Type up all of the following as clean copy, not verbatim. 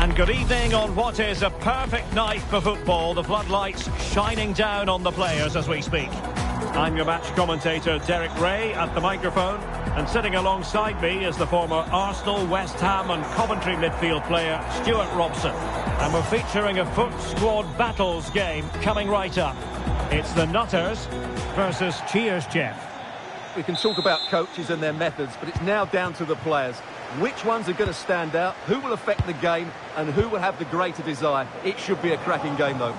And good evening on what is a perfect night for football. The floodlights shining down on the players as we speak. I'm your match commentator Derek Ray at the microphone, and sitting alongside me is the former Arsenal, West Ham and Coventry midfield player Stuart Robson. And we're featuring a Foot Squad Battles game coming right up. It's the Nutters versus Cheers Jeff. We can talk about coaches and their methods, but it's now down to the players. Which ones are going to stand out, who will affect the game, and who will have the greater desire? It should be a cracking game, though.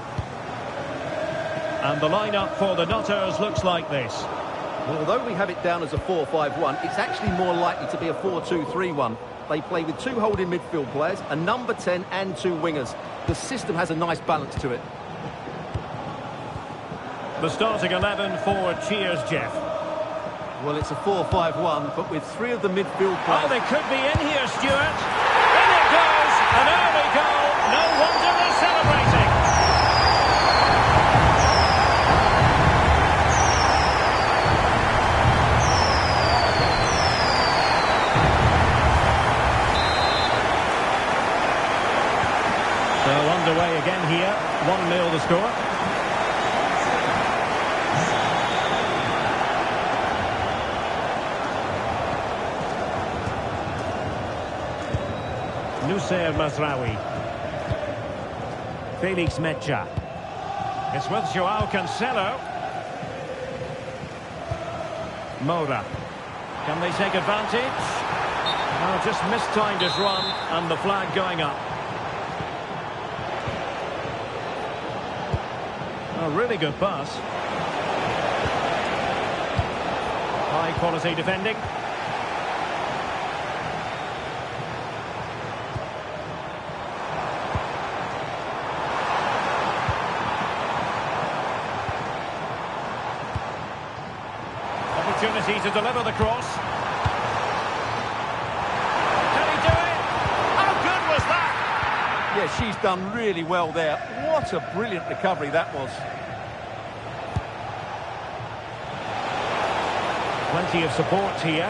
And the lineup for the Nutters looks like this. Well, although we have it down as a 4-5-1, it's actually more likely to be a 4-2-3-1. They play with two holding midfield players, a number 10 and two wingers. The system has a nice balance to it. The starting 11 for Cheers Jeff. Well, it's a 4-5-1, but with three of the midfield players... Oh, they could be in here, Stuart. In it goes! An early goal. No wonder they're celebrating. So underway again here. 1-0 the score. Nusser Mazraoui. Felix Mecha. It's with Joao Cancelo. Moura. Can they take advantage? Oh, just mistimed his run and the flag going up. A really good pass. High quality defending. Opportunity to deliver the cross. Can he do it? How good was that? Yeah, she's done really well there. What a brilliant recovery that was. Plenty of support here.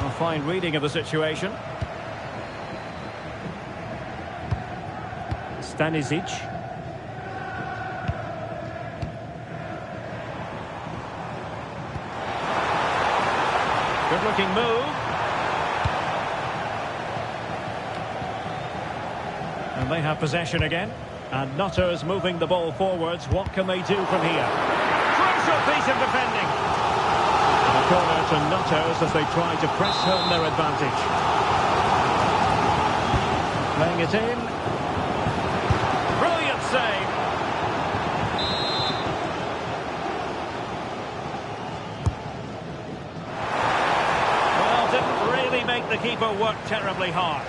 A fine reading of the situation. Stanisic. Good-looking move. And they have possession again. And Nutters moving the ball forwards. What can they do from here? Crucial piece of defending. And a corner to Nutters as they try to press home their advantage. Playing it in. Brilliant save. Make the keeper work terribly hard.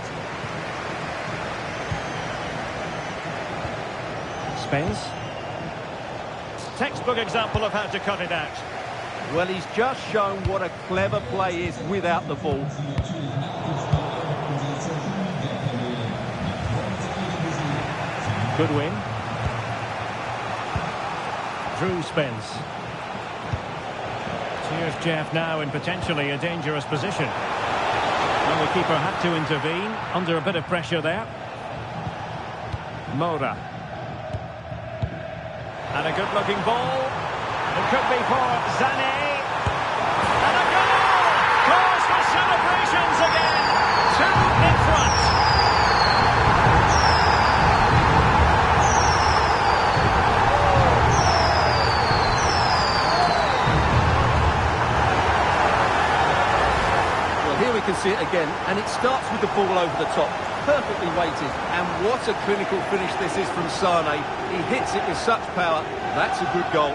Spence. Textbook example of how to cut it out. Well, he's just shown what a clever play is without the ball. Good win. Drew Spence. Here's Jeff now in potentially a dangerous position. And the keeper had to intervene under a bit of pressure there. Moura. And a good-looking ball. It could be for Sané. And a goal! Cause for celebrations again. Two in front. We can see it again, and it starts with the ball over the top, perfectly weighted, and what a clinical finish this is from Sané. He hits it with such power. That's a good goal.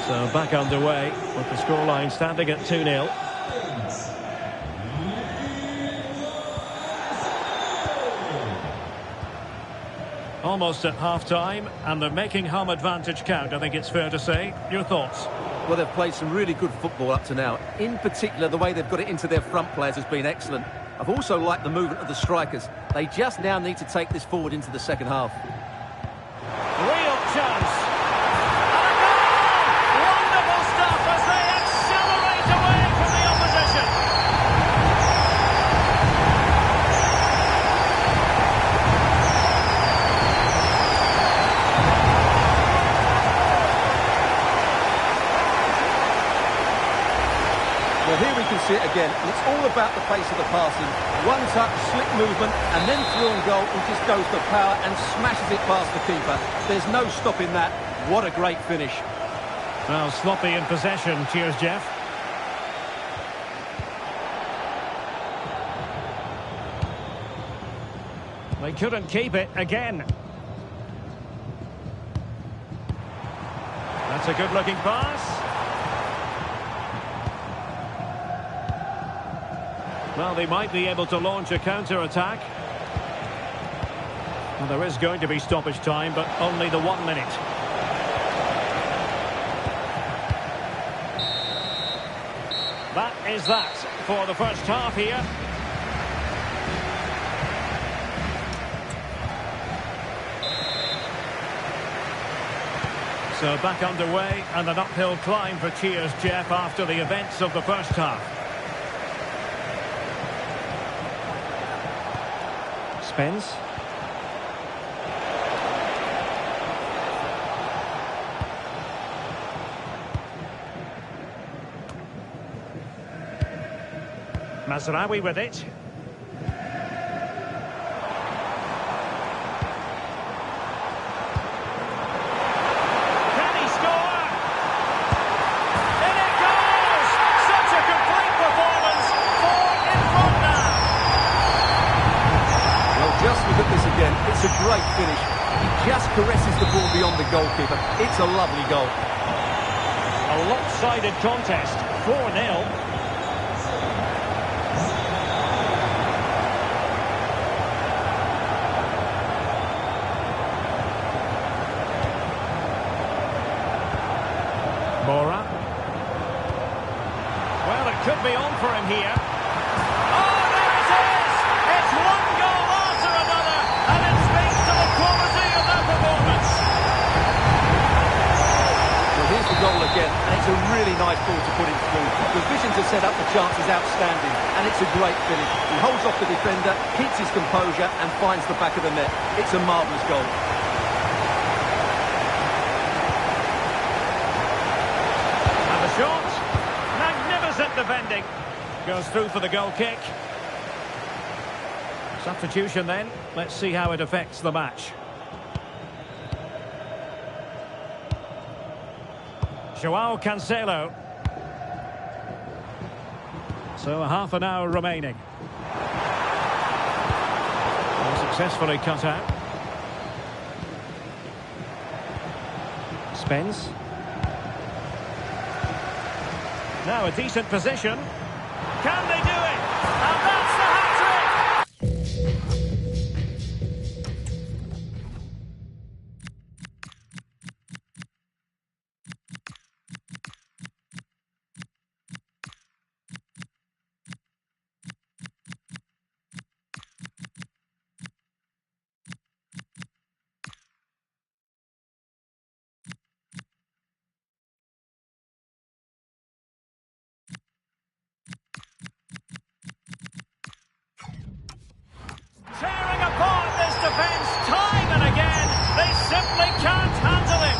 So back underway with the scoreline standing at 2-0. Almost at half-time, and they're making home advantage count, I think it's fair to say. Your thoughts? Well, they've played some really good football up to now. In particular, the way they've got it into their front players has been excellent. I've also liked the movement of the strikers. They just now need to take this forward into the second half. Real chance. And a goal! Wonderful stuff as they accelerate away from the opposition. Well, here we can see it again, and it's all about the pace of the passing. One touch, slick movement, and then through on goal, he just goes for power and smashes it past the keeper. There's no stopping that. What a great finish. Well, sloppy in possession. Cheers, Jeff. They couldn't keep it again. That's a good-looking pass. Well, they might be able to launch a counter-attack. Well, there is going to be stoppage time, but only the 1 minute. That is that for the first half here. So back underway and an uphill climb for Cheers, Jeff, after the events of the first half. Spence. Mazraoui with it. Can he score? In it goes! Such a complete performance. 4 in front now. Well, just look at this again. It's a great finish. He just caresses the ball beyond the goalkeeper. It's a lovely goal. A lopsided contest. 4-0. Mora. Well, it could be on for him here. Oh, there it is! It's one goal after another, and it speaks to the quality of their performance. Well, here's the goal again, and it's a really nice ball to put it through. The vision to set up the chance is outstanding, and it's a great finish. He holds off the defender, keeps his composure, and finds the back of the net. It's a marvellous goal. Shot. Magnificent defending. Goes through for the goal kick. Substitution then. Let's see how it affects the match. Joao Cancelo. So half an hour remaining. Successfully cut out. Spence. Now a decent position. Can they do it? And that's the hat-trick! Tearing apart this defence time and again. They simply can't handle it.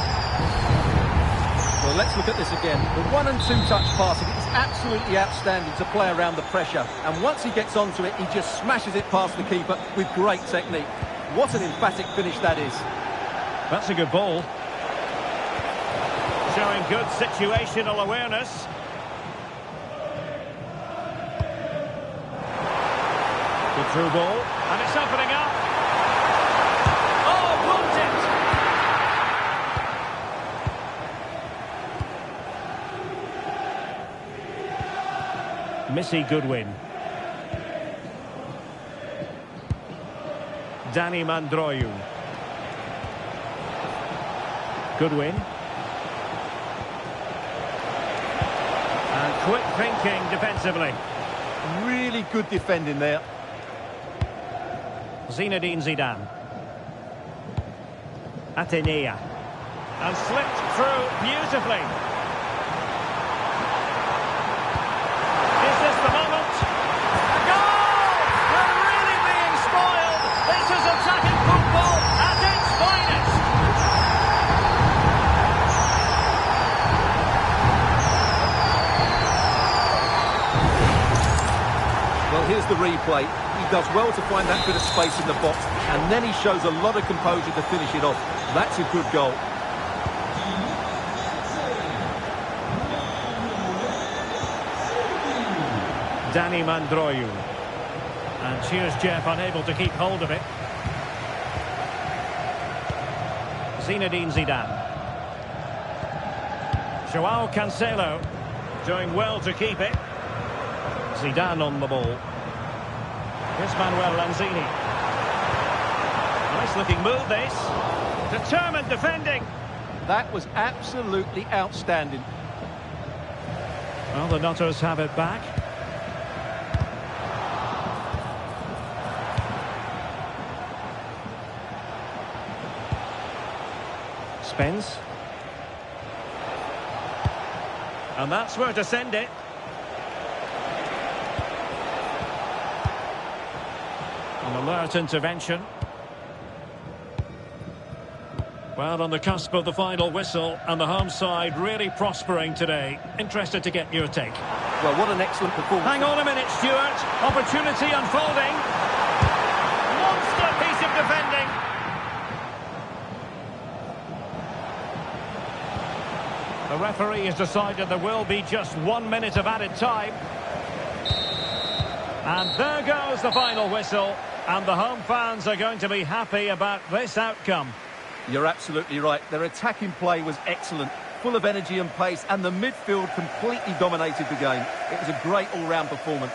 Well, let's look at this again. The 1- and 2-touch passing is absolutely outstanding to play around the pressure. And once he gets onto it, he just smashes it past the keeper with great technique. What an emphatic finish that is. That's a good ball. Showing good situational awareness. Good through ball. And it's opening up. Oh, blocked it. Missy Goodwin. Danny Mandroiu. Quick thinking defensively. Really good defending there. Zinedine Zidane. Atenea. And slipped through beautifully. Is this the moment? A goal! We're really being spoiled. This is attacking football at its finest. Well, here's the replay. He does well to find that bit of space in the box, and then he shows a lot of composure to finish it off. That's a good goal. Danny Mandroiu. And here's Jeff, unable to keep hold of it. Zinedine Zidane. Joao Cancelo doing well to keep it. Zidane on the ball. Here's Manuel Lanzini. Nice looking move this. Determined defending. That was absolutely outstanding. Well, the Nutters have it back. Spence. And that's where to send it. An alert intervention. Well, on the cusp of the final whistle, and the home side really prospering today. Interested to get your take. Well, what an excellent performance. Hang on a minute, Stuart. Opportunity unfolding. Monster piece of defending. The referee has decided there will be just 1 minute of added time. And there goes the final whistle. And the home fans are going to be happy about this outcome. You're absolutely right. Their attacking play was excellent, full of energy and pace, and the midfield completely dominated the game. It was a great all-round performance.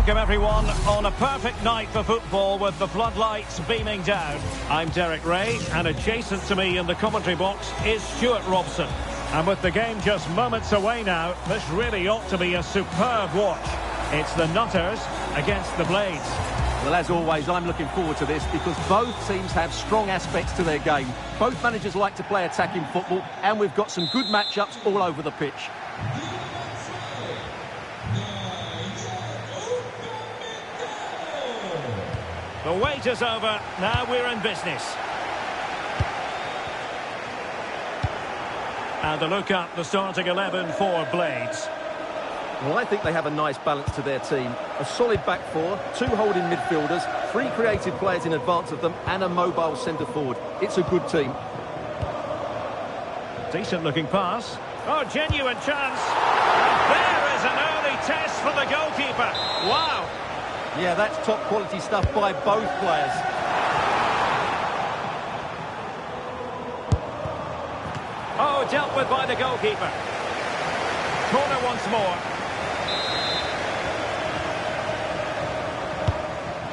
Welcome everyone on a perfect night for football with the floodlights beaming down. I'm Derek Ray, and adjacent to me in the commentary box is Stuart Robson. And with the game just moments away now, this really ought to be a superb watch. It's the Nutters against the Blades. Well, as always, I'm looking forward to this because both teams have strong aspects to their game. Both managers like to play attacking football, and we've got some good matchups all over the pitch. The wait is over, now we're in business. And a look at the starting 11 for Blades. Well, I think they have a nice balance to their team. A solid back four, two holding midfielders, three creative players in advance of them, and a mobile centre forward. It's a good team. Decent looking pass. Oh, genuine chance. And there is an early test for the goalkeeper. Wow. Yeah, that's top quality stuff by both players. Oh, dealt with by the goalkeeper. Corner once more.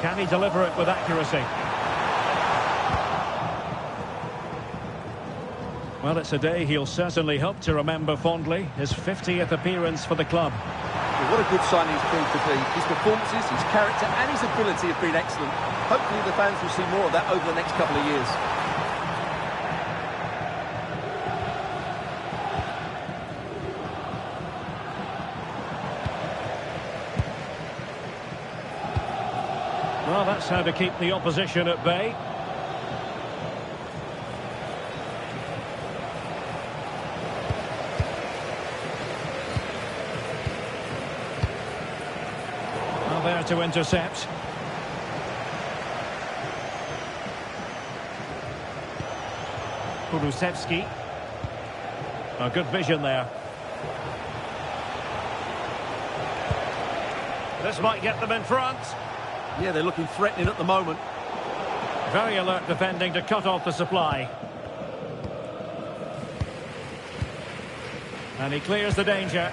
Can he deliver it with accuracy? Well, it's a day he'll certainly hope to remember fondly. His 50th appearance for the club. Well, what a good signing he's proved to be. His performances, his character and his ability have been excellent. Hopefully the fans will see more of that over the next couple of years. Well, that's how to keep the opposition at bay. Well, there to intercept. Kulusevski. A good vision there. This might get them in front. Yeah, they're looking threatening at the moment. Very alert defending to cut off the supply. And he clears the danger.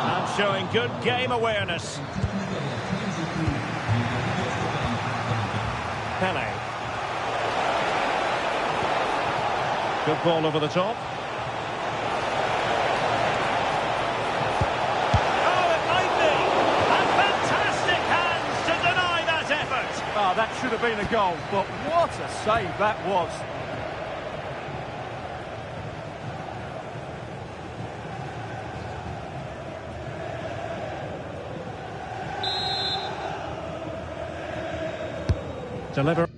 And showing good game awareness. Pele. Good ball over the top. That should have been a goal, but what a save that was. Deliver.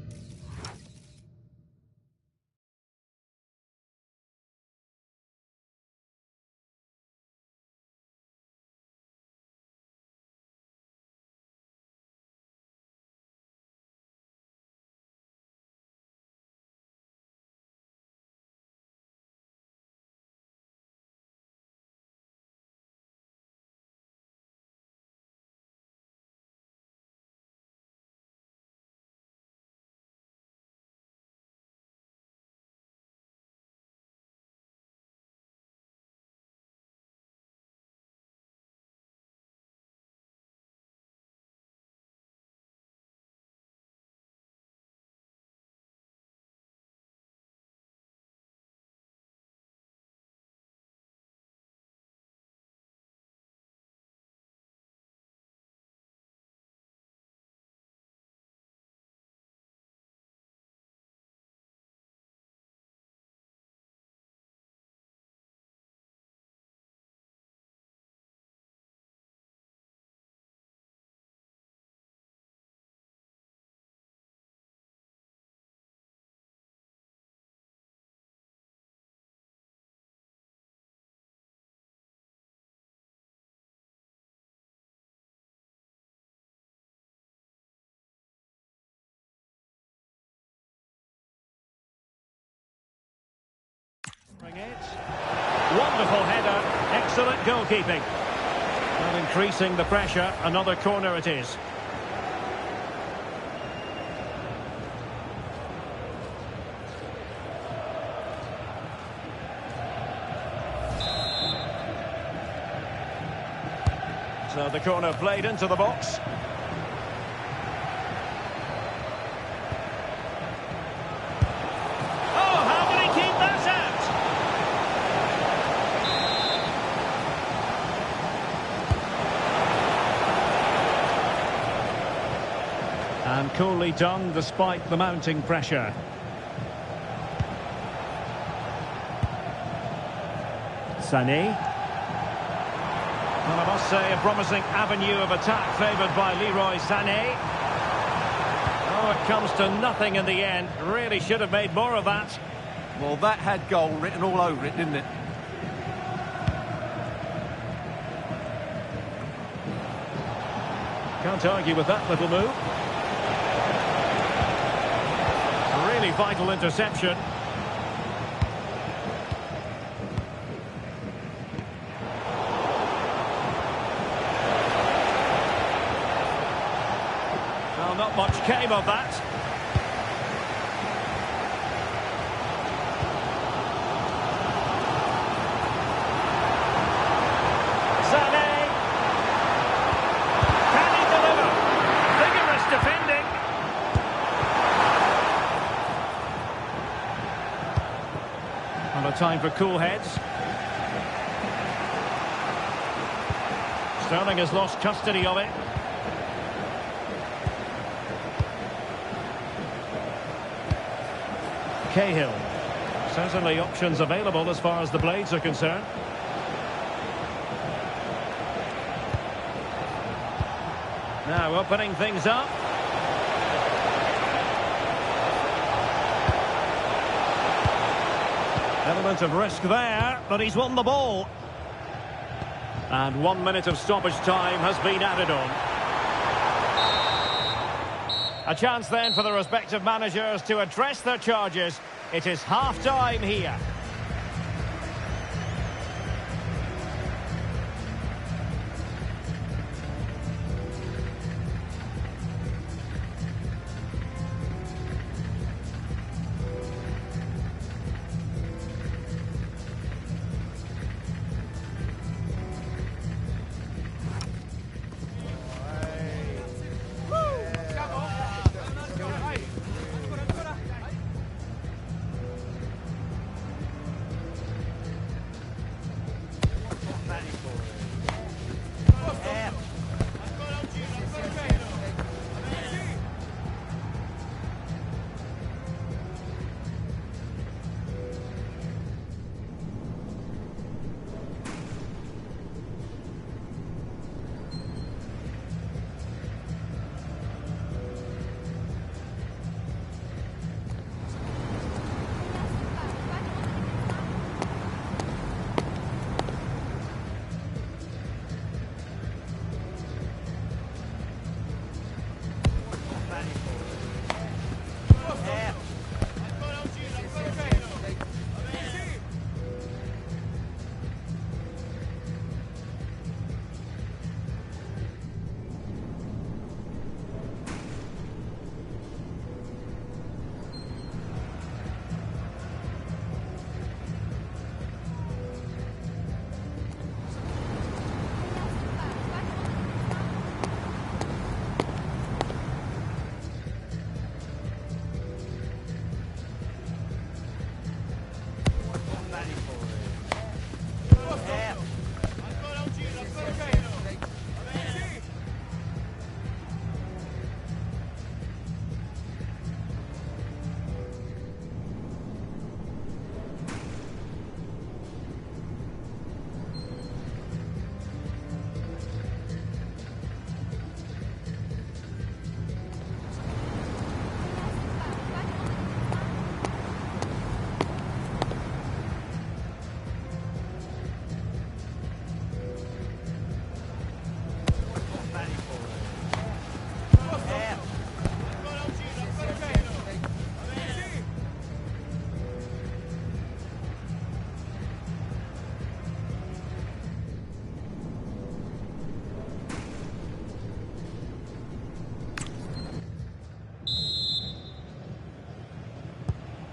Wonderful header, excellent goalkeeping. And increasing the pressure, another corner it is. So the corner played into the box. Oh, how did he keep that out? And coolly done despite the mounting pressure. Sané. Well, I must say, a promising avenue of attack favoured by Leroy Sané. Oh, it comes to nothing in the end. Really should have made more of that. Well, that had goal written all over it, didn't it? Can't argue with that little move. A really vital interception. Not much came of that. Sané. Can he deliver? Vigorous defending. And a time for cool heads. Sterling has lost custody of it. Cahill. Certainly options available as far as the blades are concerned. Now opening things up. Element of risk there, but he's won the ball. And 1 minute of stoppage time has been added on. A chance then for the respective managers to address their charges. It is half-time here.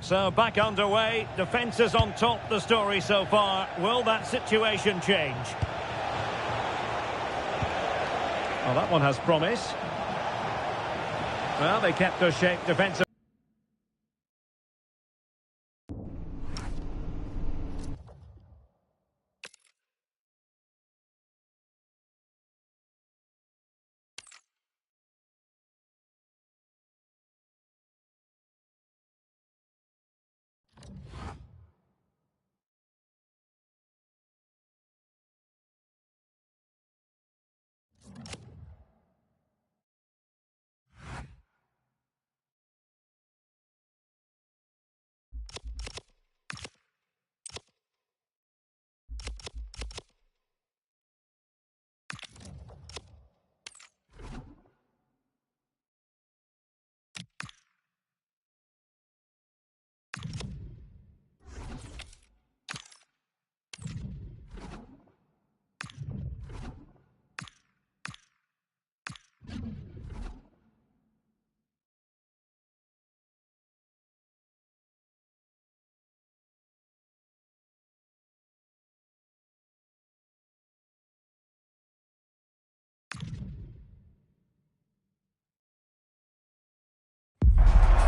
So back underway, defence is on top, the story so far. Will that situation change? Well, that one has promise. Well, they kept their shape defensively.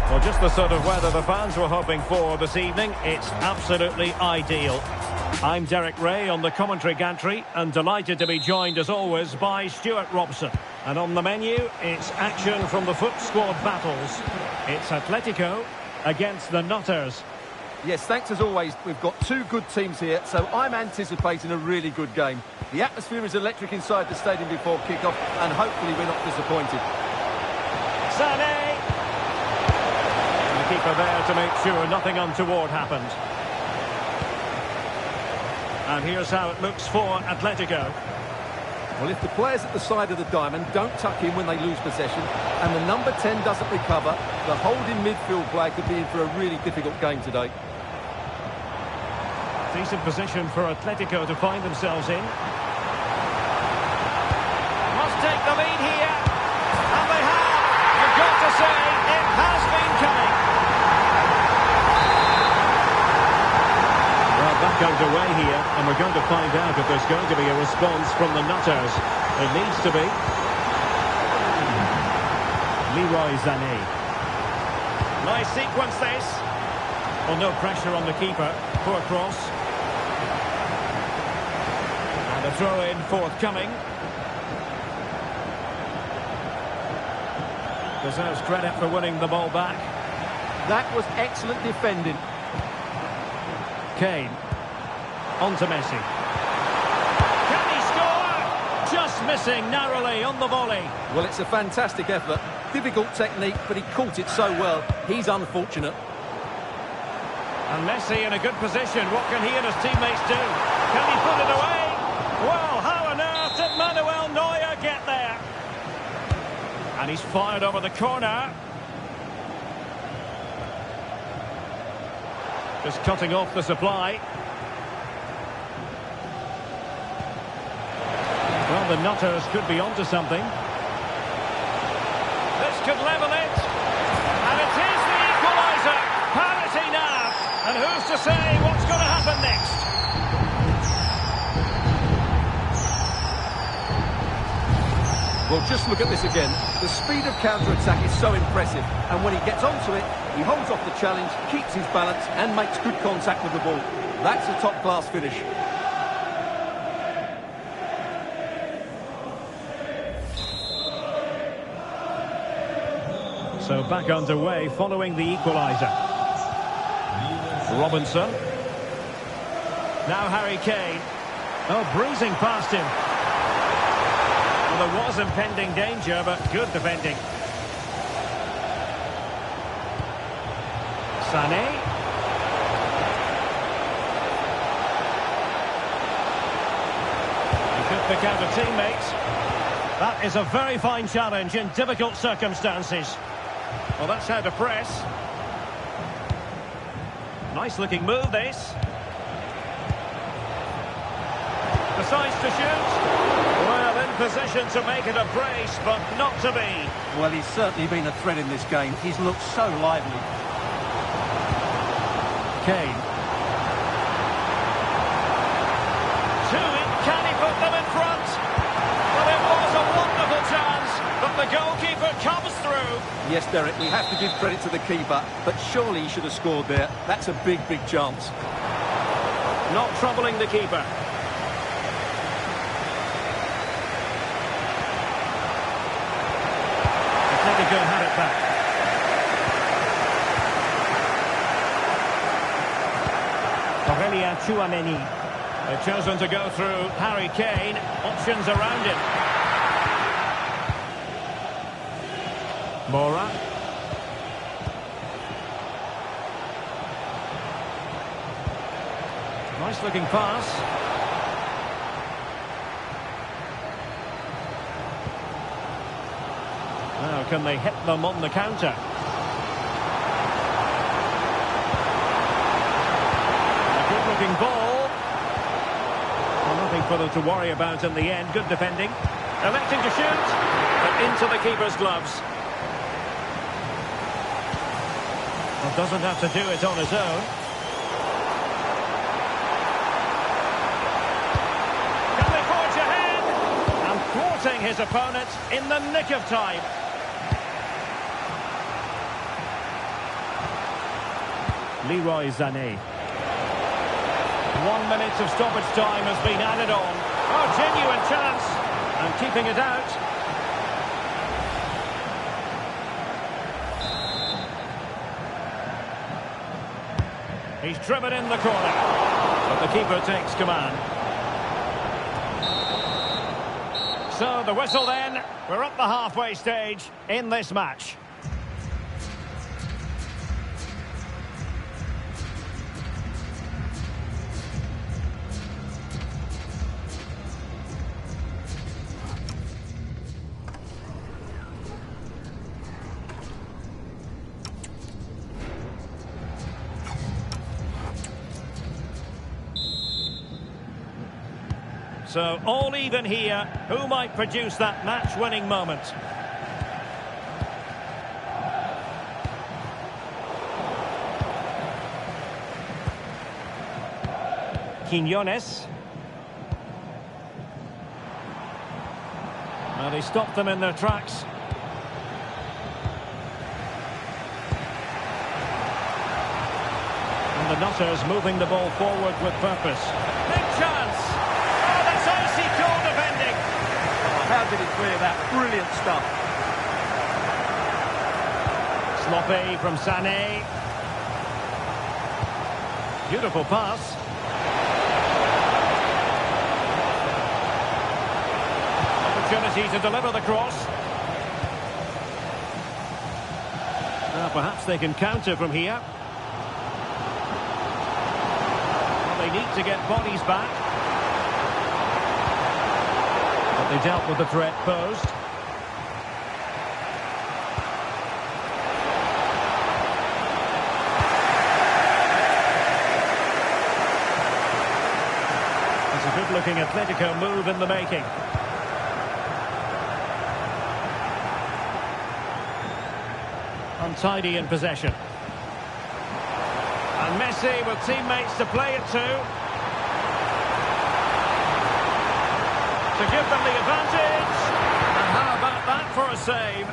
Well, just the sort of weather the fans were hoping for this evening. It's absolutely ideal. I'm Derek Ray on the commentary gantry and delighted to be joined as always by Stuart Robson. And on the menu, it's action from the foot squad battles. It's Atletico against the Nutters. Yes, thanks as always. We've got two good teams here, so I'm anticipating a really good game. The atmosphere is electric inside the stadium before kick-off, and hopefully we're not disappointed. Sané! The keeper there to make sure nothing untoward happened. And here's how it looks for Atletico. Well, if the players at the side of the diamond don't tuck in when they lose possession, and the number 10 doesn't recover, the holding midfield player could be in for a really difficult game today. Decent position for Atletico to find themselves in. Must take the lead here. And they have. You've got to say, it has been coming. Well, back underway here, and we're going to find out if there's going to be a response from the Nutters. It needs to be. Leroy Sané. Nice sequence this. Well, no pressure on the keeper. Poor cross. And a throw-in forthcoming. Deserves credit for winning the ball back. That was excellent defending. Kane. On to Messi. Can he score? Just missing narrowly on the volley. Well, it's a fantastic effort. Difficult technique, but he caught it so well. He's unfortunate. And Messi in a good position. What can he and his teammates do? Can he put it away? Well, how on earth did Manuel Neuer get there? And he's fired over the corner. Just cutting off the supply. Well, the Nutters could be onto something. This could level it. And it is the equaliser. Parity now. And who's to say what's going to happen next? Well, just look at this again. The speed of counter-attack is so impressive. And when he gets onto it, he holds off the challenge, keeps his balance, and makes good contact with the ball. That's a top-class finish. So back underway following the equaliser. Robinson. Now Harry Kane. Oh, breezing past him. Well, there was impending danger, but good defending. Sané. He could pick out a teammate. That is a very fine challenge in difficult circumstances. Well, that's how to press. Nice looking move, this. Decides to shoot. Well, in position to make it a brace, but not to be. Well, he's certainly been a threat in this game. He's looked so lively. Kane. Can he put them in front? Well, it was a wonderful Yes, Derek, we have to give credit to the keeper, but surely he should have scored there. That's a big, big chance. Not troubling the keeper. Atletico had it back. Aurelien Tchouameni. They've chosen to go through Harry Kane. Options around him. Mora. Nice looking pass. Now can they hit them on the counter? A good looking ball. Well, nothing for them to worry about in the end. Good defending. Electing to shoot, but into the keeper's gloves. Well, doesn't have to do it on his own. Can they forge ahead? And thwarting his opponent in the nick of time. Leroy Sané. 1 minute of stoppage time has been added on. Oh, genuine chance. And keeping it out. He's driven in the corner. But the keeper takes command. So the whistle then. We're at the halfway stage in this match. So, all even here. Who might produce that match-winning moment? Quiñones. Well, he stopped them in their tracks. And the Nutters moving the ball forward with purpose. Big chance! Icy cool defending. Oh, how did he clear that? Brilliant stuff. Sloppy from Sané. Beautiful pass. Opportunity to deliver the cross. Now perhaps they can counter from here. Well, they need to get bodies back. They dealt with the threat posed. It's a good-looking Atletico move in the making. Untidy in possession. And Messi with teammates to play it to. To give them the advantage. And how about that for a save?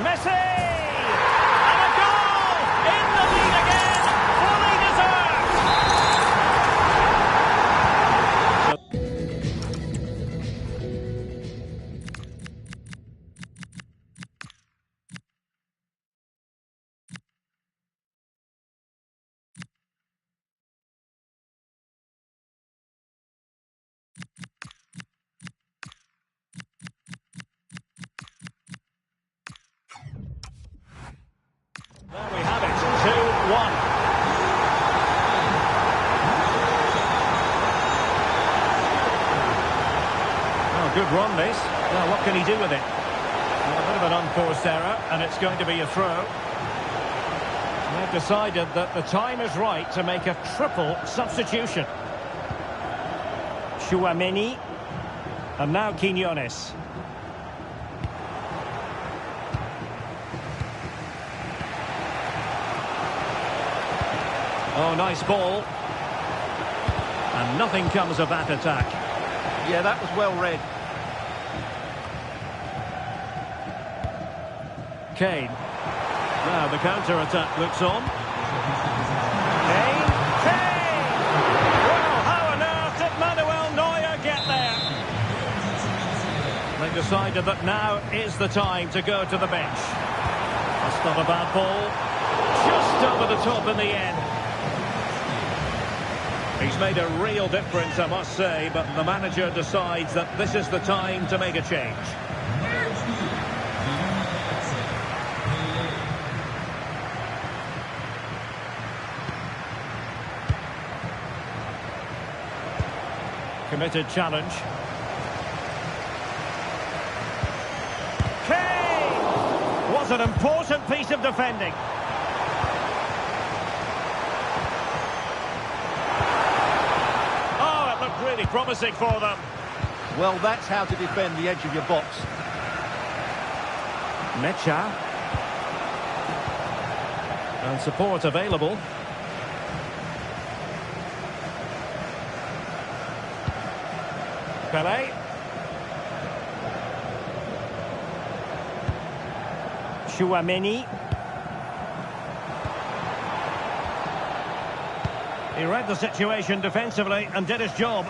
Messi! And a goal! In the lead again! Fully deserved! There we have it, 2-1. Oh, good run this. Now what can he do with it? Well, a bit of an unforced error, and it's going to be a throw. They've decided that the time is right to make a triple substitution. Tchouameni, and now Quiñones. Oh, nice ball. And nothing comes of that attack. Yeah, that was well read. Kane. Now the counter-attack looks on. Kane! Kane! Well, how on earth did Manuel Neuer get there? They decided that now is the time to go to the bench. That's not a bad ball. Just over the top in the end. He's made a real difference, I must say, but the manager decides that this is the time to make a change. Committed challenge. Kane! Was an important piece of defending. Oh, it looked really promising for them. Well, that's how to defend the edge of your box. Mecha. And support available. Pele. Chouameni. He read the situation defensively and did his job.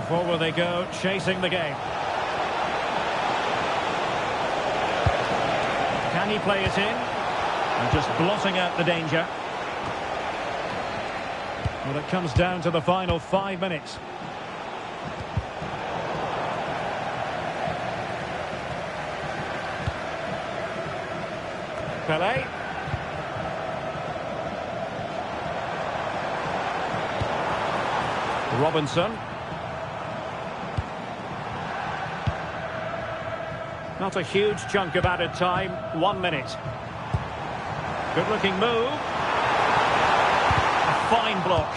Forward they go, chasing the game. Can he play it in? And just blotting out the danger. Well, it comes down to the final 5 minutes. Pele. Robinson. Not a huge chunk of added time, 1 minute. Good looking move. A fine block.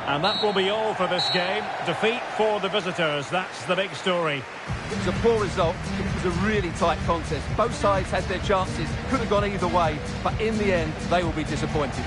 And that will be all for this game. Defeat for the visitors, that's the big story. It was a poor result. It was a really tight contest. Both sides had their chances, could have gone either way, but in the end, they will be disappointed.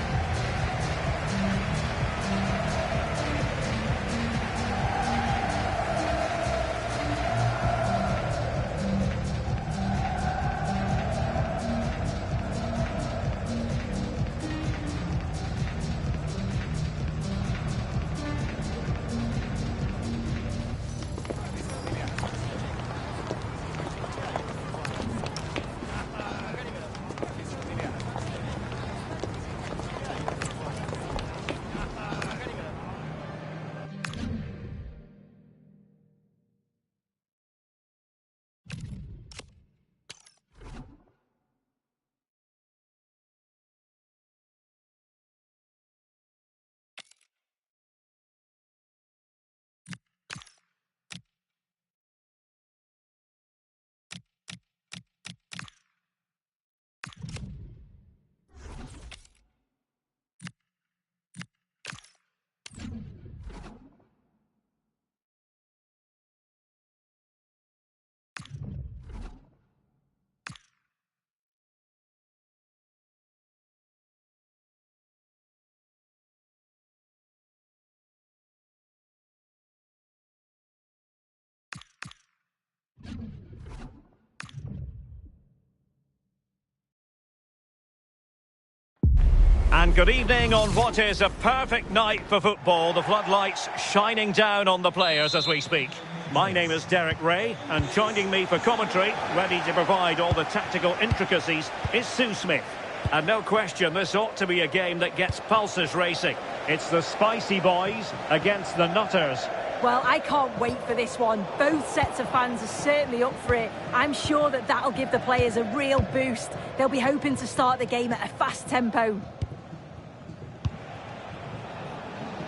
And good evening on what is a perfect night for football. The floodlights shining down on the players as we speak. My name is Derek Ray, and joining me for commentary, ready to provide all the tactical intricacies, is Sue Smith. And no question, this ought to be a game that gets pulses racing. It's the Spicy Boys against the Nutters. Well, I can't wait for this one. Both sets of fans are certainly up for it. I'm sure that that'll give the players a real boost. They'll be hoping to start the game at a fast tempo.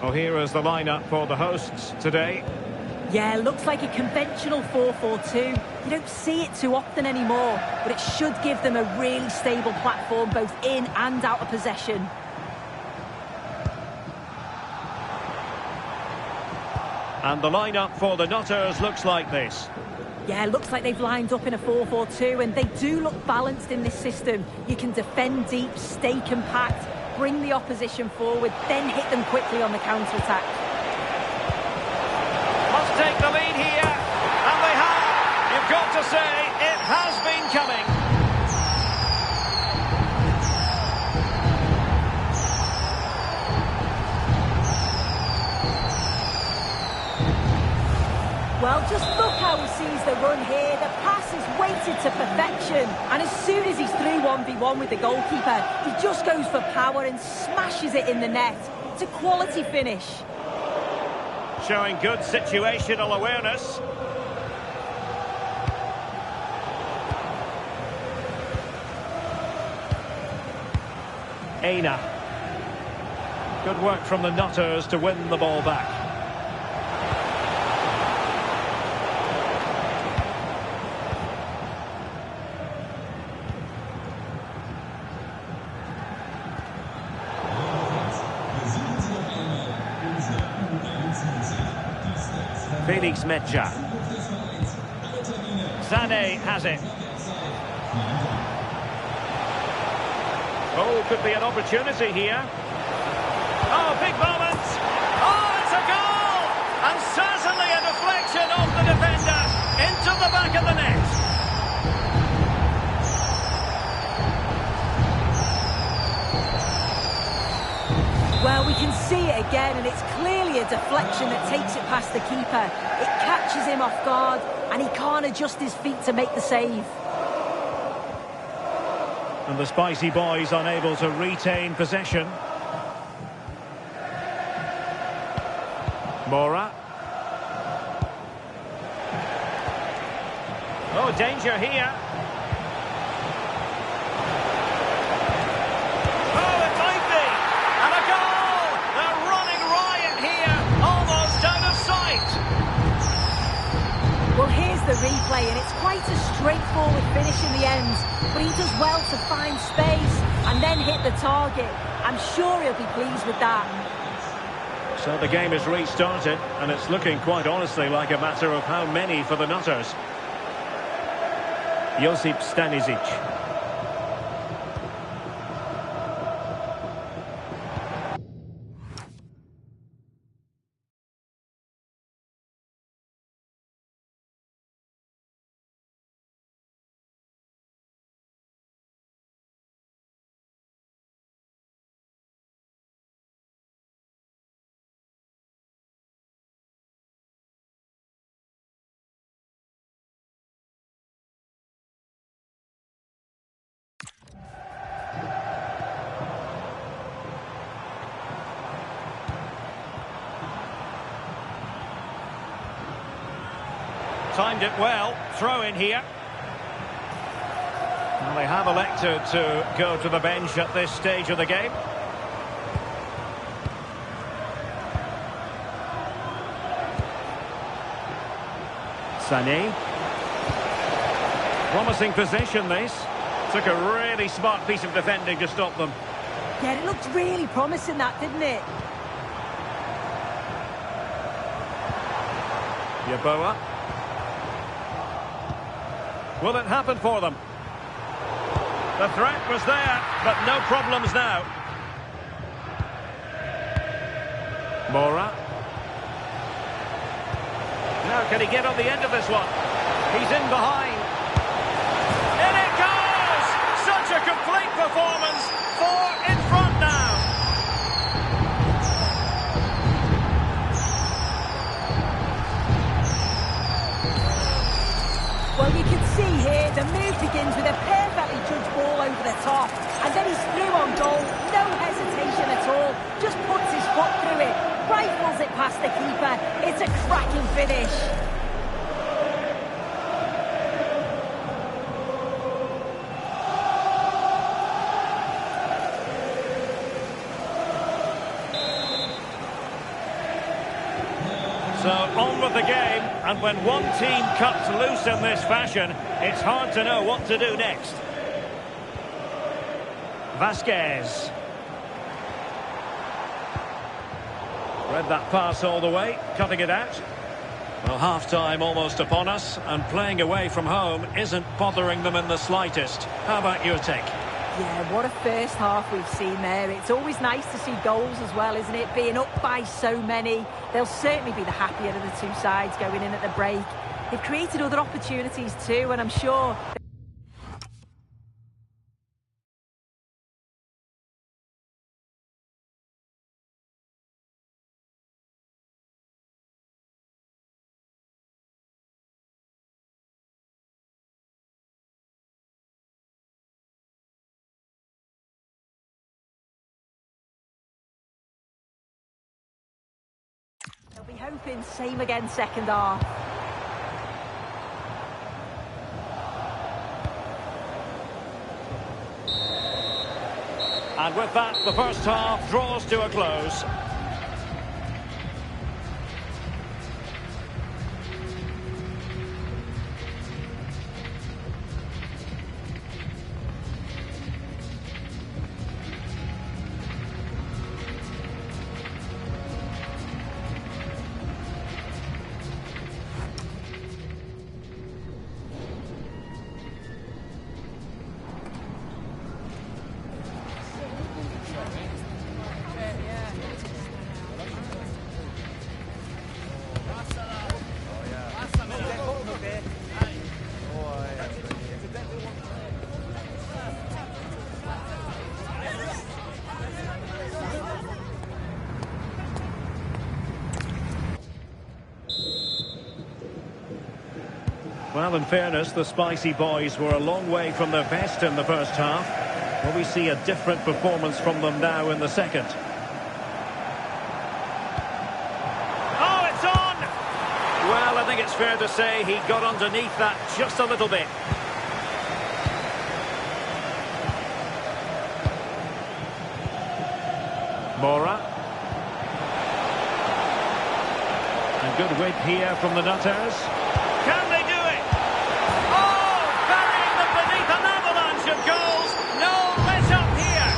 Oh, here is the lineup for the hosts today. Yeah, looks like a conventional 4-4-2. You don't see it too often anymore, but it should give them a really stable platform both in and out of possession. And the lineup for the Nutters looks like this. Yeah, looks like they've lined up in a 4-4-2, and they do look balanced in this system. You can defend deep, stay compact, bring the opposition forward, then hit them quickly on the counter-attack. Must take the lead here, and they have. You've got to say, it has been coming. Well, just look how he sees the run here. The pass is weighted to perfection. And as soon as he's through 1v1 with the goalkeeper, he just goes for power and smashes it in the net. It's a quality finish. Showing good situational awareness. Aina. Good work from the Nutters to win the ball back. Felix Medja. Sané has it. Oh, could be an opportunity here. Oh, big moment. Oh, it's a goal! And certainly a deflection off the defender into the back of the net. Well, we can see it again, and it's clearly a deflection that takes it past the keeper. It catches him off guard, and he can't adjust his feet to make the save. And the Spicy Boys unable to retain possession. Mora. Oh, danger here. Oh, it might be. And a goal! They're running riot here, almost out of sight. Well, here's the replay, and it's quite a straightforward finish in the end. But he does well to find space and then hit the target. I'm sure he'll be pleased with that. So the game is restarted, and it's looking quite honestly like a matter of how many for the Nutters. Josip Stanisic. Timed it well. Throw in here. Well, they have elected to go to the bench at this stage of the game. Sané. Promising possession, this. Took a really smart piece of defending to stop them. Yeah, it looked really promising, that, didn't it? Yeboah. Will it happen for them? The threat was there, but no problems now. Mora. Now, can he get on the end of this one? He's in behind. In it goes! Such a complete performance. 4 in front now. cracking finish. So on with the game, and when one team cuts loose in this fashion, it's hard to know what to do next. Vasquez. Read that pass all the way, cutting it out. Well, half-time almost upon us, and playing away from home isn't bothering them in the slightest. How about your take? Yeah, what a first half we've seen there. It's always nice to see goals as well, isn't it? Being up by so many. They'll certainly be the happier of the two sides going in at the break. They've created other opportunities too, and I'm sure... They'll be hoping same again second half. And with that, the first half draws to a close. Well, in fairness, the Spicy Boys were a long way from their best in the first half. Will we see a different performance from them now in the second? Oh, it's on! Well, I think it's fair to say he got underneath that just a little bit. Mora. And good width here from the Nutters. Can they do it? Oh, burying them beneath an avalanche of goals. No let up here.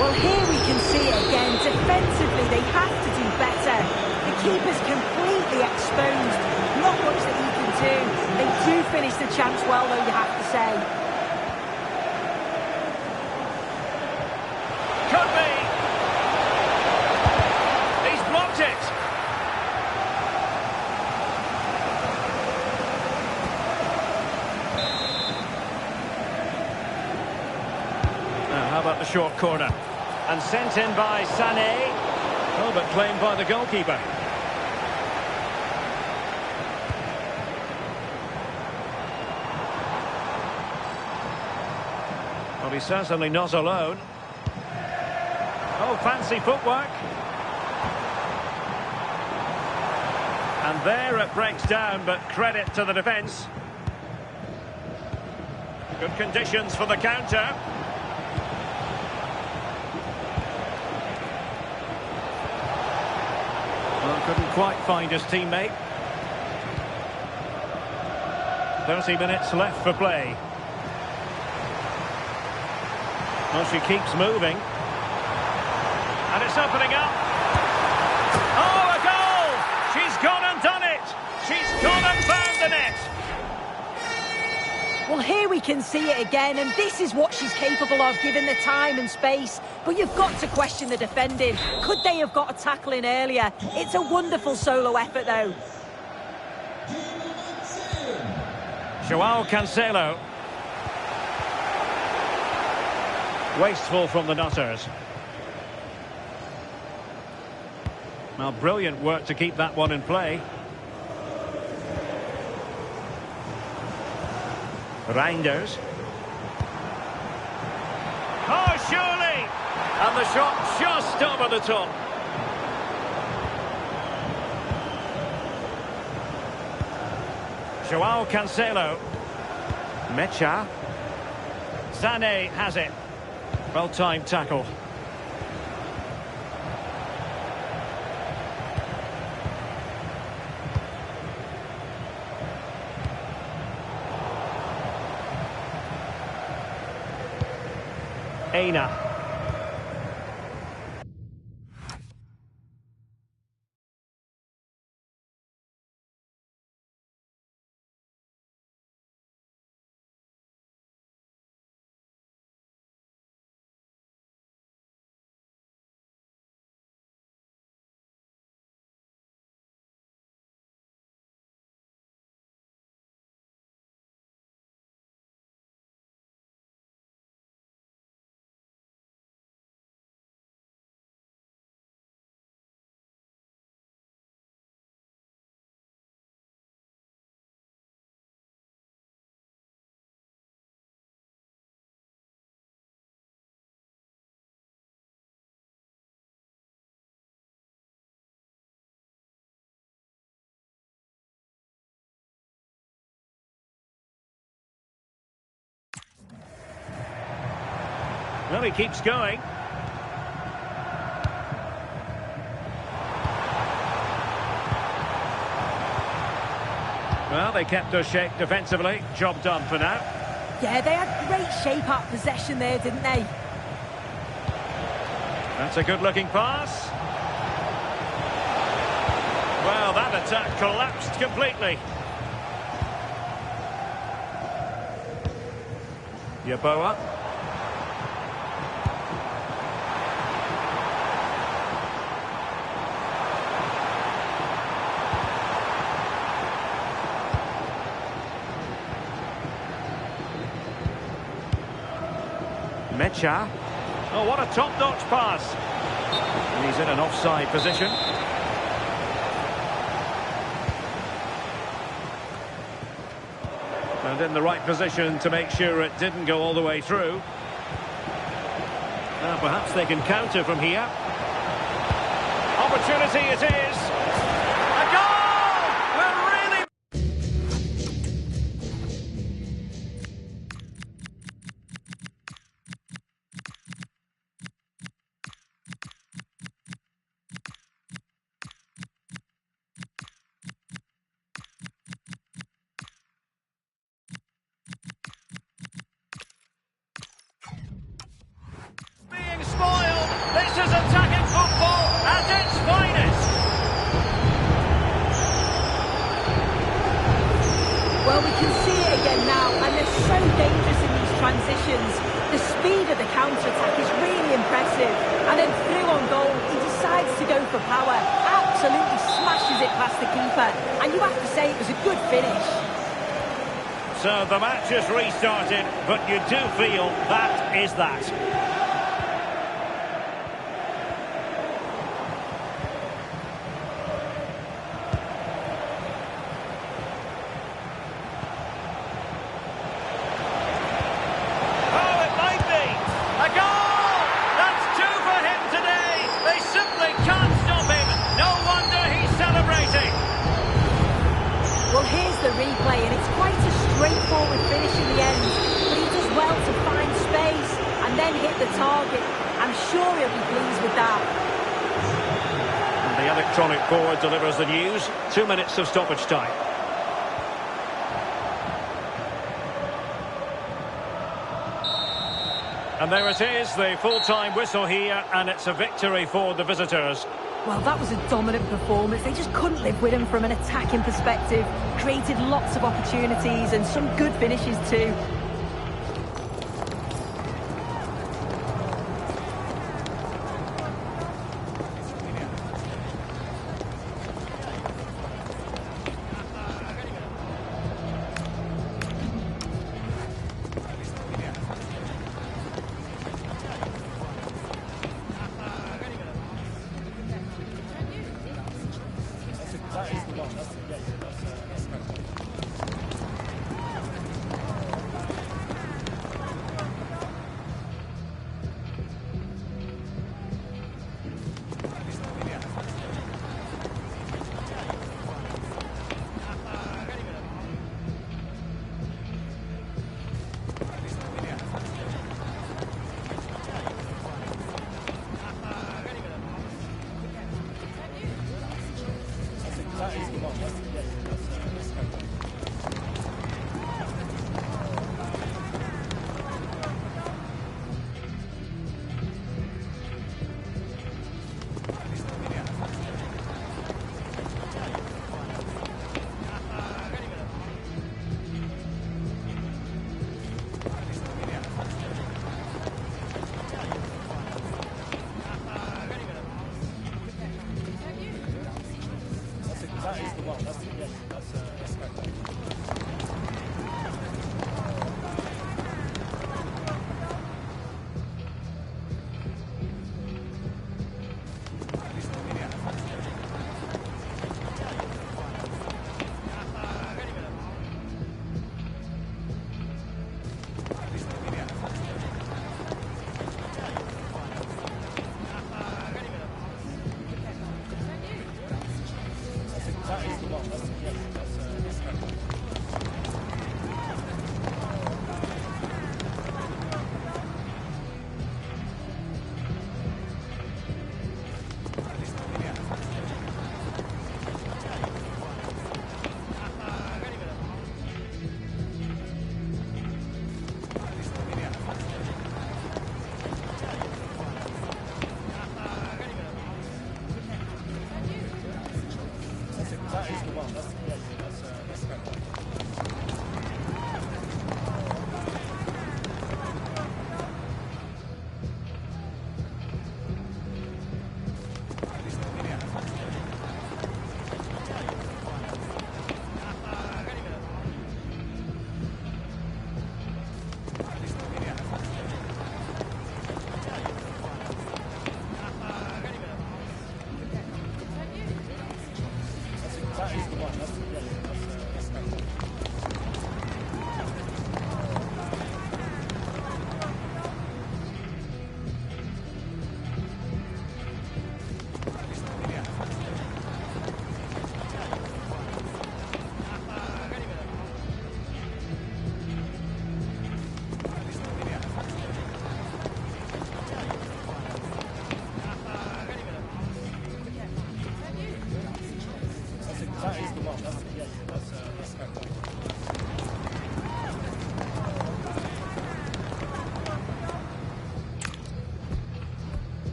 Well, here we can see it again. Defensively, they have to do better. The keeper's completely exposed. Not much that he can do. They do finish the chance well, though, you have to say. Could be. He's blocked it. Now, how about the short corner? And sent in by Sané. Oh, but claimed by the goalkeeper. Well, he's certainly not alone. Oh, fancy footwork. And there it breaks down, but credit to the defence. Good conditions for the counter. Well, couldn't quite find his teammate. 30 minutes left for play. Well, she keeps moving. And it's opening up. Oh, a goal! She's gone and done it! She's gone and found the net! Well, here we can see it again, and this is what she's capable of, given the time and space. But you've got to question the defending. Could they have got a tackle in earlier? It's a wonderful solo effort, though. Joao Cancelo. Wasteful from the Nutters. Well, brilliant work to keep that one in play. Reinders. Oh, surely! And the shot just over the top. Joao Cancelo. Mecha. Sané has it. Well-timed tackle. Aina. Well, he keeps going. Well, they kept us shape defensively. Job done for now. Yeah, they had great shape up possession there, didn't they? That's a good-looking pass. Well, that attack collapsed completely. Yeboah. Mecha. Oh, what a top-notch pass. And he's in an offside position. And in the right position to make sure it didn't go all the way through. Now perhaps they can counter from here. Opportunity it is. A goal! Well, really... Spoiled. This is attacking football at its finest. Well, we can see it again now, and they're so dangerous in these transitions. The speed of the counter-attack is really impressive. And then through on goal, he decides to go for power. Absolutely smashes it past the keeper. And you have to say it was a good finish. So the match has restarted, but you do feel that is that. Well, here's the replay, and it's quite a straightforward finish in the end. But he does well to find space and then hit the target. I'm sure he'll be pleased with that. And the electronic board delivers the news. 2 minutes of stoppage time. And there it is, the full-time whistle here, and it's a victory for the visitors. Well, that was a dominant performance. They just couldn't live with him from an attacking perspective. Created lots of opportunities and some good finishes too.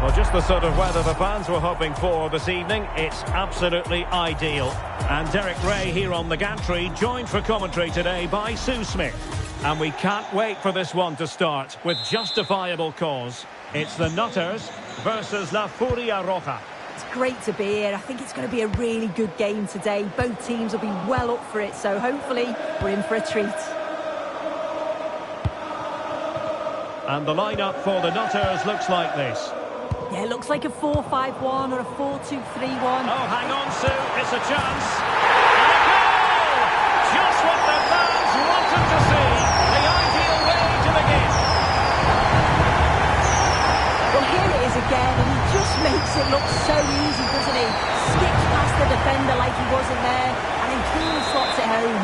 Well, just the sort of weather the fans were hoping for this evening. It's absolutely ideal. And Derek Ray here on the gantry, joined for commentary today by Sue Smith. And we can't wait for this one to start with justifiable cause. It's the Nutters versus La Furia Roja. It's great to be here. I think it's going to be a really good game today. Both teams will be well up for it, so hopefully we're in for a treat. And the lineup for the Nutters looks like this. Yeah, it looks like a 4-5-1 or a 4-2-3-1. Oh, hang on, Sue. It's a chance. And a goal! Just what the fans wanted to see. The ideal way to begin. Well, here it is again, and he just makes it look so easy, doesn't he? Skips past the defender like he wasn't there, and he clearly slots it home.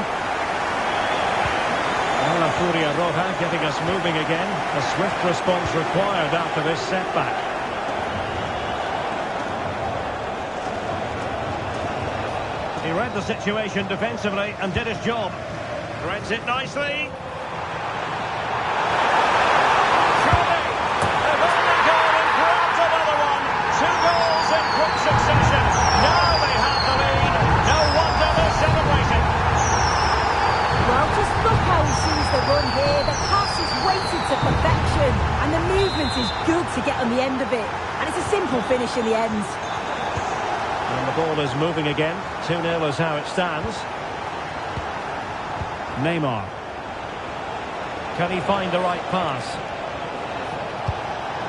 Well, La Furia Roja getting us moving again. A swift response required after this setback. He read the situation defensively and did his job. Threads it nicely. Surely, they've only gone and grabbed another one. 2 goals in quick succession. Now they have the lead. No wonder they're celebrating. Well, just look how he sees the run here. The pass is weighted to perfection, and the movement is good to get on the end of it. And it's a simple finish in the end. And the ball is moving again. 2-0 is how it stands. Neymar. Can he find the right pass?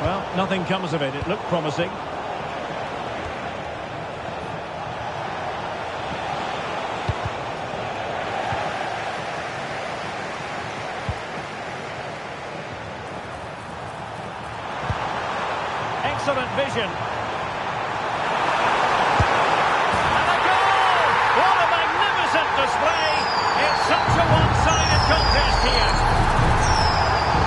Well, nothing comes of it. It looked promising. Excellent vision. Display. It's such a one-sided contest here.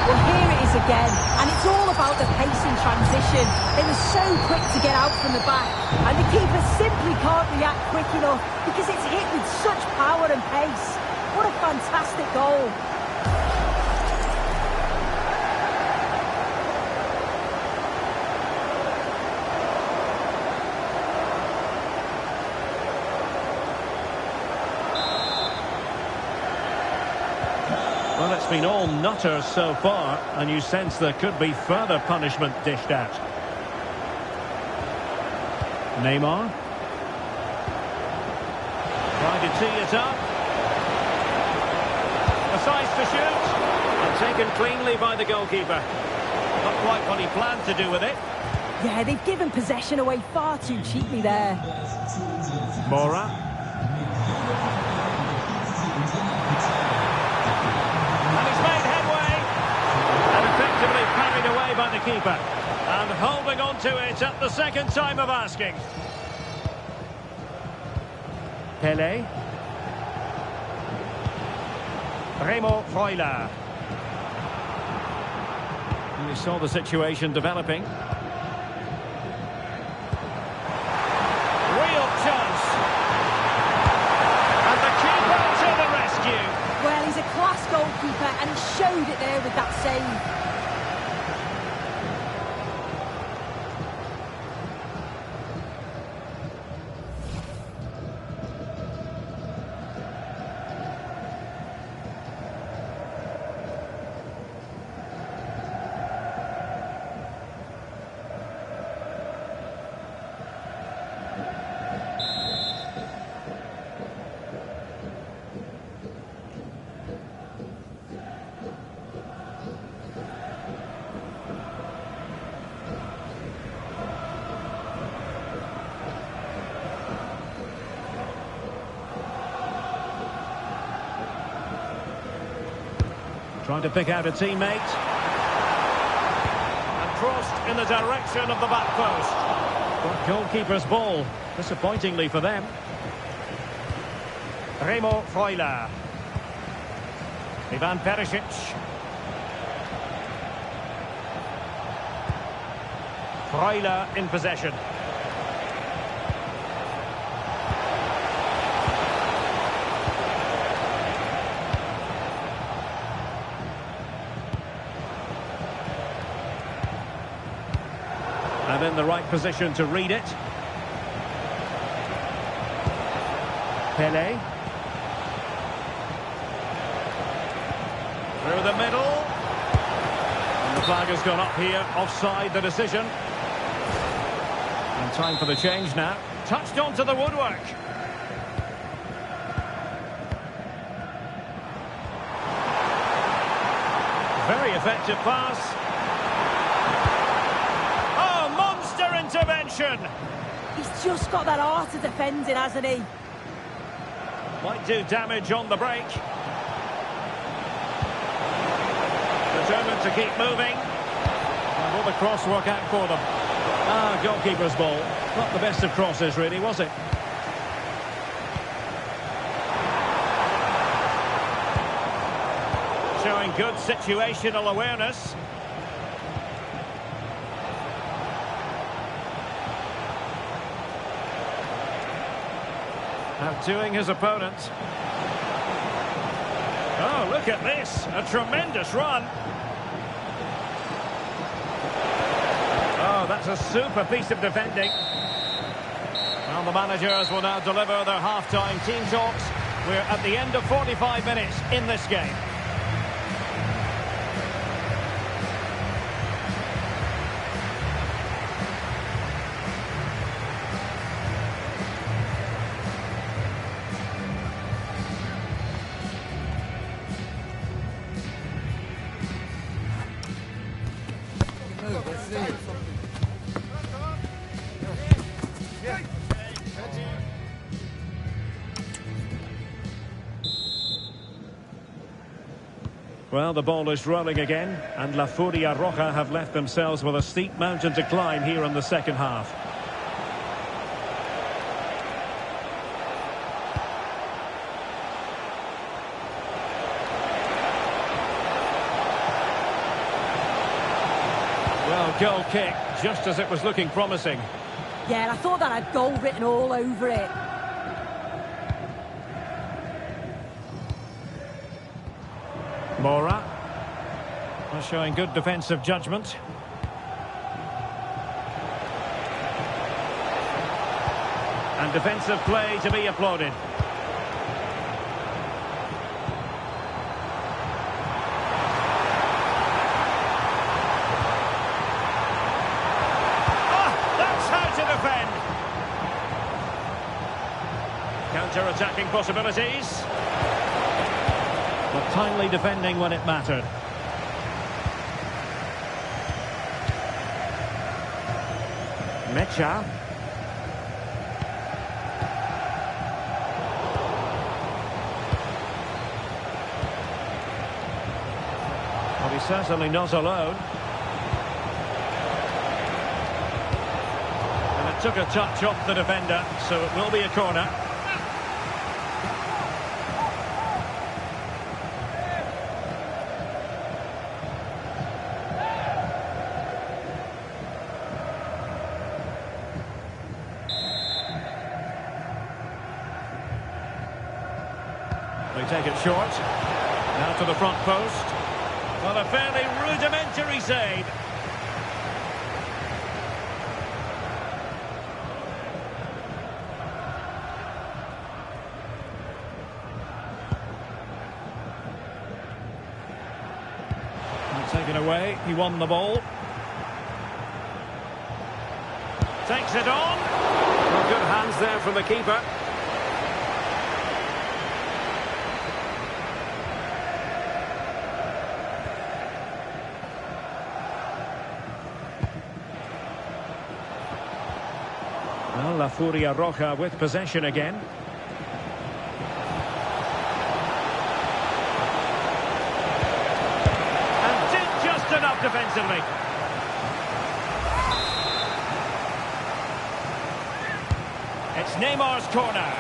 Well, here it is again, and it's all about the pace in transition. They were so quick to get out from the back, and the keeper simply can't react quick enough because it's hit with such power and pace. What a fantastic goal. Well, it's been all Nutters so far, and you sense there could be further punishment dished out. Neymar. Trying to tee it up. A decides to shoot. And taken cleanly by the goalkeeper. Not quite what he planned to do with it. Yeah, they've given possession away far too cheaply there. Mora. And he's made headway. And effectively carried away by the keeper. And holding on to it at the second time of asking. Pele. Remo Freuler. And we saw the situation developing. Real chance. And the keeper to the rescue. Well, he's a class goalkeeper and he showed it there with that save. Trying to pick out a teammate. And crossed in the direction of the back post. But goalkeeper's ball, disappointingly for them. Remo Freuler. Ivan Perisic. Freuler in possession. And in the right position to read it. Pele. Through the middle. And the flag has gone up here, offside the decision. And time for the change now. Touched onto the woodwork. Very effective pass. Intervention. He's just got that art of defending, hasn't he? Might do damage on the break. Determined to keep moving. And will the cross work out for them? Goalkeeper's ball. Not the best of crosses, really, was it? Showing good situational awareness. Outdoing his opponent. Oh, look at this. A tremendous run. Oh, that's a super piece of defending. Well, the managers will now deliver their half-time team talks. We're at the end of 45 minutes in this game. Well, the ball is rolling again, and La Furia Roja have left themselves with a steep mountain to climb here in the second half. Well, goal kick, just as it was looking promising. Yeah, and I thought that had goal written all over it. Mora. Showing good defensive judgment. And defensive play to be applauded. That's how to defend. Counter-attacking possibilities. But Timely defending when it mattered. Mecha. Well, he's certainly not alone. And it took a touch off the defender, so it will be a corner. They take it short. Now to the front post. Well, a fairly rudimentary save. And taken away. He won the ball. Takes it on. Well, good hands there from the keeper. Well, La Furia Roja with possession again. And did just enough defensively. It's Neymar's corner.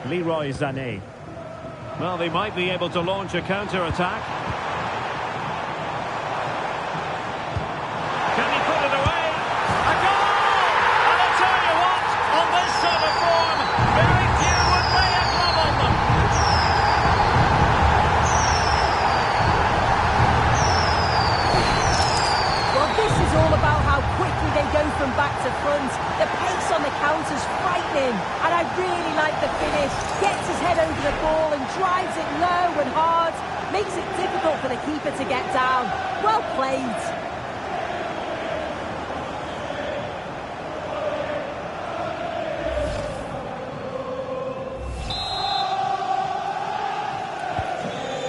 Leroy Sané. Well, they might be able to launch a counter-attack. Can he put it away? A goal! And I tell you what, on this sort of form, very few would lay a glove on them. Well, this is all about how quickly they go from back to front. The pace on the counter's frightening, and I really like the finish. Gets his head over the ball and drives it low and hard. Makes it difficult for the keeper to get down. Well played.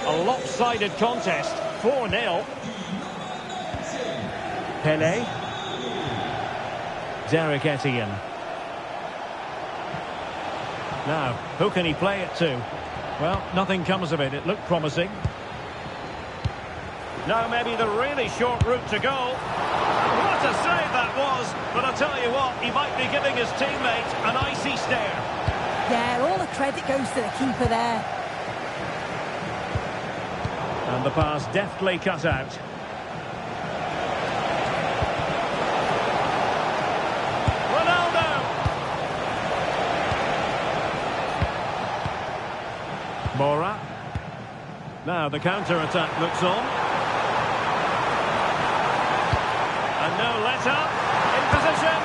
A lopsided contest, 4-0. Pelé. Derek Etienne. Now, who can he play it to? Well, nothing comes of it. It looked promising. Now maybe the really short route to goal. What a save that was! But I'll tell you what, he might be giving his teammate an icy stare. Yeah, all the credit goes to the keeper there. And the pass deftly cut out. Ronaldo! Mora. Now the counter-attack looks on. And no let-up. In position.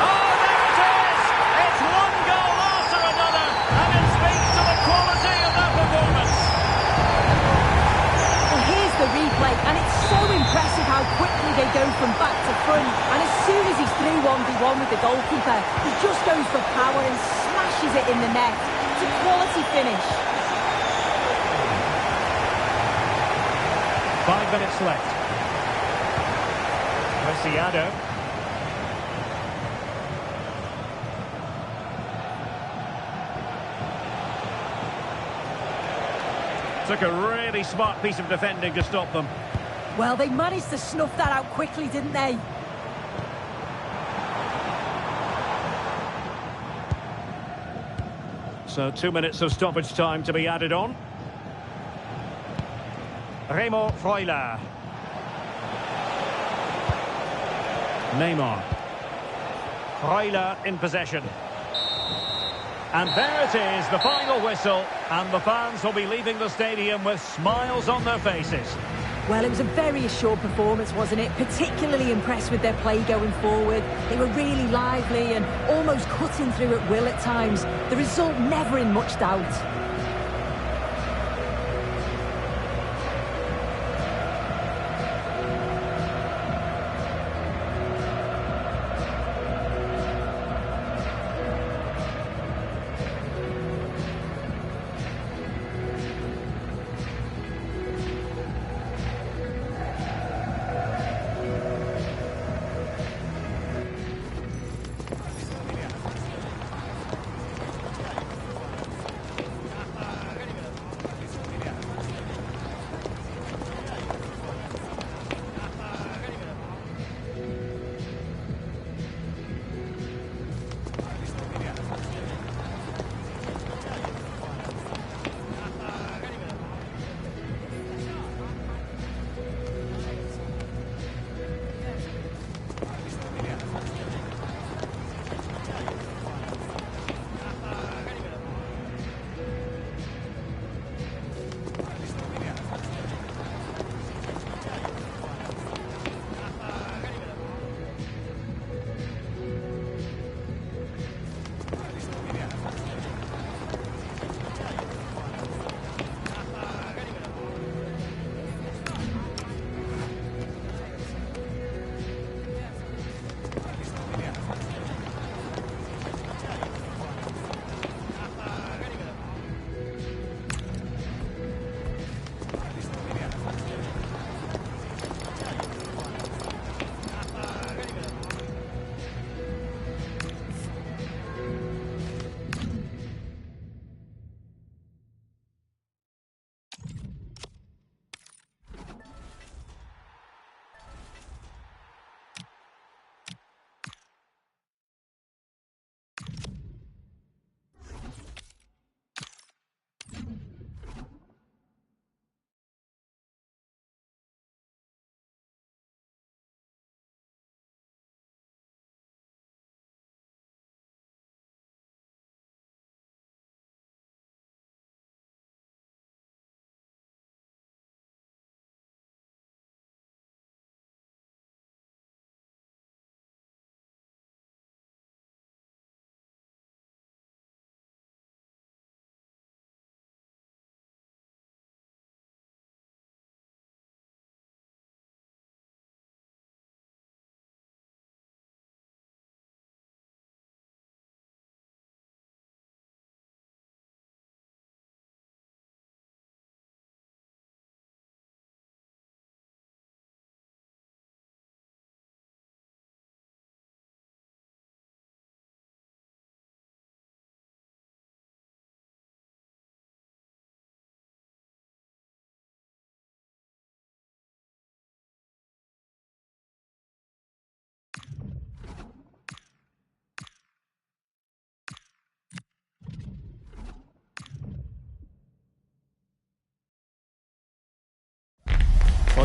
Oh, there it is! It's one goal after another, and it speaks to the quality of that performance. Well, here's the replay, and it's so impressive how quickly they go from back to front. And as soon as he's through 1v1 with the goalkeeper, he just goes for power and smashes it in the net. It's a quality finish. 5 minutes left. Preciado. Took a really smart piece of defending to stop them. Well, they managed to snuff that out quickly, didn't they? So 2 minutes of stoppage time to be added on. Remo Freuler. Neymar. Freuler in possession. And there it is, the final whistle, and the fans will be leaving the stadium with smiles on their faces. Well, it was a very assured performance, wasn't it? Particularly impressed with their play going forward. They were really lively and almost cutting through at will at times. The result never in much doubt.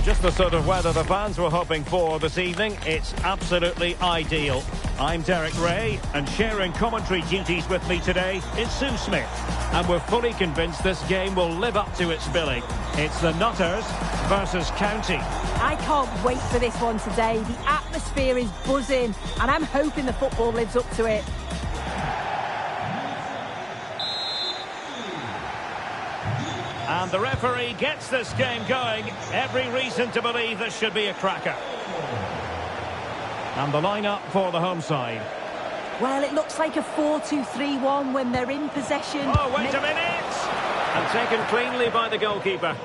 just the sort of weather the fans were hoping for this evening. It's absolutely ideal. I'm Derek Ray, and sharing commentary duties with me today is Sue Smith. And we're fully convinced this game will live up to its billing. It's the Nutters versus County. I can't wait for this one today. The atmosphere is buzzing, and I'm hoping the football lives up to it. And the referee gets this game going. Every reason to believe this should be a cracker. And the lineup for the home side. Well, it looks like a 4-2-3-1 when they're in possession. Oh, wait a minute! And taken cleanly by the goalkeeper.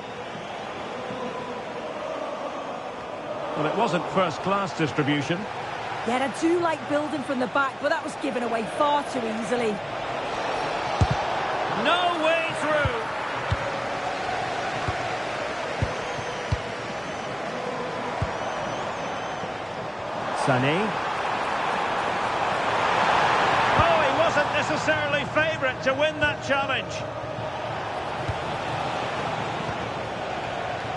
Well, it wasn't first-class distribution. Yeah, I do like building from the back, but that was given away far too easily. No way through! Sané. Oh, he wasn't necessarily favourite to win that challenge.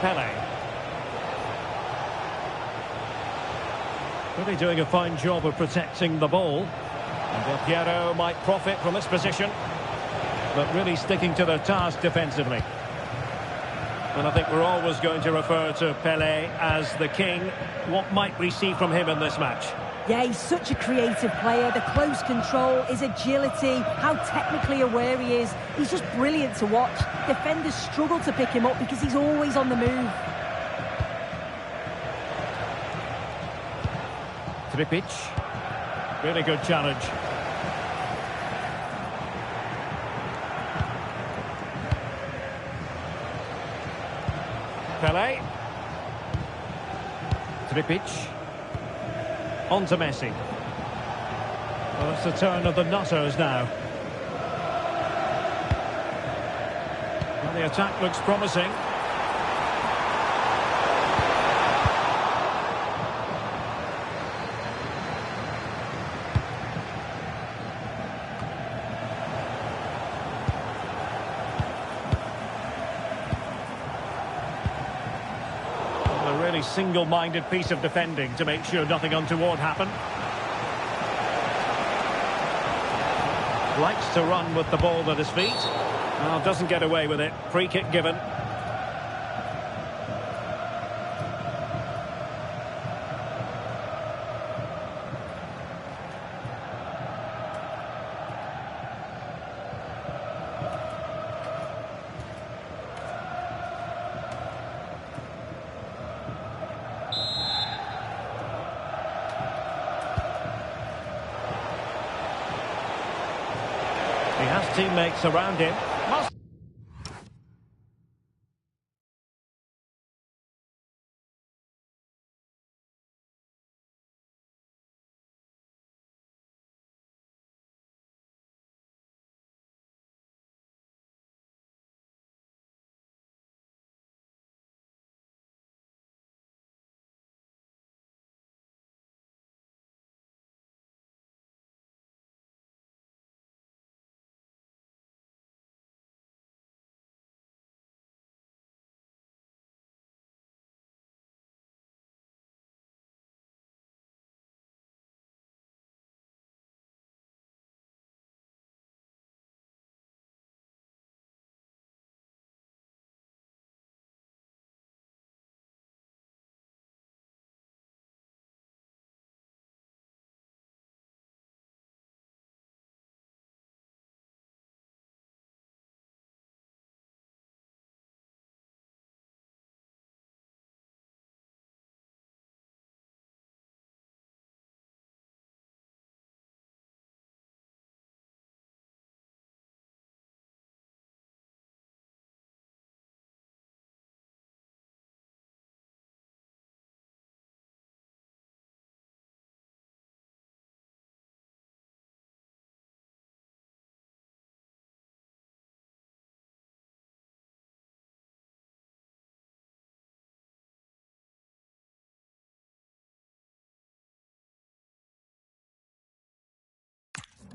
Pele. Really doing a fine job of protecting the ball. And Del Piero might profit from this position, but really sticking to their task defensively. And I think we're always going to refer to Pelé as the king. What might we see from him in this match? Yeah, he's such a creative player. The close control, his agility, how technically aware he is. He's just brilliant to watch. Defenders struggle to pick him up because he's always on the move. Tripic. Really good challenge. Pele. Tripic. On to Messi. Well, it's the turn of the Nutters now. Well, the attack looks promising. Single-minded piece of defending to make sure nothing untoward happened. Likes to run with the ball at his feet. Well, doesn't get away with it. Free kick given. He has teammates around him.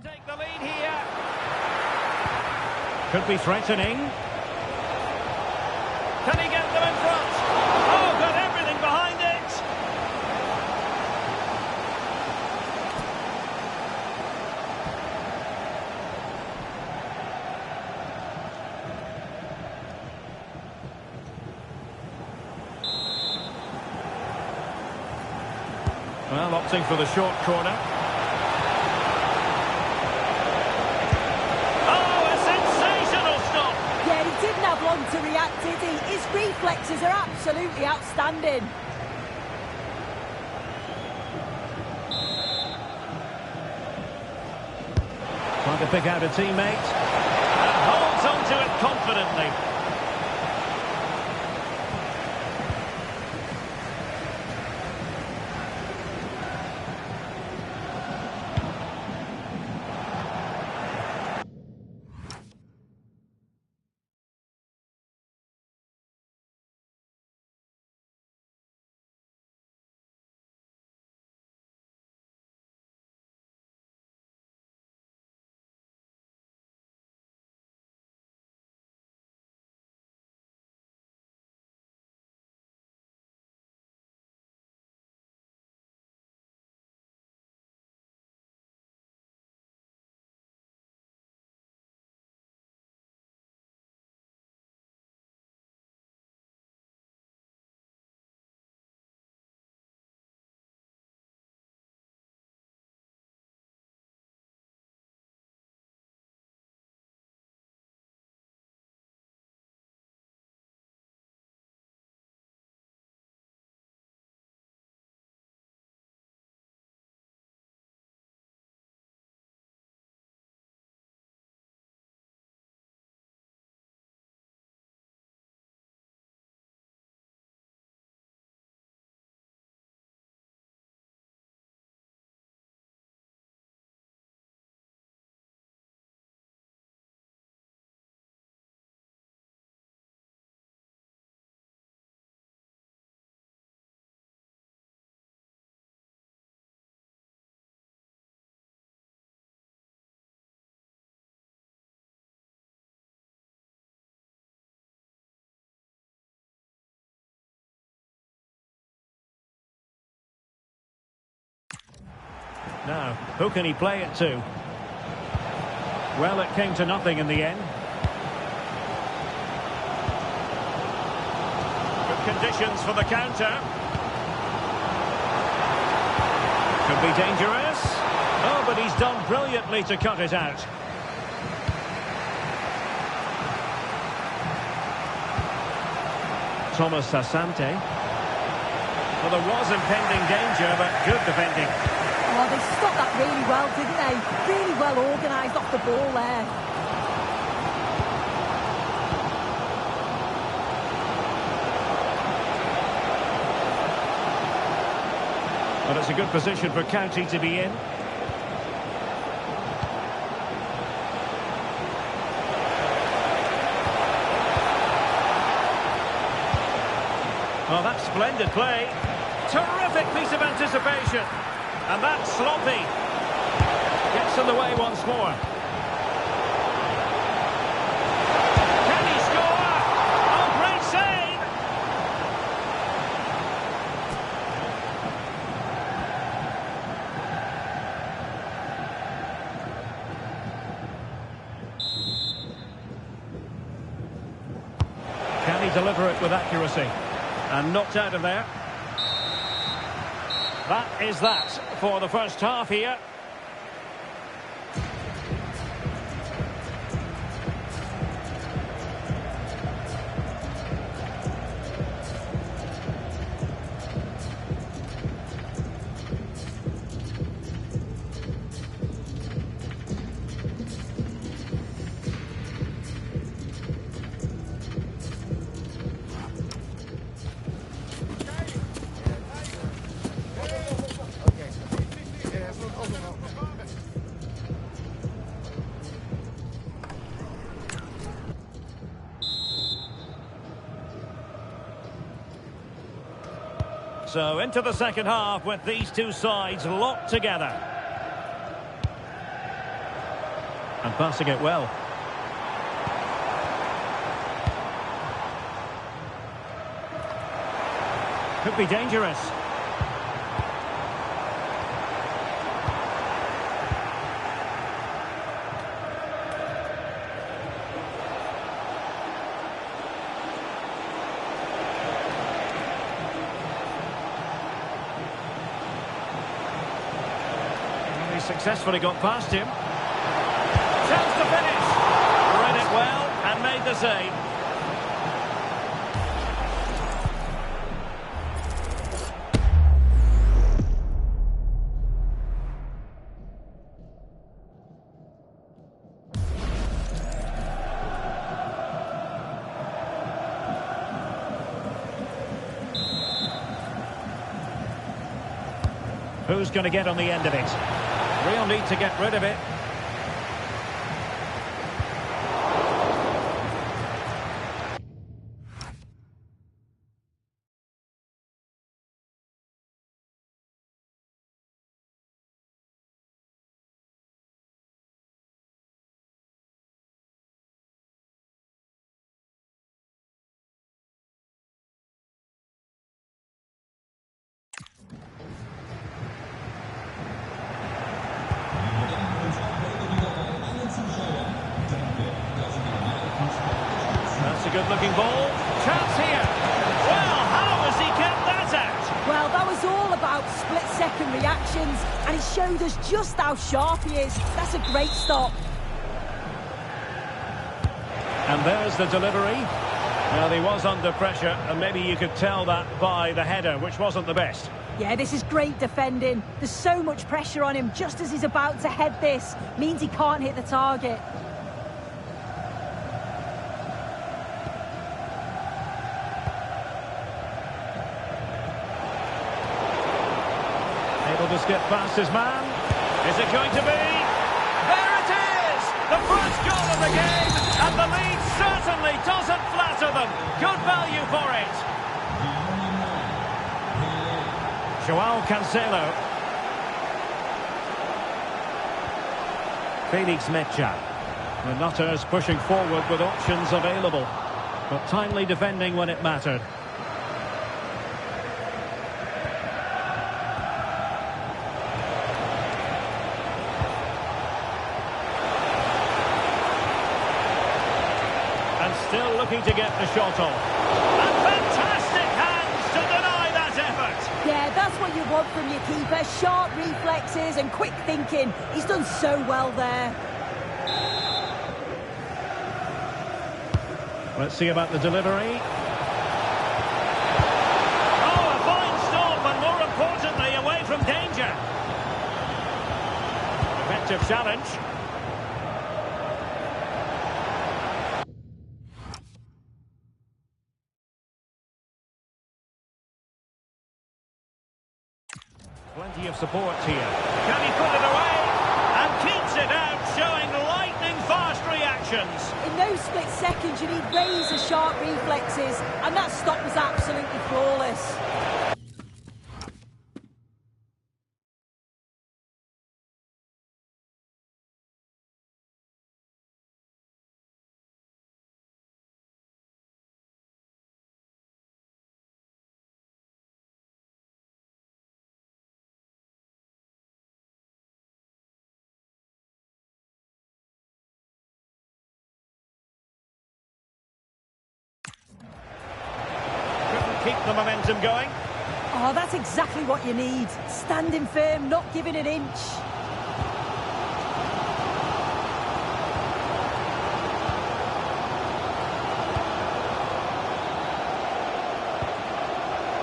Take the lead here. Could be threatening. Can he get them in front? Oh, got everything Well, opting for the short corner. Oh, a sensational stop! Yeah, he didn't have long to react, did he? His reflexes are absolutely outstanding. Trying to pick out a teammate. And holds onto it confidently. Now, who can he play it to? Well, it came to nothing in the end. Good conditions for the counter. Could be dangerous. Oh, but he's done brilliantly to cut it out. Thomas Asante. Well, there was impending danger, but good defending. Oh, they stopped that really well, didn't they? Really well organised off the ball there. But it's a good position for County to be in. Well, that's splendid play. Terrific piece of anticipation. And that's sloppy. Gets in the way once more. Can he score? Oh, great save! Can he deliver it with accuracy? And knocked out of there. That is that for the first half here. So into the second half with these two sides locked together. And passing it well. Could be dangerous. successfully got past him. Chance to finish. Read it well and made the save. Who's going to get on the end of it? Real need to get rid of it. Good-looking ball. Chance here. Well, how has he kept that out? Well, that was all about split-second reactions, and he showed us just how sharp he is. That's a great stop. And there's the delivery. Well, he was under pressure, and maybe you could tell that by the header, which wasn't the best. Yeah, this is great defending. There's so much pressure on him just as he's about to head this. Means he can't hit the target. Able to skip past his man. Is it going to be? There it is! The first goal of the game, and the lead certainly doesn't flatter them. Good value for it. Joao Cancelo. Felix Mecha. The Nutters pushing forward with options available, but timely defending when it mattered. Still looking to get the shot off. And fantastic hands to deny that effort. Yeah, that's what you want from your keeper. Sharp reflexes and quick thinking. He's done so well there. Let's see about the delivery. Oh, a fine stop, and more importantly, away from danger. Effective challenge. Plenty of support here. Can he put it away? And keeps it out, showing lightning-fast reactions. In those split seconds, you need razor-sharp reflexes, and that stop was absolutely flawless. Keep the momentum going. Oh, that's exactly what you need. Standing firm, not giving an inch.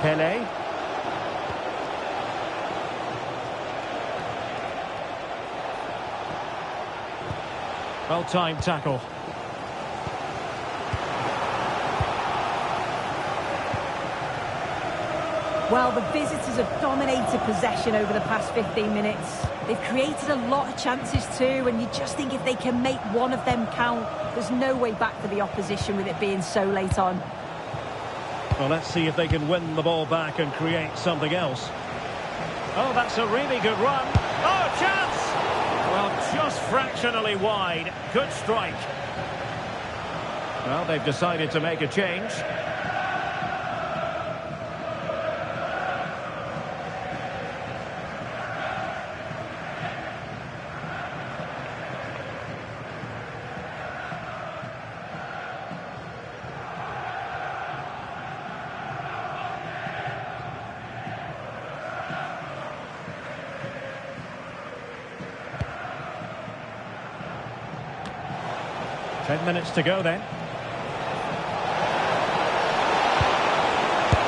Pele. Well-timed tackle. Well, the visitors have dominated possession over the past 15 minutes. They've created a lot of chances too, and you just think if they can make one of them count, there's no way back for the opposition with it being so late on. Well, let's see if they can win the ball back and create something else. Oh, that's a really good run. Oh, chance! Well, just fractionally wide. Good strike. Well, they've decided to make a change. 10 minutes to go then.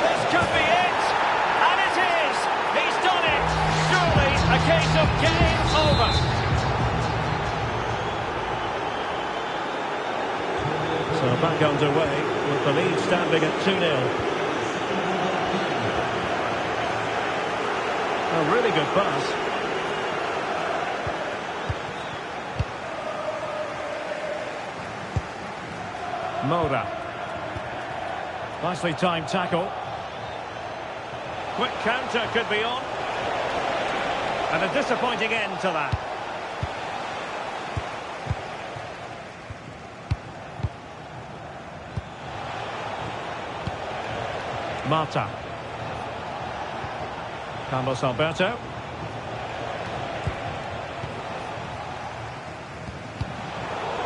This could be it! And it is! He's done it! Surely a case of game over. So back underway with the lead standing at 2-0. A really good pass. Moura. Nicely timed tackle. Quick counter could be on. And a disappointing end to that. Mata. Carlos Alberto.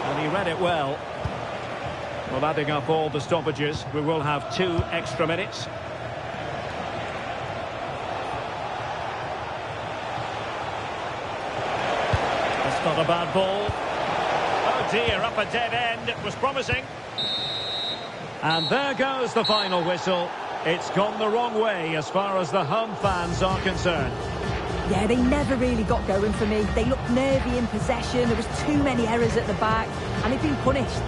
And he read it well. Well, adding up all the stoppages, we will have 2 extra minutes. That's not a bad ball. Oh dear, up a dead end. It was promising. And there goes the final whistle. It's gone the wrong way as far as the home fans are concerned. Yeah, they never really got going for me. They looked nervy in possession. There was too many errors at the back, and they've been punished.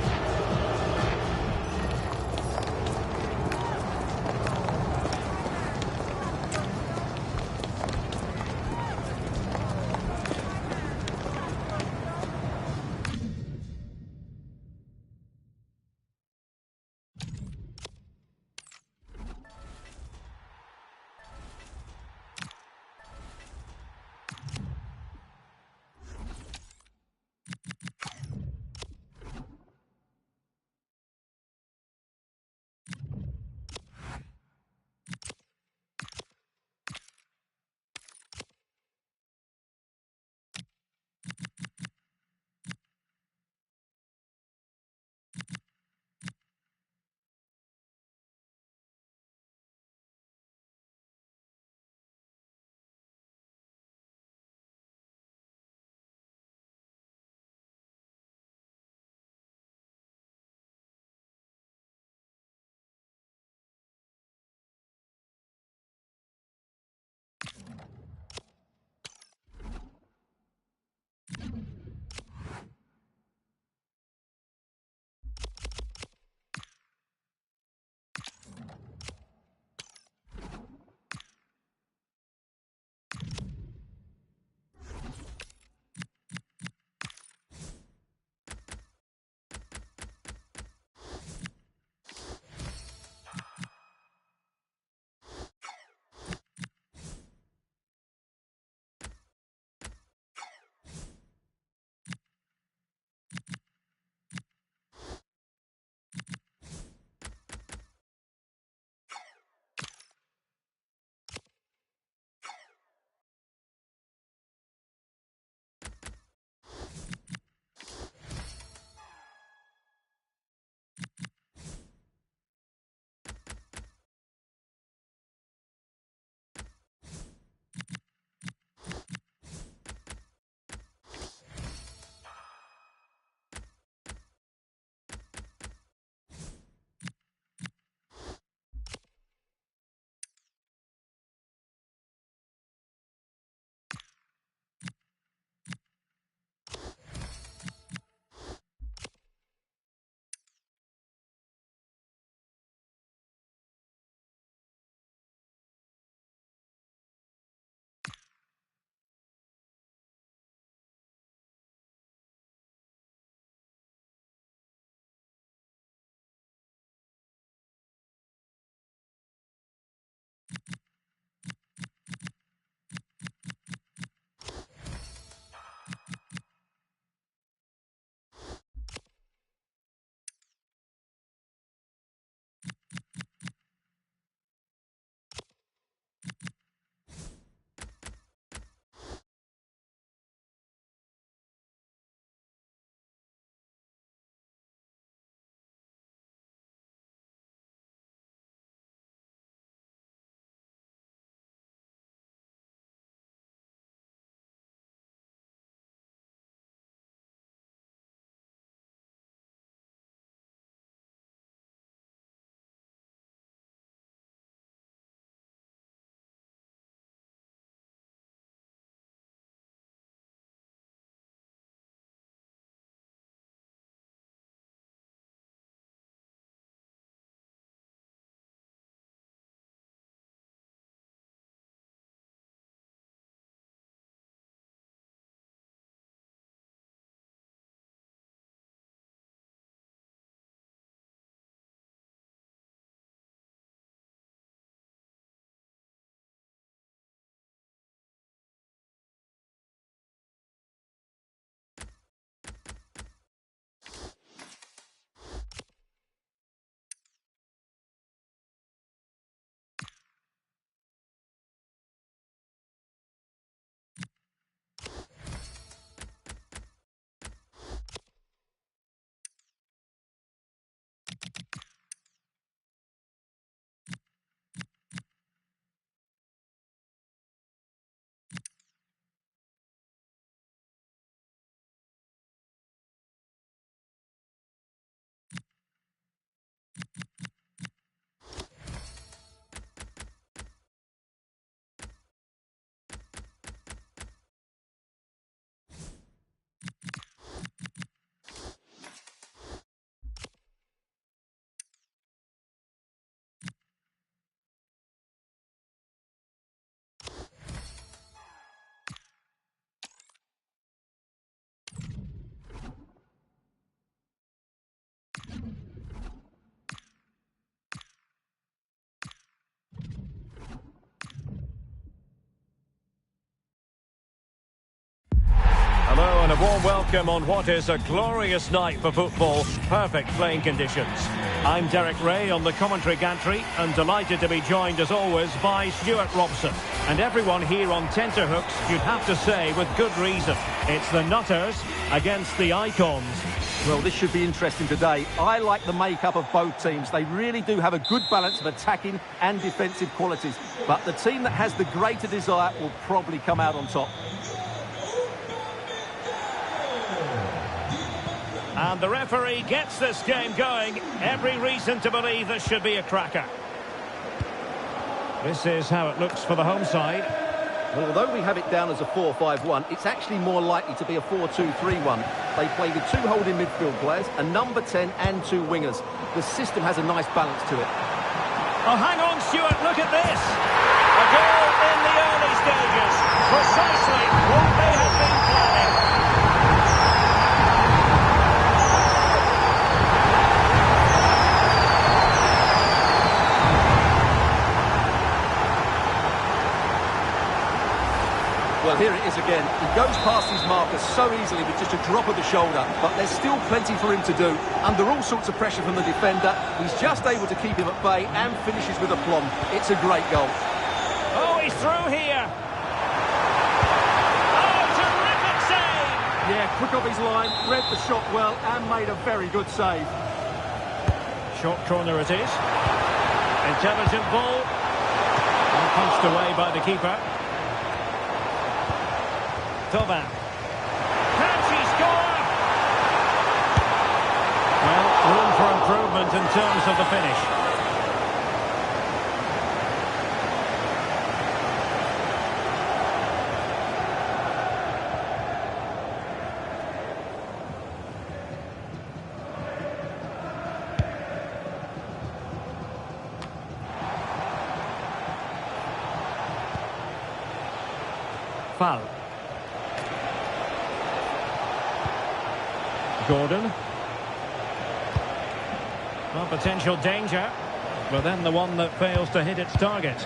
Warm welcome on what is a glorious night for football. Perfect playing conditions. I'm Derek Ray on the commentary gantry and delighted to be joined as always by Stuart Robson. And everyone here on tenterhooks, you'd have to say with good reason. It's the Nutters against the Icons. Well, this should be interesting today. I like the makeup of both teams. They really do have a good balance of attacking and defensive qualities. But the team that has the greater desire will probably come out on top. And the referee gets this game going. Every reason to believe this should be a cracker. This is how it looks for the home side. Well, although we have it down as a 4-5-1, it's actually more likely to be a 4-2-3-1. They play with two holding midfield players, a number 10 and two wingers. The system has a nice balance to it. Oh, hang on, Stuart, look at this. A goal in the early stages. Precisely what they have been planning. Well, here it is again. He goes past his marker so easily with just a drop of the shoulder, but there's still plenty for him to do. Under all sorts of pressure from the defender, he's just able to keep him at bay and finishes with aplomb. It's a great goal. Oh, he's through here. Oh, terrific save. Yeah, quick off his line, read the shot well and made a very good save. Short corner it is. Intelligent ball. And punched away by the keeper. Tovan. Can she score? Well, room for improvement in terms of the finish. Foul. Gordon. Well, potential danger, but then the one that fails to hit its target.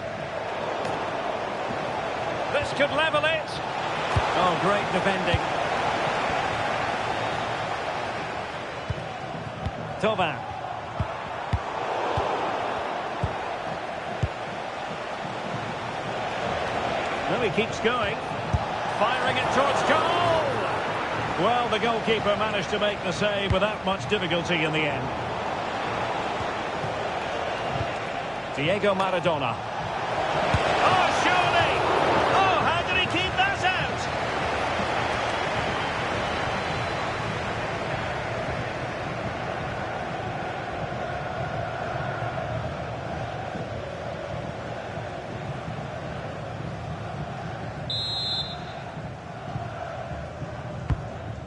This could level it. Oh, great defending. Tovan. Well, he keeps going. Firing it towards goal. Well, the goalkeeper managed to make the save without much difficulty in the end. Diego Maradona. Oh, surely! Oh, how did he keep that out?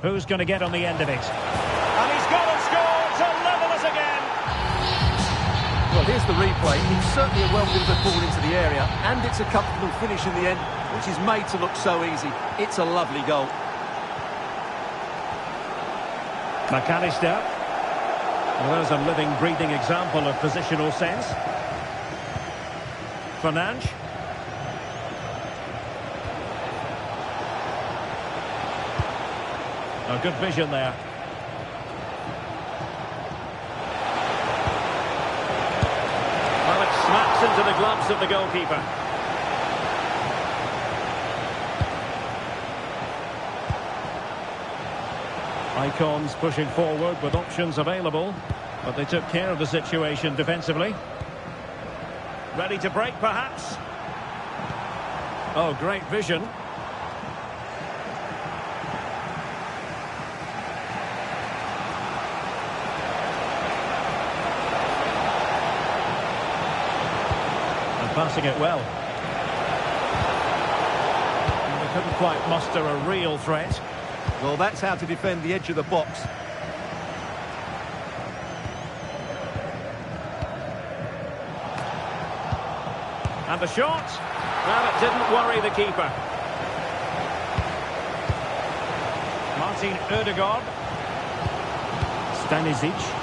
Who's going to get on the end of it? And he's got and scored to level us again. Well, here's the replay. It's certainly a well-delivered ball into the area, and it's a comfortable finish in the end, which is made to look so easy. It's a lovely goal. McAllister. Well, there's a living, breathing example of positional sense. Fernandes. A good vision there. Well, it smacks into the gloves of the goalkeeper. Icons pushing forward with options available, but they took care of the situation defensively. Ready to break, perhaps? Oh, great vision. Passing it well. And they couldn't quite muster a real threat. Well, that's how to defend the edge of the box. And the shot. Well, it didn't worry the keeper. Martin Ødegaard. Stanisic.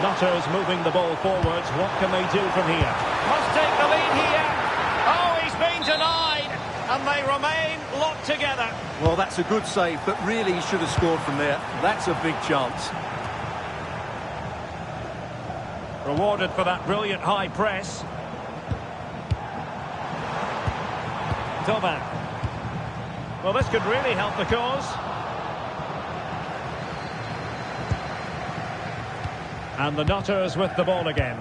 Nutters moving the ball forwards. What can they do from here? Must take the lead here. been denied, and they remain locked together. Well, that's a good save, but really he should have scored from there. That's a big chance. Rewarded for that brilliant high press. Toban. Well, this could really help the cause. And the Nutters with the ball again.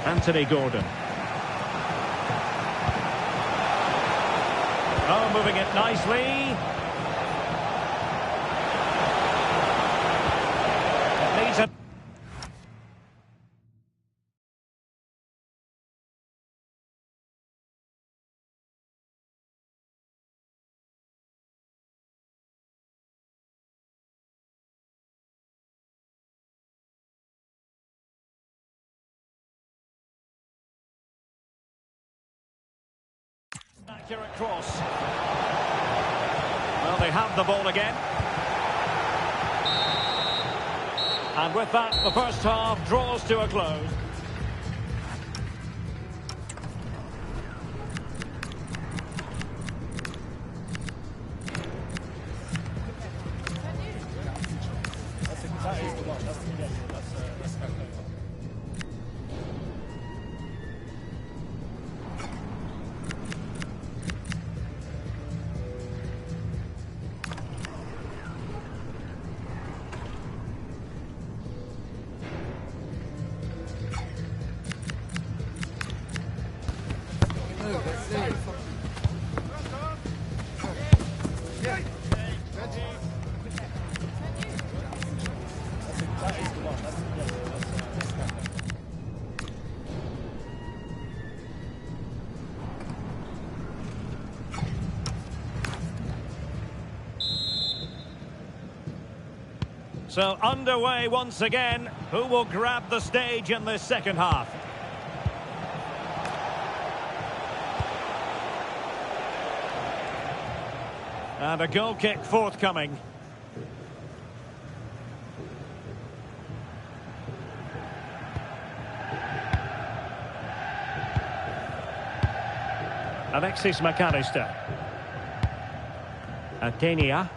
Anthony Gordon. Oh, moving it nicely. Needs a... Accurate cross. Well, they have the ball again. And with that, the first half draws to a close. So underway once again. Who will grab the stage in this second half? And a goal kick forthcoming. Alexis McAllister. Atenia.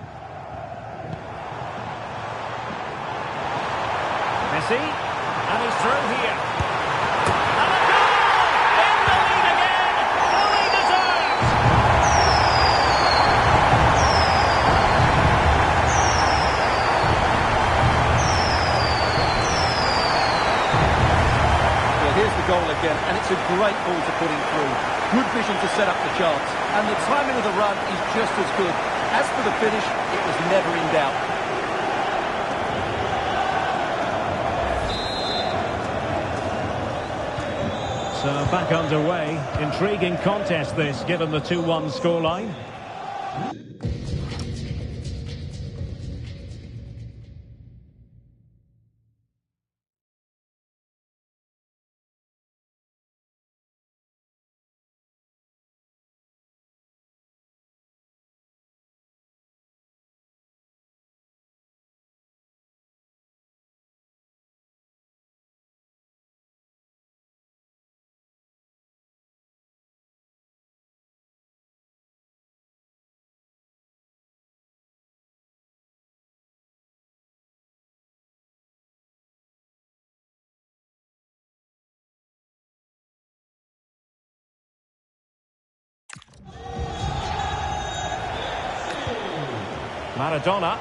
Messi, and he's through here. And a goal! In the lead again, fully deserved! Well, here's the goal again, and it's a great ball to put him through. Good vision to set up the chance, and the timing of the run is just as good. As for the finish, it was never in doubt. So back underway. Intriguing contest this, given the 2-1 scoreline. Maradona.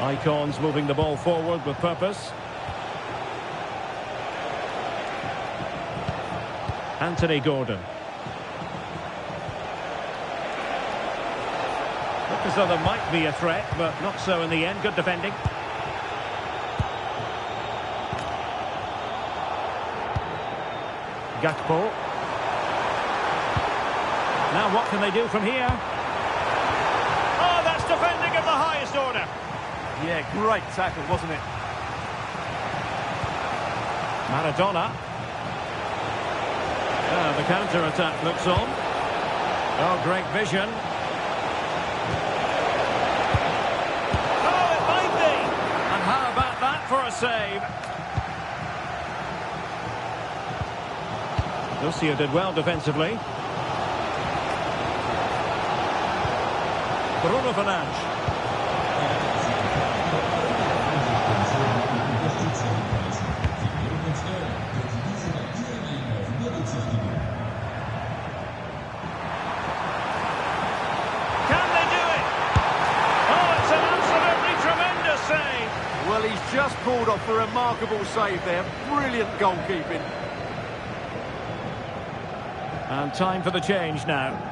Icons moving the ball forward with purpose. Anthony Gordon. Looked as though there might be a threat, but not so in the end. Good defending. Gakpo. Now what can they do from here? Oh, that's defending of the highest order. Yeah, great tackle, wasn't it? Maradona. The counter-attack looks on. Oh, great vision. Oh, it might be. And how about that for a save. Lucia did well defensively. Bruno Fernandes. Well, he's just pulled off a remarkable save there. Brilliant goalkeeping. And time for the change now.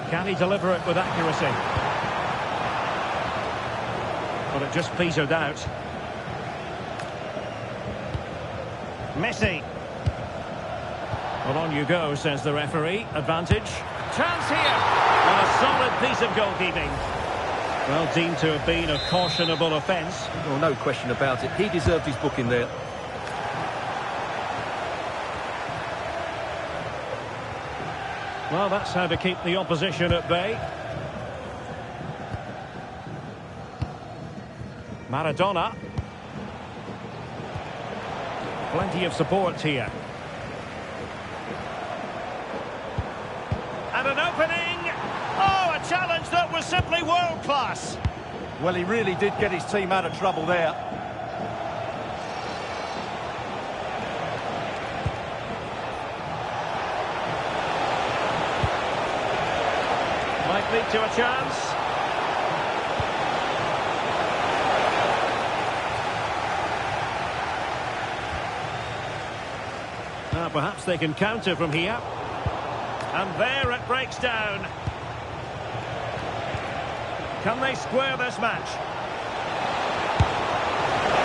Can he deliver it with accuracy? But it just petered out. Messi. Well, on you go, says the referee. Advantage. Chance here. And a solid piece of goalkeeping. Well, deemed to have been a cautionable offence. Well, no question about it. He deserved his booking there. Well, that's how to keep the opposition at bay. Maradona. Plenty of support here. And an opening. Oh, a challenge that was simply world-class. Well, he really did get his team out of trouble there. Might lead to a chance. Now perhaps they can counter from here. And there it breaks down. Can they square this match?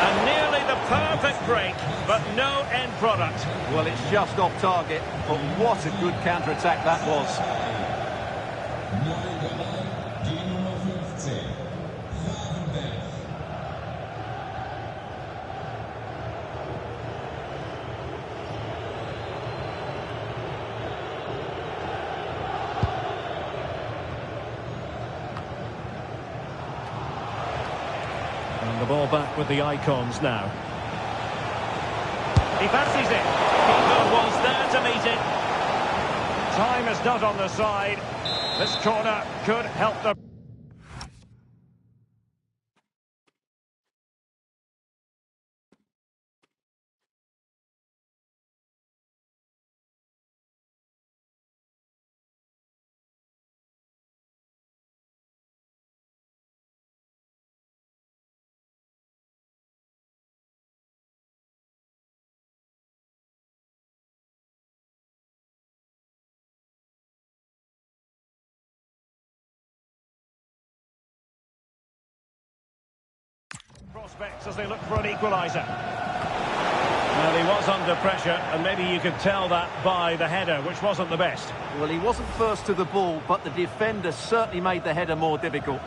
And nearly the perfect break, but no end product. Well, it's just off target, but what a good counter-attack that was. And the ball back with the icons now. He fancies it. Keeper was there to meet it. Time is not on the side. This corner could help them. Prospects as they look for an equaliser. Well, he was under pressure, and maybe you could tell that by the header, which wasn't the best. Well, he wasn't first to the ball, but the defender certainly made the header more difficult.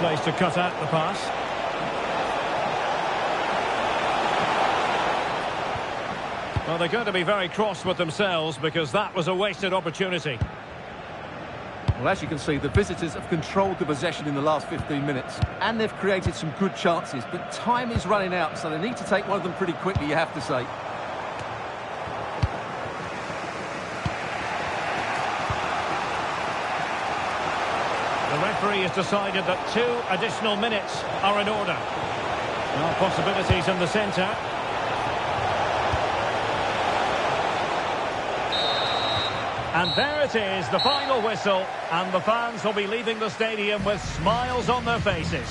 place to cut out the pass. Well, they're going to be very cross with themselves because that was a wasted opportunity. Well, as you can see, the visitors have controlled the possession in the last 15 minutes, and they've created some good chances, but time is running out, so they need to take one of them pretty quickly, you have to say. The referee has decided that 2 additional minutes are in order. Now possibilities in the centre. And there it is, the final whistle, and the fans will be leaving the stadium with smiles on their faces.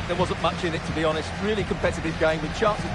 There wasn't much in it, to be honest. Really competitive game with chances.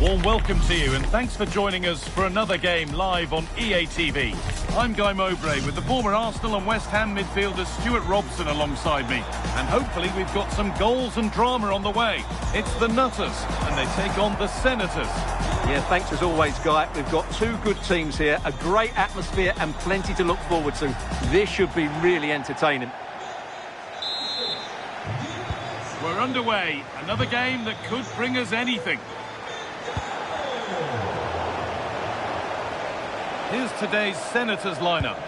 Warm welcome to you and thanks for joining us for another game live on EA TV. I'm Guy Mowbray with the former Arsenal and West Ham midfielder Stuart Robson alongside me. And hopefully we've got some goals and drama on the way. It's the Nutters and they take on the Senators. Yeah, thanks as always, Guy. We've got 2 good teams here, a great atmosphere and plenty to look forward to. This should be really entertaining. We're underway. Another game that could bring us anything. Here's today's Senators lineup.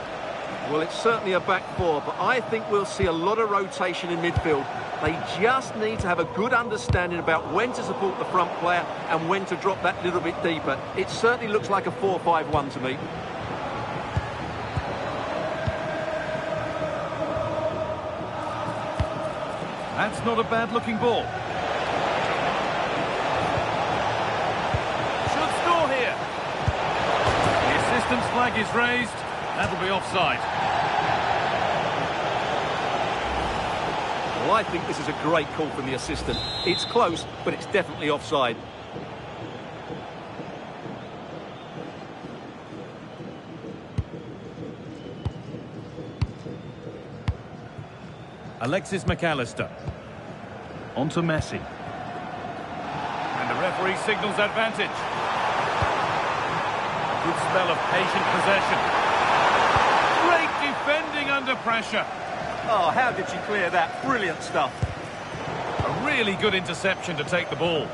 Well, it's certainly a back 4, but I think we'll see a lot of rotation in midfield. They just need to have a good understanding about when to support the front player and when to drop that little bit deeper. It certainly looks like a 4-5-1 to me. That's not a bad-looking ball. Should score here. The assistant's flag is raised. That'll be offside. Well, I think this is a great call from the assistant. It's close, but it's definitely offside. Alexis McAllister. On to Messi. And the referee signals advantage. A good spell of patient possession. Great defending under pressure. Oh, how did she clear that? Brilliant stuff. A really good interception to take the ball.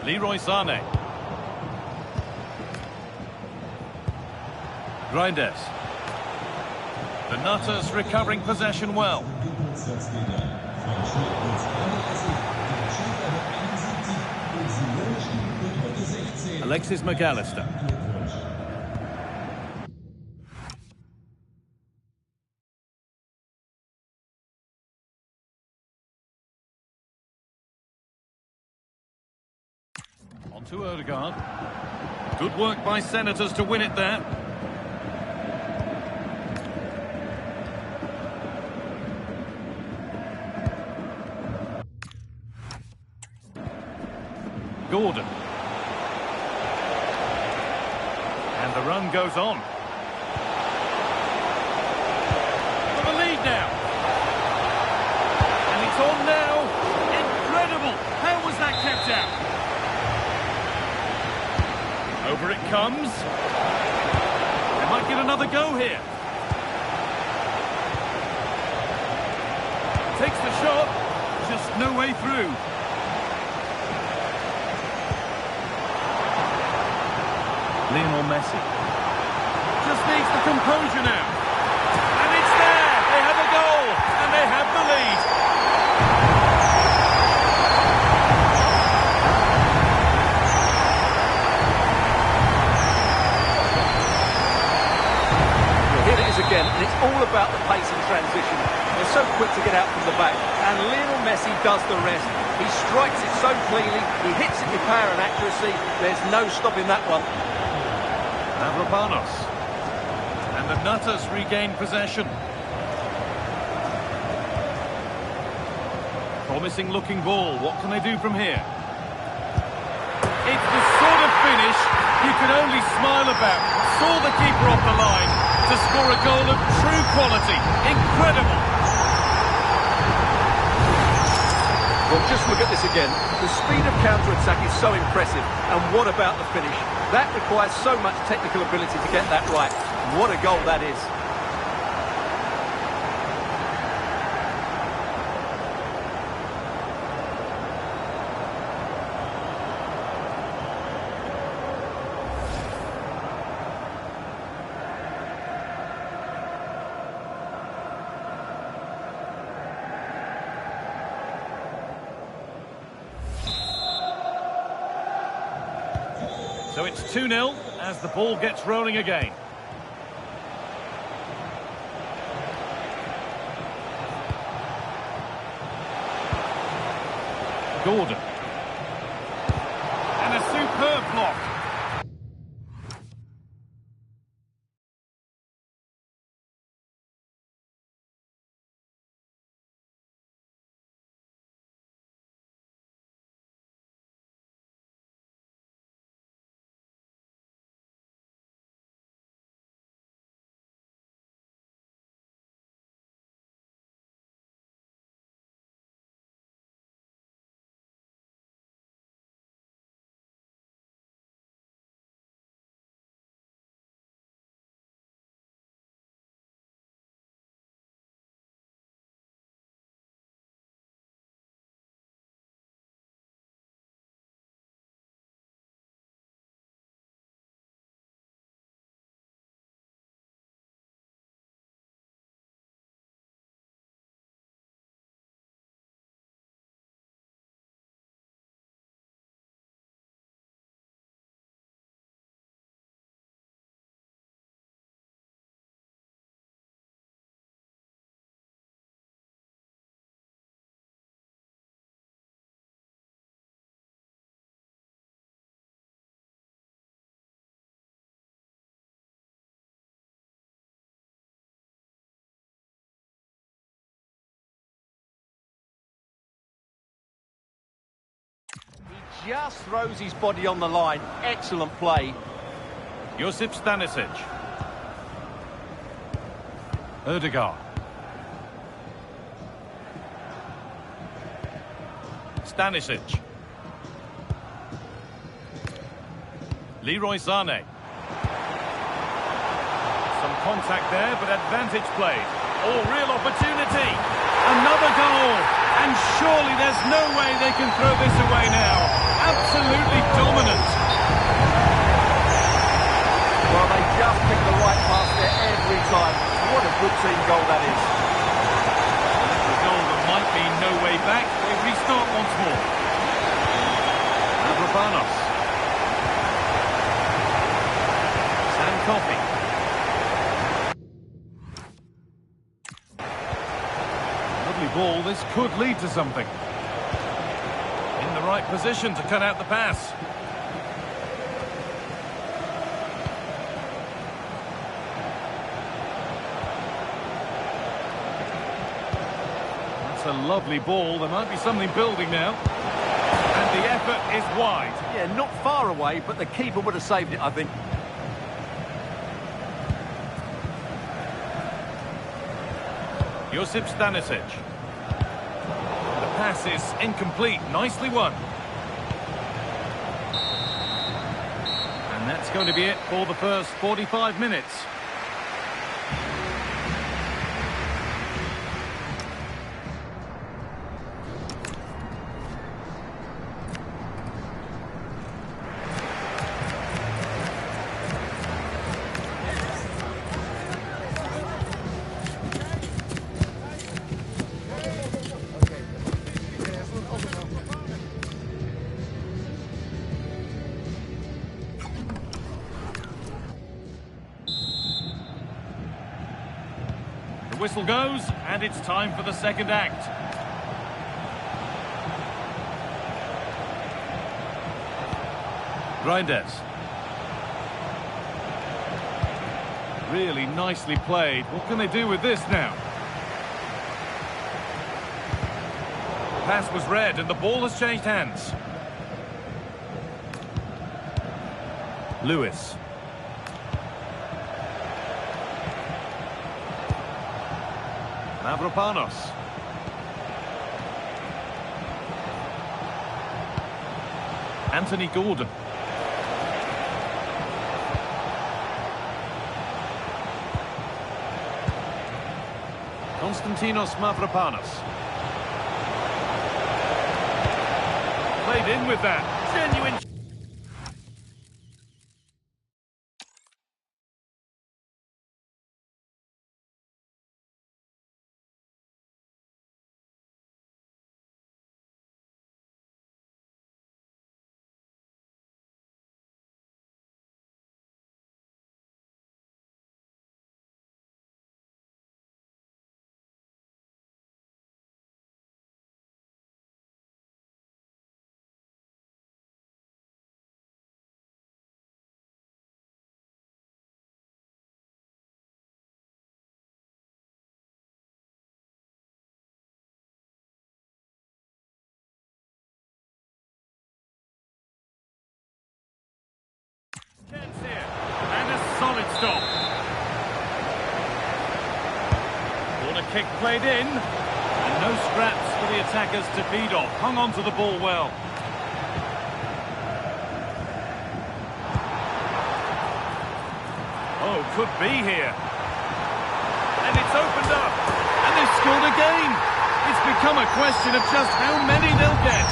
Leroy Sané. Reinders. The Nutters recovering possession well. Alexis McAllister. On to Odegaard. Good work by Senators to win it there. Gordon. And the run goes on. For the lead now. And it's on now. Incredible. How was that kept out? Over it comes. They might get another go here. Takes the shot. Just no way through. Lionel Messi. Just needs the composure now. And it's there! They have a goal! And they have the lead. Well, here it is again, and it's all about the pace and transition. They're so quick to get out from the back, and Lionel Messi does the rest. He strikes it so cleanly, he hits it with power and accuracy. There's no stopping that one. Mavropanos. And the Nutters regain possession. Promising looking ball. What can they do from here? It's the sort of finish you can only smile about. Saw the keeper off the line to score a goal of true quality. Incredible. Well, just look at this again. The speed of counter-attack is so impressive. And what about the finish? That requires so much technical ability to get that right. What a goal that is. So it's 2-0 as the ball gets rolling again. Gordon. And a superb block. Just throws his body on the line. Excellent play. Josip Stanisic. Ødegaard. Stanisic. Leroy Sané. Some contact there, but advantage played. Oh, real opportunity. Another goal. And surely there's no way they can throw this away now. Absolutely dominant. Well, they just pick the right pass there every time. What a good team goal that is. A goal that might be no way back. They restart once more. Mavropanos. Sam Coffey. Lovely ball. This could lead to something. In the right position to cut out the pass. That's a lovely ball. There might be something building now. And the effort is wide. Yeah, not far away, but the keeper would have saved it, I think. Josip Stanisic. The pass is incomplete. Nicely won. And that's going to be it for the first 45 minutes. whistle goes, and it's time for the second act. Reinders. Really nicely played. What can they do with this now? Pass was read, and the ball has changed hands. Lewis. Mavropanos. Anthony Gordon. Konstantinos Mavropanos. Played in with that. Genuine. Chance here, and a solid stop. Corner kick played in, and no scraps for the attackers to feed off. Hung on to the ball well. Oh, could be here. And it's opened up, and they've scored again. It's become a question of just how many they'll get.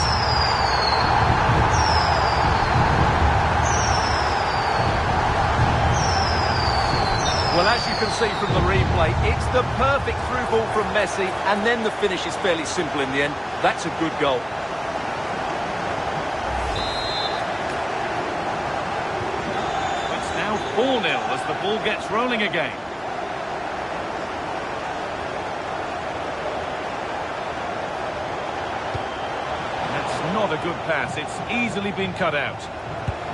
Well, as you can see from the replay, it's the perfect through ball from Messi, and then the finish is fairly simple in the end. That's a good goal. It's now 4-0 as the ball gets rolling again. That's not a good pass. It's easily been cut out.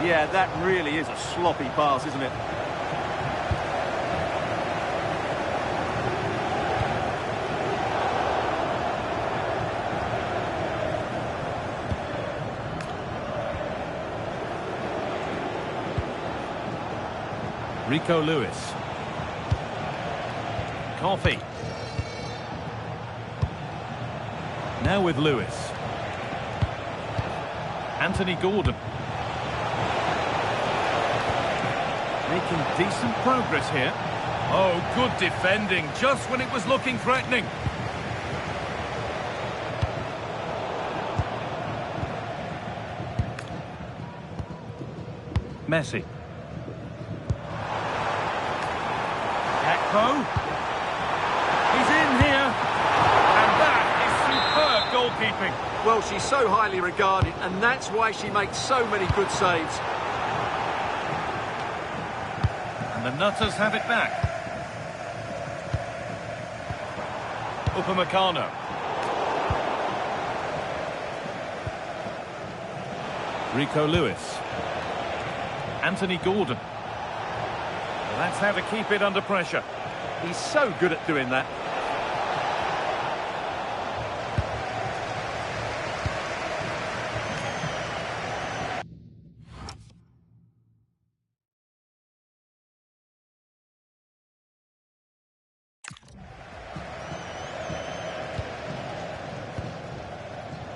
Yeah, that really is a sloppy pass, isn't it? Rico Lewis. Coffee. Now with Lewis. Anthony Gordon. Making decent progress here. Oh, good defending, just when it was looking threatening. Messi. He's in here, and that is superb goalkeeping. Well, she's so highly regarded, and that's why she makes so many good saves. And the Nutters have it back. Upamecano. Rico Lewis. Anthony Gordon. Well, that's how to keep it under pressure. He's so good at doing that.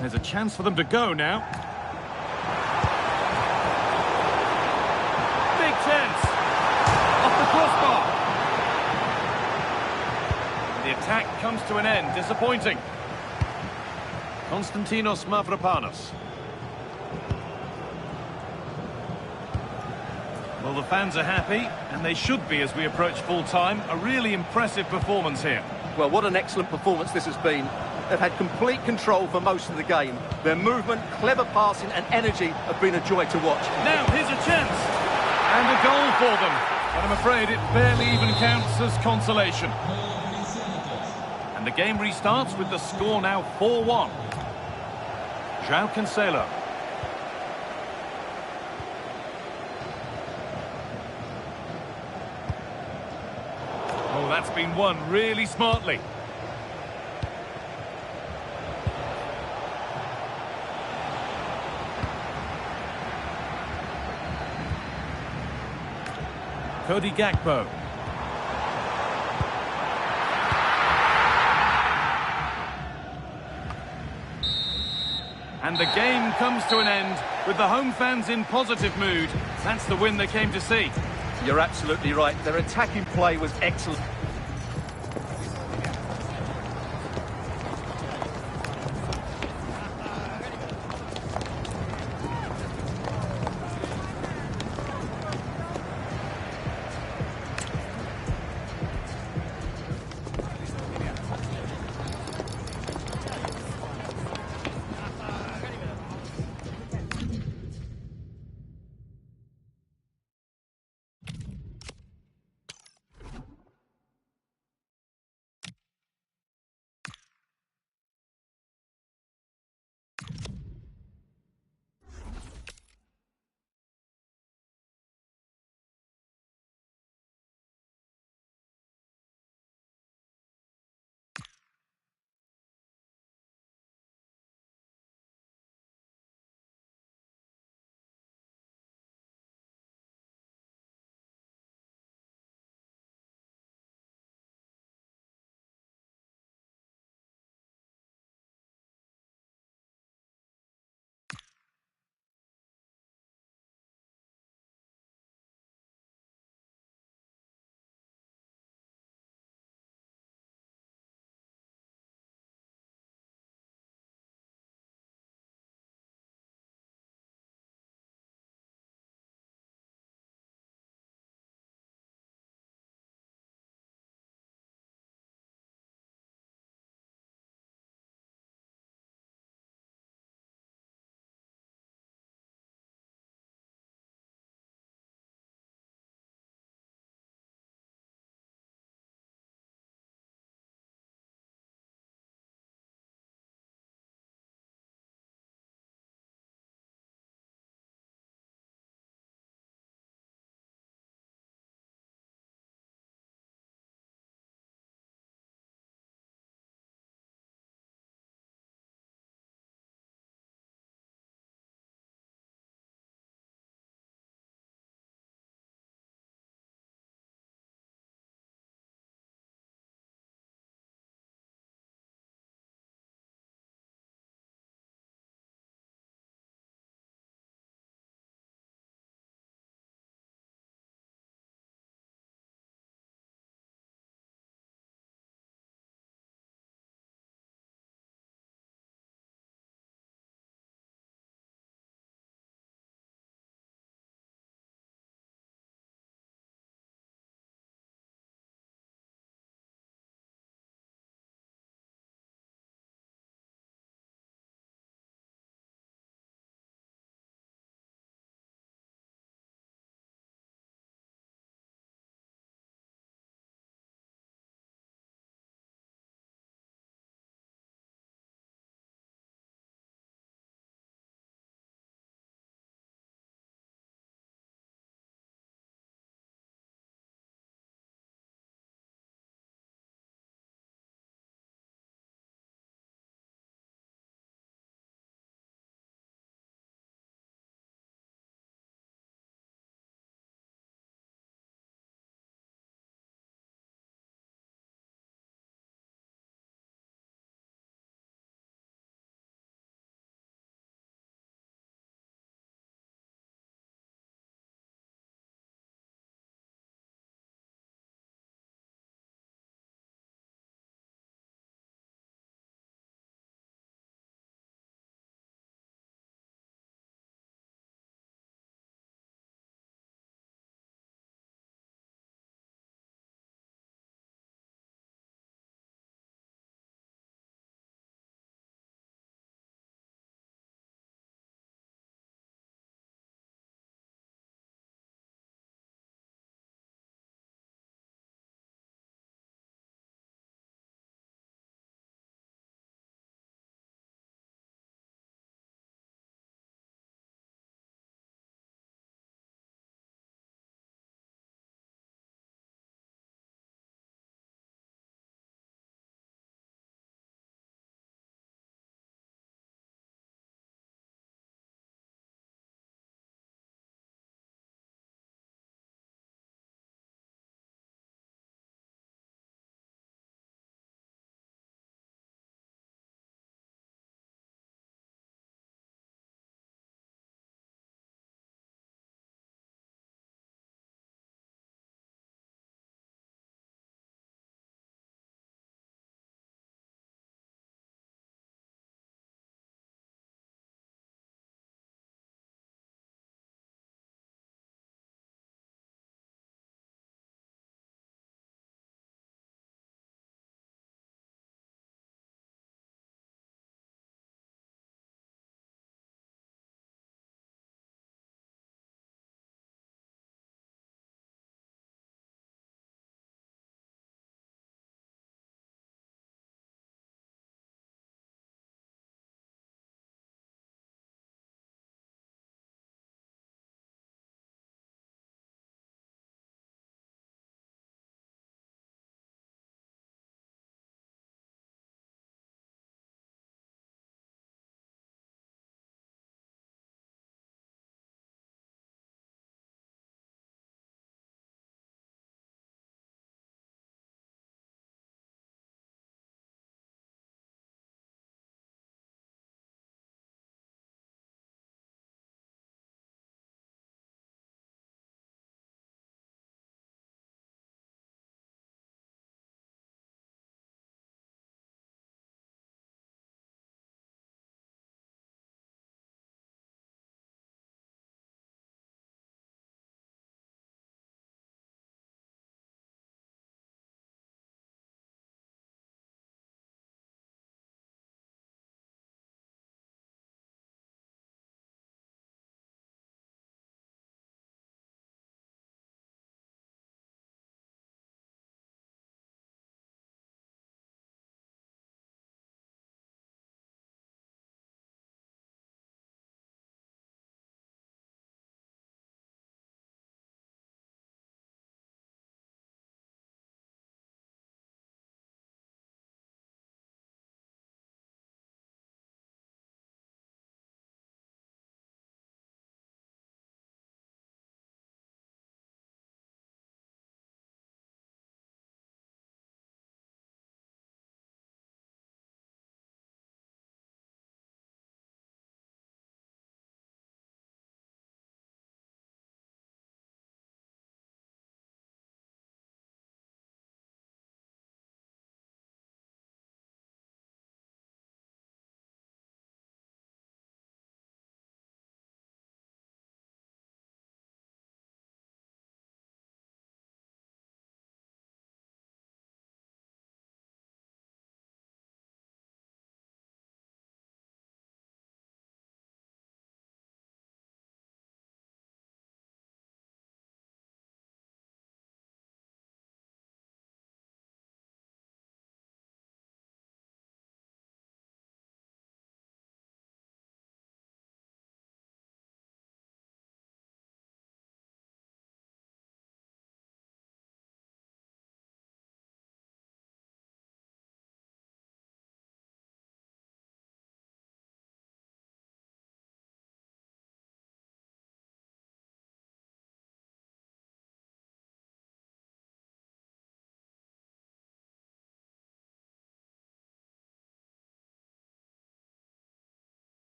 There's a chance for them to go now. Big chance. Off the crossbar. The attack comes to an end. Disappointing. Konstantinos Mavropanos. Well, the fans are happy, and they should be as we approach full-time. A really impressive performance here. Well, what an excellent performance this has been. They've had complete control for most of the game. Their movement, clever passing and energy have been a joy to watch. Now, here's a chance. And a goal for them. But I'm afraid it barely even counts as consolation. the game restarts with the score now 4-1. João Cancelo. Oh, that's been won really smartly. Cody Gakpo. And the game comes to an end with the home fans in positive mood. That's the win they came to see. You're absolutely right. Their attacking play was excellent.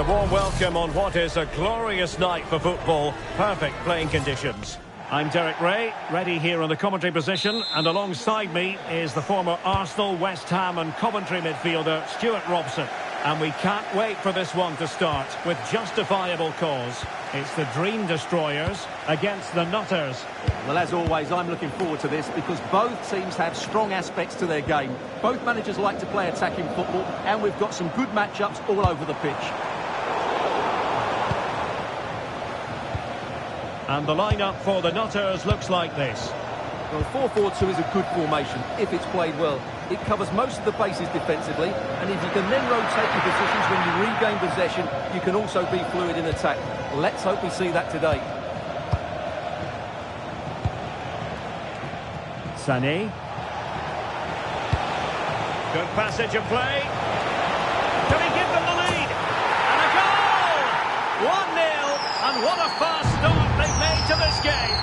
a warm welcome on what is a glorious night for football. Perfect playing conditions. I'm Derek Ray, ready here in the commentary position, and alongside me is the former Arsenal, West Ham and Coventry midfielder Stuart Robson. And we can't wait for this one to start, with justifiable cause. It's the Dream Destroyers against the Nutters. Well, as always, I'm looking forward to this because both teams have strong aspects to their game. Both managers like to play attacking football, and we've got some good matchups all over the pitch. And the lineup for the Nutters looks like this. Well, 4-4-2 is a good formation if it's played well. It covers most of the bases defensively, and if you can then rotate your positions when you regain possession, you can also be fluid in attack. Let's hope we see that today. Sané. Good passage of play. Can he give them the lead? And a goal! 1-0, and what a fast start they've made to this game.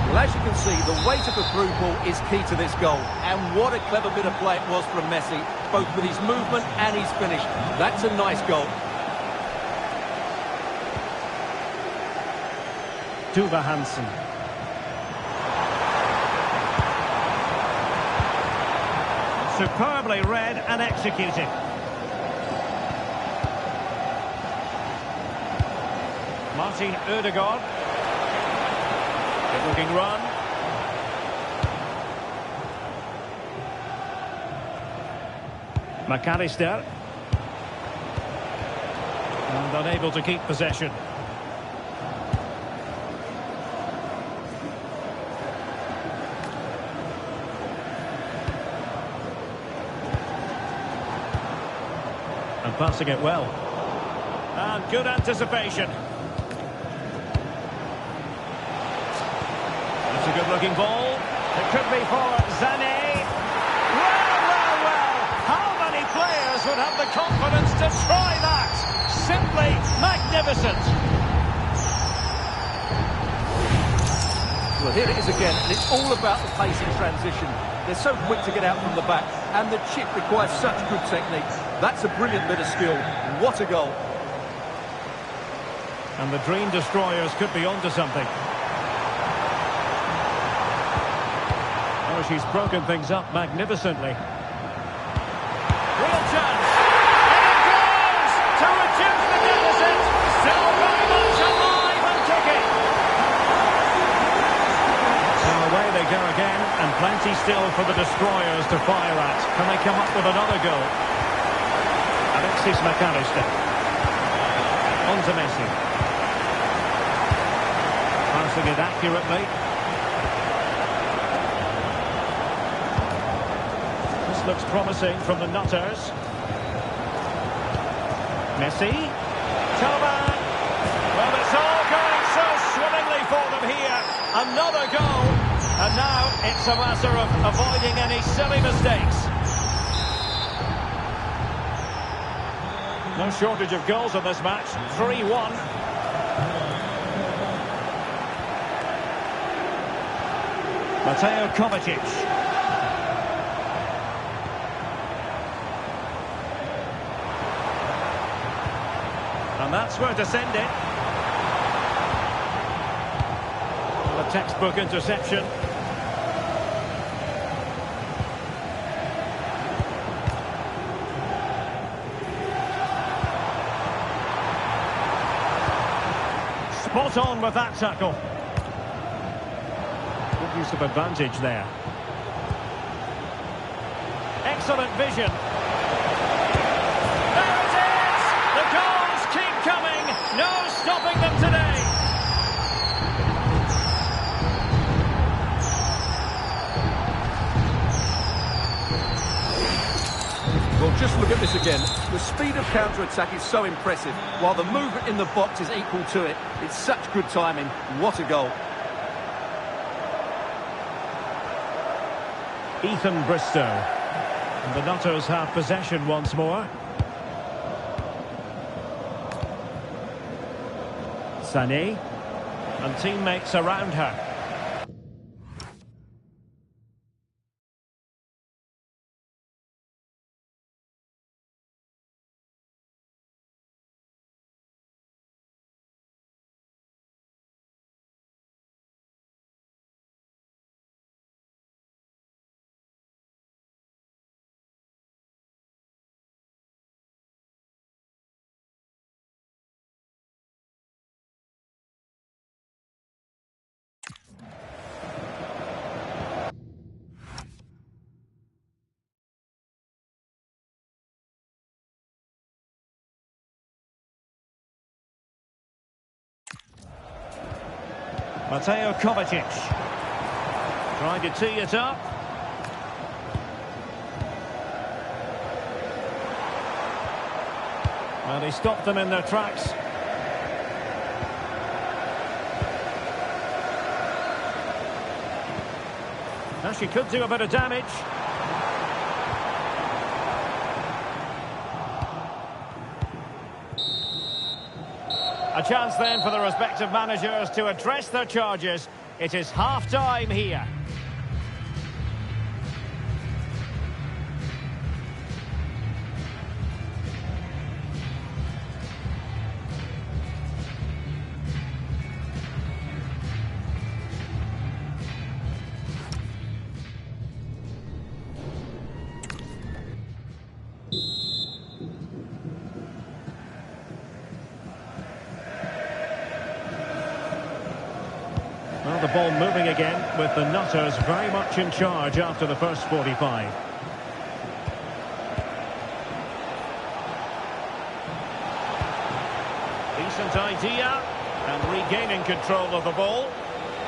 Well, as you can see, the weight of the through ball is key to this goal. And what a clever bit of play it was from Messi, both with his movement and his finish. That's a nice goal. Tuva Hansen. Superbly read and executed. Martin Ødegaard. Good looking run. McAllister. And unable to keep possession. And passing it well. And good anticipation. That's a good-looking ball. It could be for Sané. Well. How many players would have the confidence to try that? Simply magnificent. Well, here it is again, and it's all about the pace in transition. They're so quick to get out from the back, and the chip requires such good technique. That's a brilliant bit of skill. What a goal. And the Dream Destroyers could be onto something. Oh, she's broken things up magnificently. Real chance. And it goes to reduce the deficit. Still very much alive and kicking. So away they go again, and plenty still for the Destroyers to fire at. Can they come up with another goal? Alexis McAllister. On to Messi. Passing it accurately. This looks promising from the Nutters. Messi. Thauvin. Well, it's all going so swimmingly for them here. Another goal. And now it's a matter of avoiding any silly mistakes. No shortage of goals in this match. 3-1. Mateo Kovacic. And that's where to send it. Well, a textbook interception. Spot on with that tackle. Good use of advantage there. Excellent vision. There it is! The goals keep coming. No stopping them today. Well, just look at this again. The speed of counter-attack is so impressive, while the movement in the box is equal to it. It's such good timing. What a goal. Ethan Bristow. And the Nutters have possession once more. Sané. And teammates around her. Mateo Kovacic. Trying to tee it up. And he stopped them in their tracks. Now she could do a bit of damage. A chance then for the respective managers to address their charges. It is half-time here. Well, the ball moving again with the Nutters very much in charge after the first 45. Decent idea and regaining control of the ball.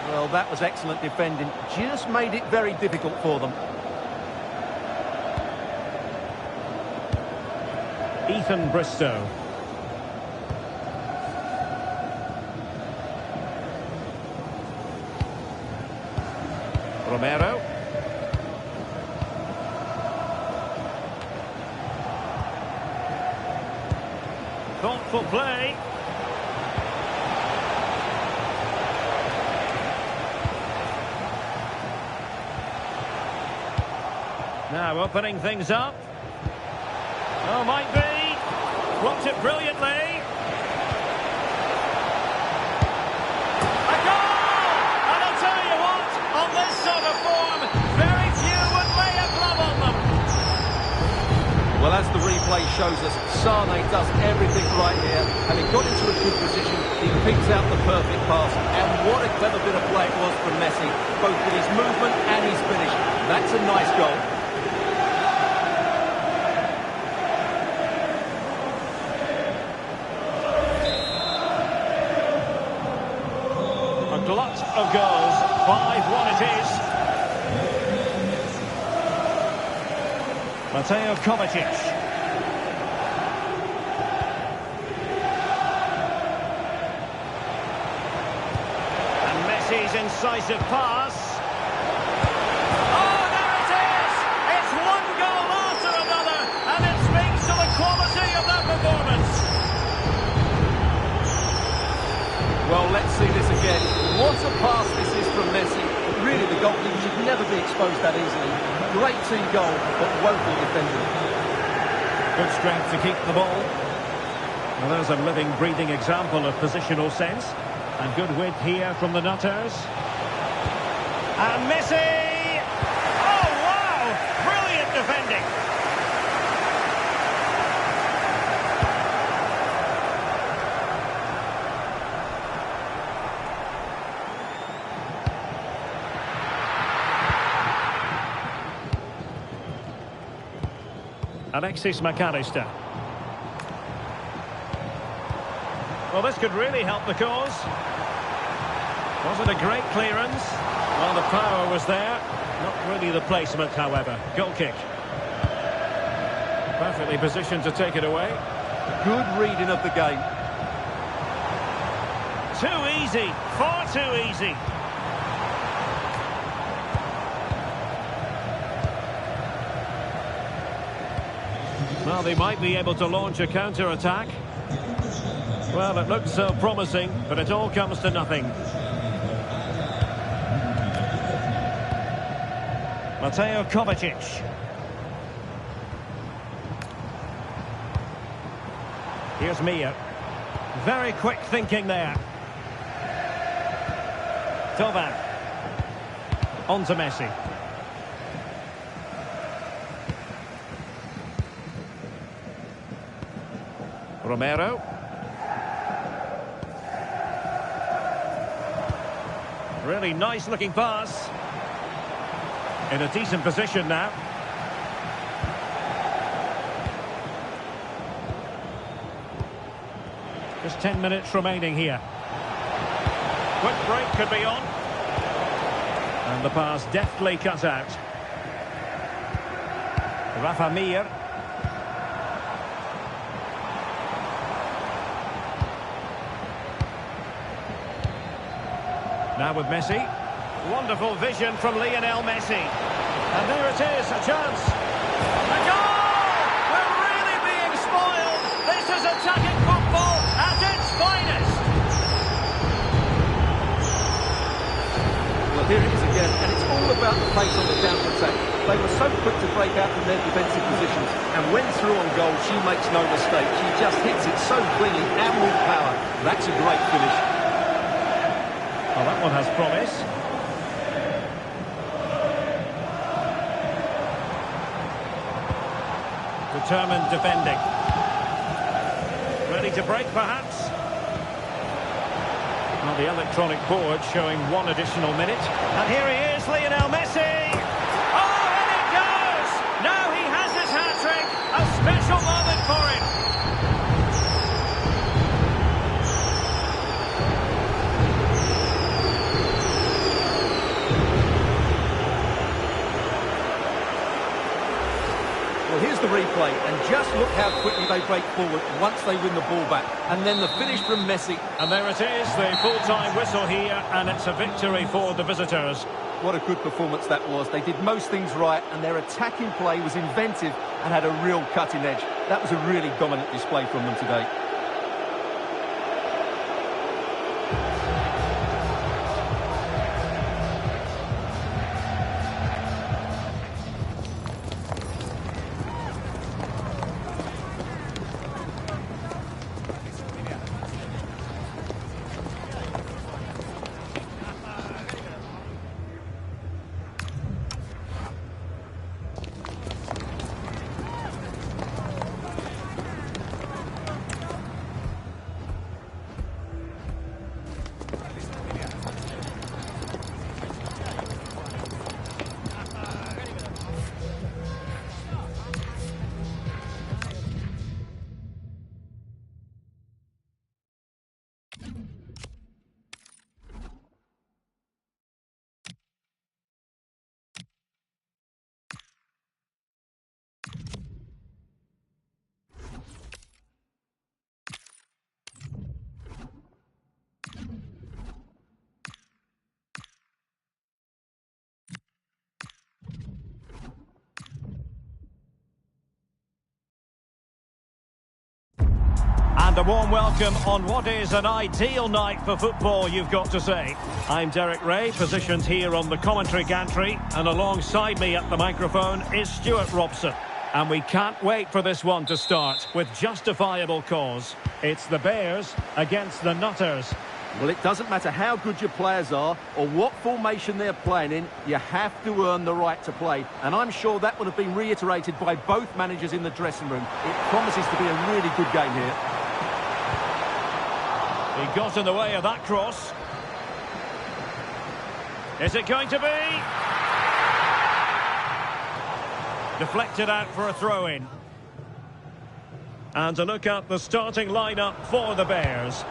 Well, that was excellent defending. Just made it very difficult for them. Ethan Bristow. Romero. Thoughtful play. Now opening things up. Oh, might be. Blocked it brilliantly. A goal! And I'll tell you what, on this sort of form, very few would lay a glove on them. Well, as the replay shows us, Sane does everything right here. Having got into a good position, he picks out the perfect pass. And what a clever bit of play it was from Messi, both with his movement and his finish. That's a nice goal. A glut of goals. 5-1 it is. Mateo Kovacic. And Messi's incisive pass. Oh, there it is! It's one goal after another, and it speaks to the quality of that performance. Well, let's see this again. What a pass this is from Messi. Really, the goalkeeper should never be exposed that easily. Great team goal, but woeful defending. Good strength to keep the ball. Well, there's a living, breathing example of positional sense. And good width here from the Nutters. And Messi! Oh, wow! Brilliant defending. Alexis McAllister. Well, this could really help the cause. Wasn't a great clearance. Well, the power was there. Not really the placement, however. Goal kick. Perfectly positioned to take it away. Good reading of the game. Too easy. Far too easy. Well, they might be able to launch a counter-attack. Well, it looks so promising, but it all comes to nothing. Mateo Kovacic. Here's Mia. Very quick thinking there. Tovan. On to Messi. Romero. Really nice looking pass. In a decent position now. Just 10 minutes remaining here. Quick break could be on. And the pass deftly cut out. Rafa Mir. Now with Messi. Wonderful vision from Lionel Messi. And there it is, a chance. A goal! We're really being spoiled. This is attacking football at its finest. Well, here it is again, and it's all about the pace on the counter-attack. They were so quick to break out from their defensive positions, and when through on goal, she makes no mistake. She just hits it so cleanly and with power. That's a great finish. Well, that one has promise. Determined defending. Ready to break, perhaps? Well, the electronic board showing one additional minute. And here he is, Lionel Messi! Oh, and it goes! Now he has his hat-trick! A special moment for him! Well, here's the replay, and just look how quickly they break forward once they win the ball back. And then the finish from Messi. And there it is, the full-time whistle here, and it's a victory for the visitors. What a good performance that was. They did most things right, and their attacking play was inventive and had a real cutting edge. That was a really dominant display from them today. And a warm welcome on what is an ideal night for football, you've got to say. I'm Derek Ray, positioned here on the commentary gantry, and alongside me at the microphone is Stuart Robson. And we can't wait for this one to start with justifiable cause. It's the Bears against the Nutters. Well, it doesn't matter how good your players are or what formation they're playing in, you have to earn the right to play. And I'm sure that would have been reiterated by both managers in the dressing room. It promises to be a really good game here. He got in the way of that cross. Is it going to be? Deflected out for a throw-in. And a look at the starting lineup for the Bears.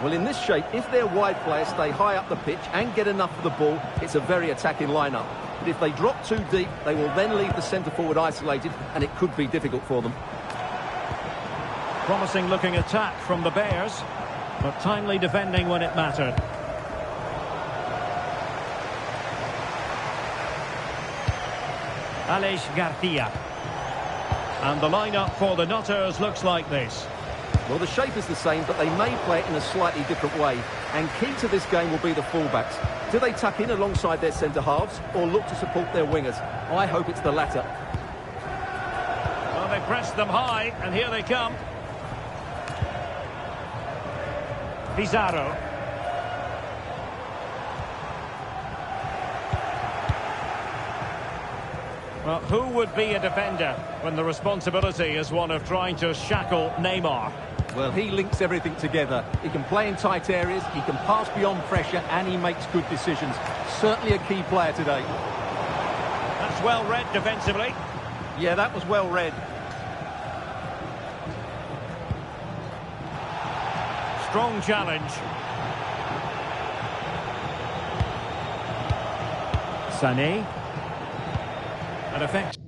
Well, in this shape, if their wide players stay high up the pitch and get enough of the ball, it's a very attacking lineup. But if they drop too deep, they will then leave the centre-forward isolated, and it could be difficult for them. Promising looking attack from the Bears, but timely defending when it mattered. Aleix Garcia. And the lineup for the Nutters looks like this. Well, the shape is the same, but they may play it in a slightly different way. And key to this game will be the fullbacks. Do they tuck in alongside their centre-halves or look to support their wingers? I hope it's the latter. Well, they pressed them high, and here they come. Pizarro. Well, who would be a defender when the responsibility is one of trying to shackle Neymar? Well, he links everything together. He can play in tight areas, he can pass beyond pressure, and he makes good decisions. Certainly a key player today. That's well read defensively. Yeah, that was well read. Strong challenge. Sané. An effect.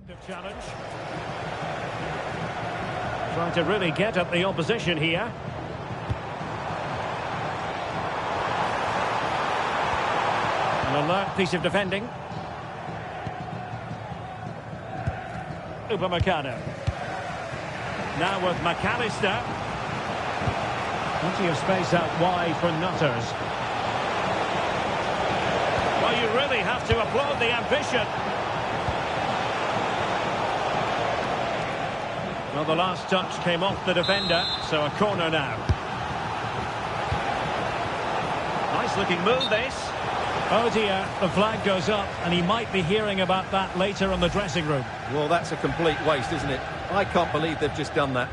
Challenge. Trying to really get at the opposition here. An alert piece of defending. Upamecano. Now with McAllister. Plenty of space out wide for Nutters. Well, you really have to applaud the ambition. Well, the last touch came off the defender, so a corner now. Nice looking move, this. Oh dear, the flag goes up, and he might be hearing about that later in the dressing room. Well, that's a complete waste, isn't it? I can't believe they've just done that.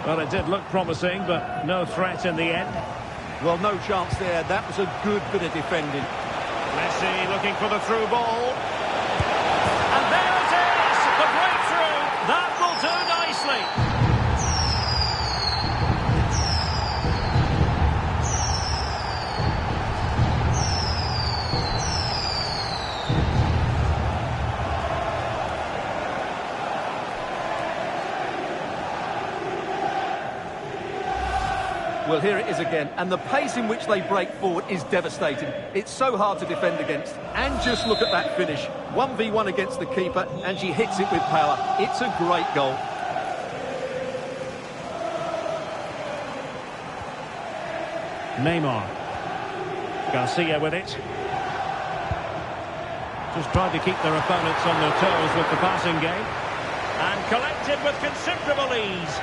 Well, it did look promising, but no threat in the end. Well, no chance there. That was a good bit of defending. Messi looking for the through ball. And there it is! The breakthrough! That will do nicely. Well, here it is again, and the pace in which they break forward is devastating. It's so hard to defend against. And just look at that finish. 1v1 against the keeper, and she hits it with power. It's a great goal. Neymar. Garcia with it. Just tried to keep their opponents on their toes with the passing game. And collected with considerable ease.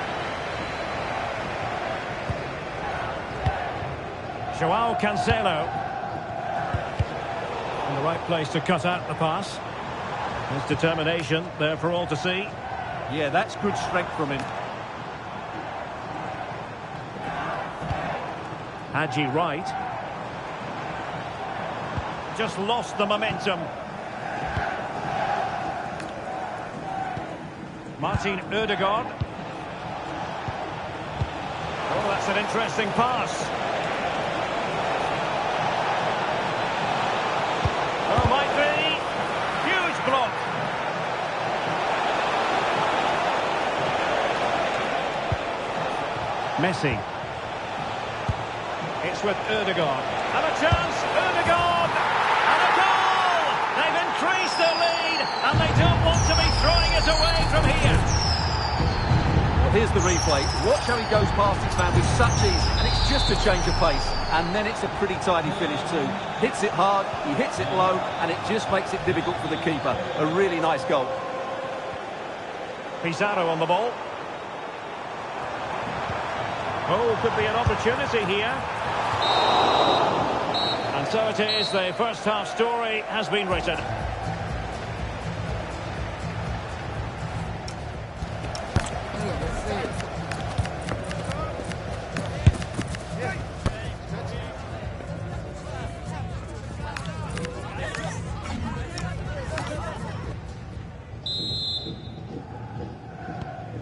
Joao Cancelo. In the right place to cut out the pass. His determination there for all to see. Yeah, that's good strength from him. Haji Wright. Just lost the momentum. Martin Ødegaard. Oh, that's an interesting pass. Oh, might be. Huge block. Messi. It's with Ødegaard. And a chance, Ødegaard! And a goal! They've increased their lead, and they don't want to be throwing it away from here. Well, here's the replay. Watch how he goes past his man with such ease, and it's just a change of pace. And then it's a pretty tidy finish too. Hits it hard, he hits it low, and it just makes it difficult for the keeper. A really nice goal. Pizarro on the ball. Oh, could be an opportunity here. And so it is, the first half story has been written.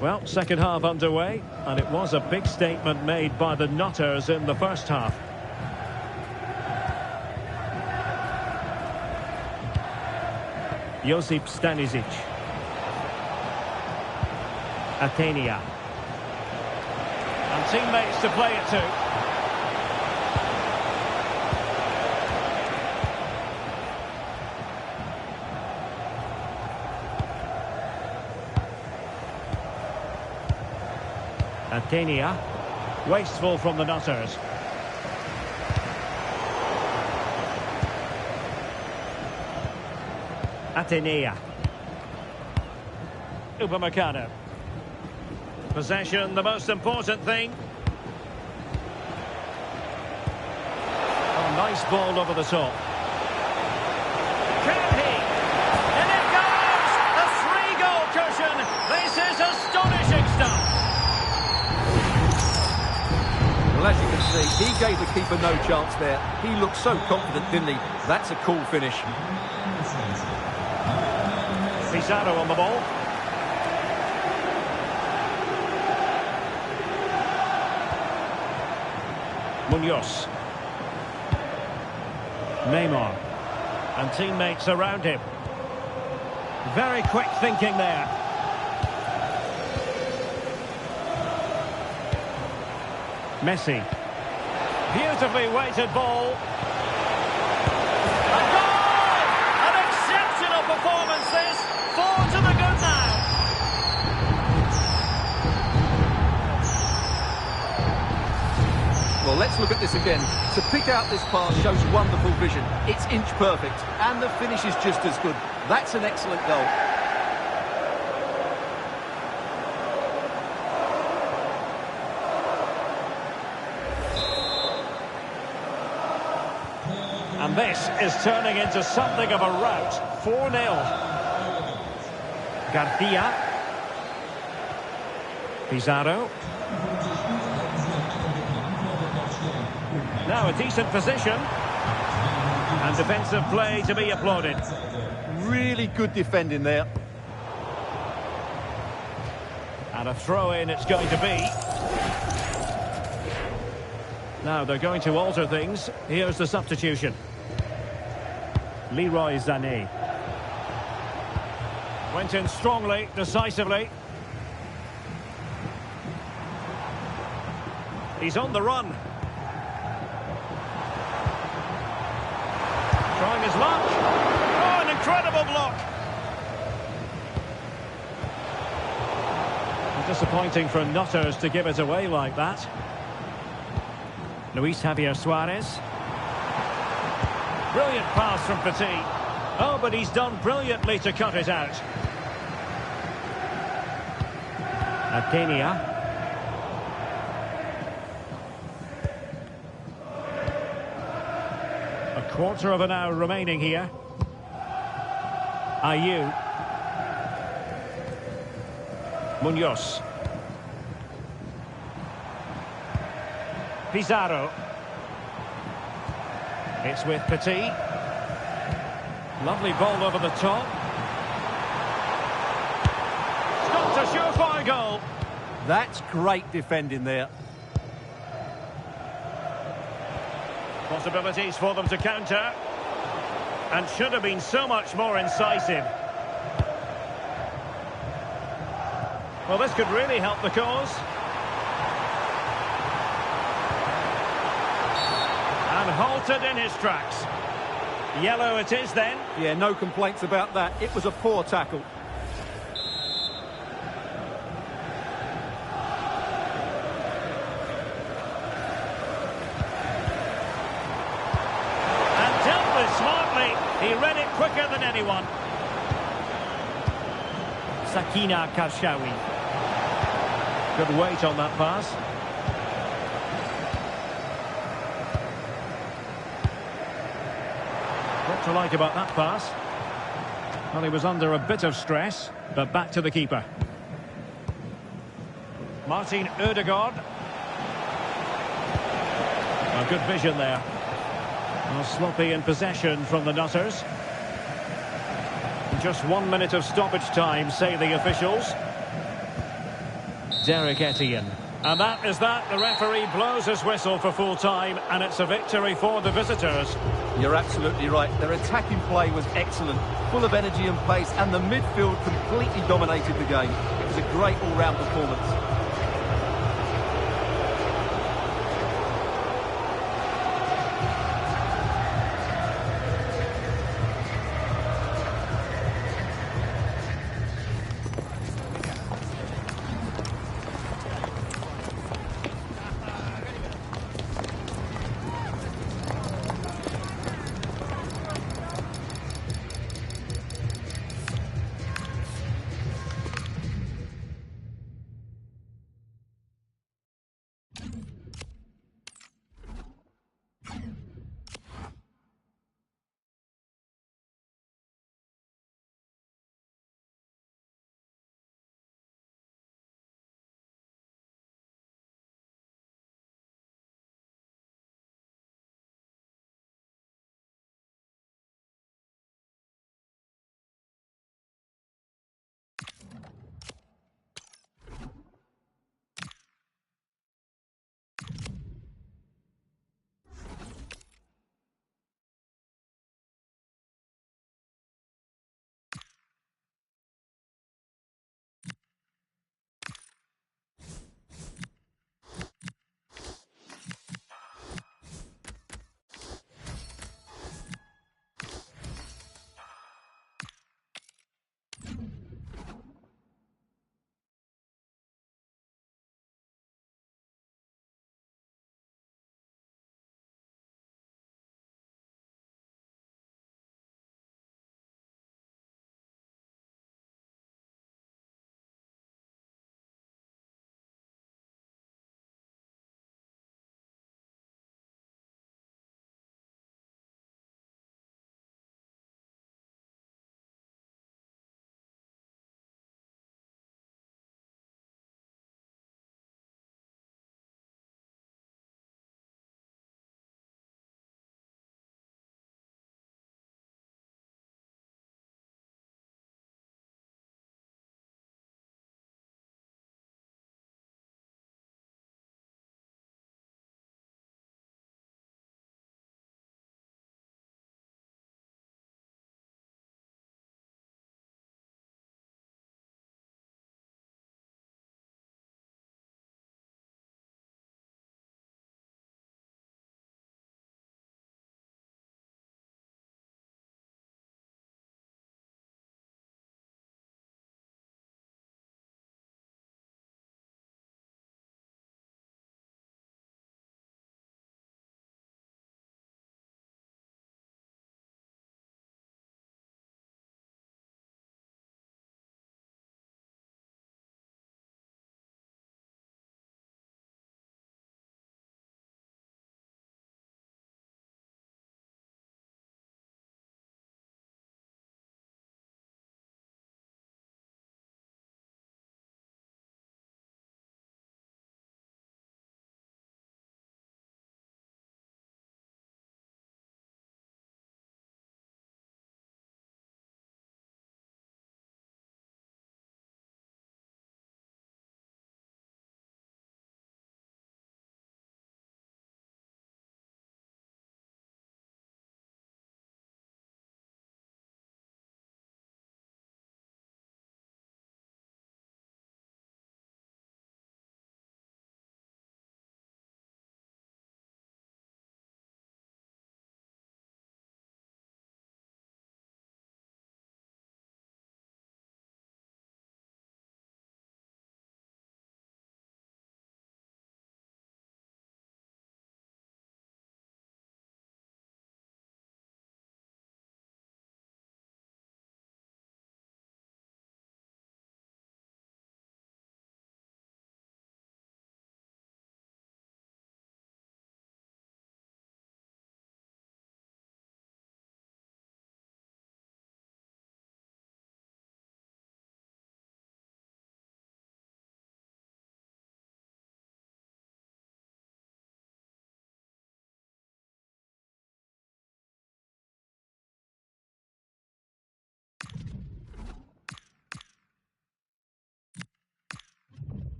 Well, second half underway, and it was a big statement made by the Nutters in the first half. Josip Stanisic. Athenia. And teammates to play it to. Athenia. Wasteful from the Nutters. Athenia. Upamecano. Possession, the most important thing. Oh, nice ball over the top. Can he? And it goes! A 3-goal cushion. This is astonishing stuff. Well, as you can can see, he gave the keeper no chance there. He looked so confident, didn't he? That's a cool finish. Pizarro on the ball. Munoz. Neymar. And teammates around him. Very quick thinking there. Messi. Beautifully weighted ball. A goal! An exceptional performance this. 4 to the good now. Well, let's look at this again. To pick out this pass shows wonderful vision. It's inch perfect, and the finish is just as good. That's an excellent goal. And this is turning into something of a rout. 4-0. Garcia. Pizarro. Now a decent position. And defensive play to be applauded. Really good defending there. And a throw-in it's going to be. Now they're going to alter things. Here's the substitution. Leroy Sané. Went in strongly, decisively. He's on the run. Trying his luck. Oh, an incredible block. Disappointing for Nutters to give it away like that. Luis Javier Suarez. Brilliant pass from Futties. Oh, but he's done brilliantly to cut it out. Kenya. A quarter of an hour remaining here. Ayew. Munoz. Pizarro. It's with Petit. Lovely ball over the top. Stopped a surefire goal. That's great defending there. Possibilities for them to counter. And should have been so much more incisive. Well, this could really help the cause. And halted in his tracks. Yellow it is then. Yeah, no complaints about that. It was a poor tackle. And dealt with smartly. He read it quicker than anyone. Sakina Karshawi. Good weight on that pass. What to like about that pass? Well, he was under a bit of stress, but back to the keeper. Martin Ødegaard. A good vision there. Well, sloppy in possession from the Nutters. Just 1 minute of stoppage time, say the officials. Derek Etienne. And that is that. The referee blows his whistle for full time, and it's a victory for the visitors. You're absolutely right. Their attacking play was excellent, full of energy and pace, and the midfield completely dominated the game. It was a great all-round performance.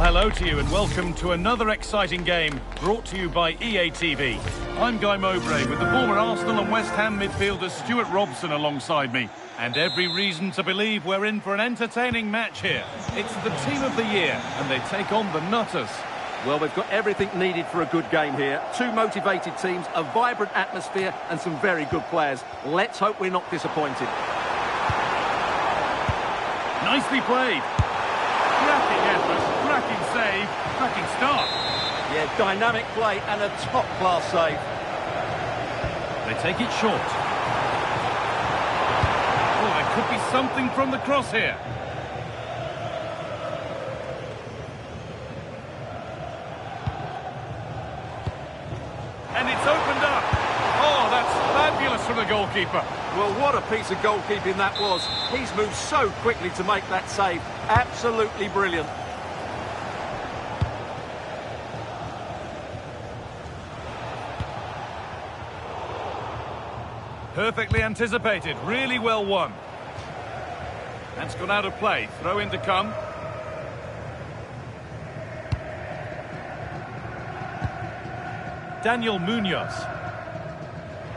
hello to you and welcome to another exciting game brought to you by EA TV. I'm Guy Mowbray with the former Arsenal and West Ham midfielder Stuart Robson alongside me. And every reason to believe we're in for an entertaining match here. It's the team of the year and they take on the Nutters. Well, we've got everything needed for a good game here. Two motivated teams, a vibrant atmosphere and some very good players. Let's hope we're not disappointed. Nicely played. Cracking effort, cracking save, cracking start. Yeah, dynamic play and a top-class save. They take it short. Oh, there could be something from the cross here. And it's opened up. Oh, that's fabulous from the goalkeeper. Well, what a piece of goalkeeping that was. He's moved so quickly to make that save. Absolutely brilliant. Perfectly anticipated, really well won. That's gone out of play, throw in to come. Daniel Munoz.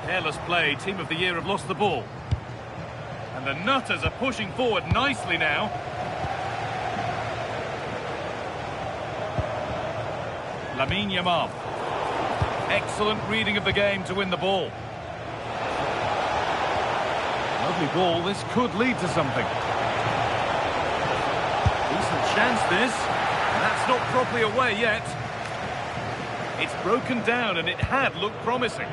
Careless play, team of the year have lost the ball. And the Nutters are pushing forward nicely now. Lamine Yamal. Excellent reading of the game to win the ball. Lovely ball, this could lead to something. Decent chance this. That's not properly away yet. It's broken down and it had looked promising.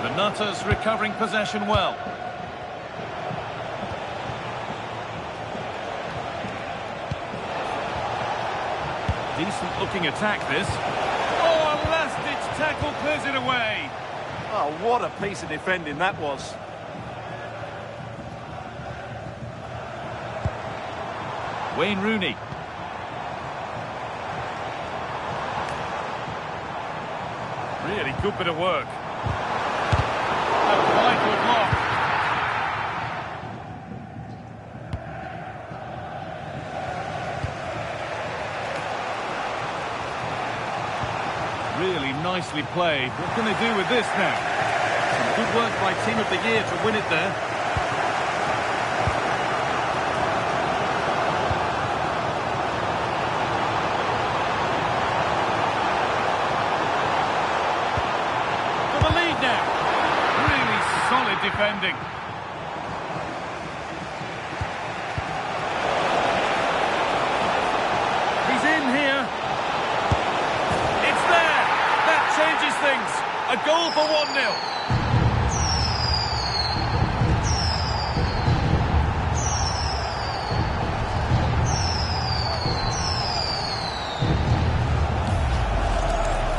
The Nutters recovering possession well. Decent looking attack this. Oh, a last-ditch tackle clears it away. Oh, what a piece of defending that was. Wayne Rooney. Really good bit of work. A vital block. Really nicely played. What can they do with this now? Some good work by team of the year to win it there. Solid defending. He's in here. It's there. That changes things. A goal for 1-0.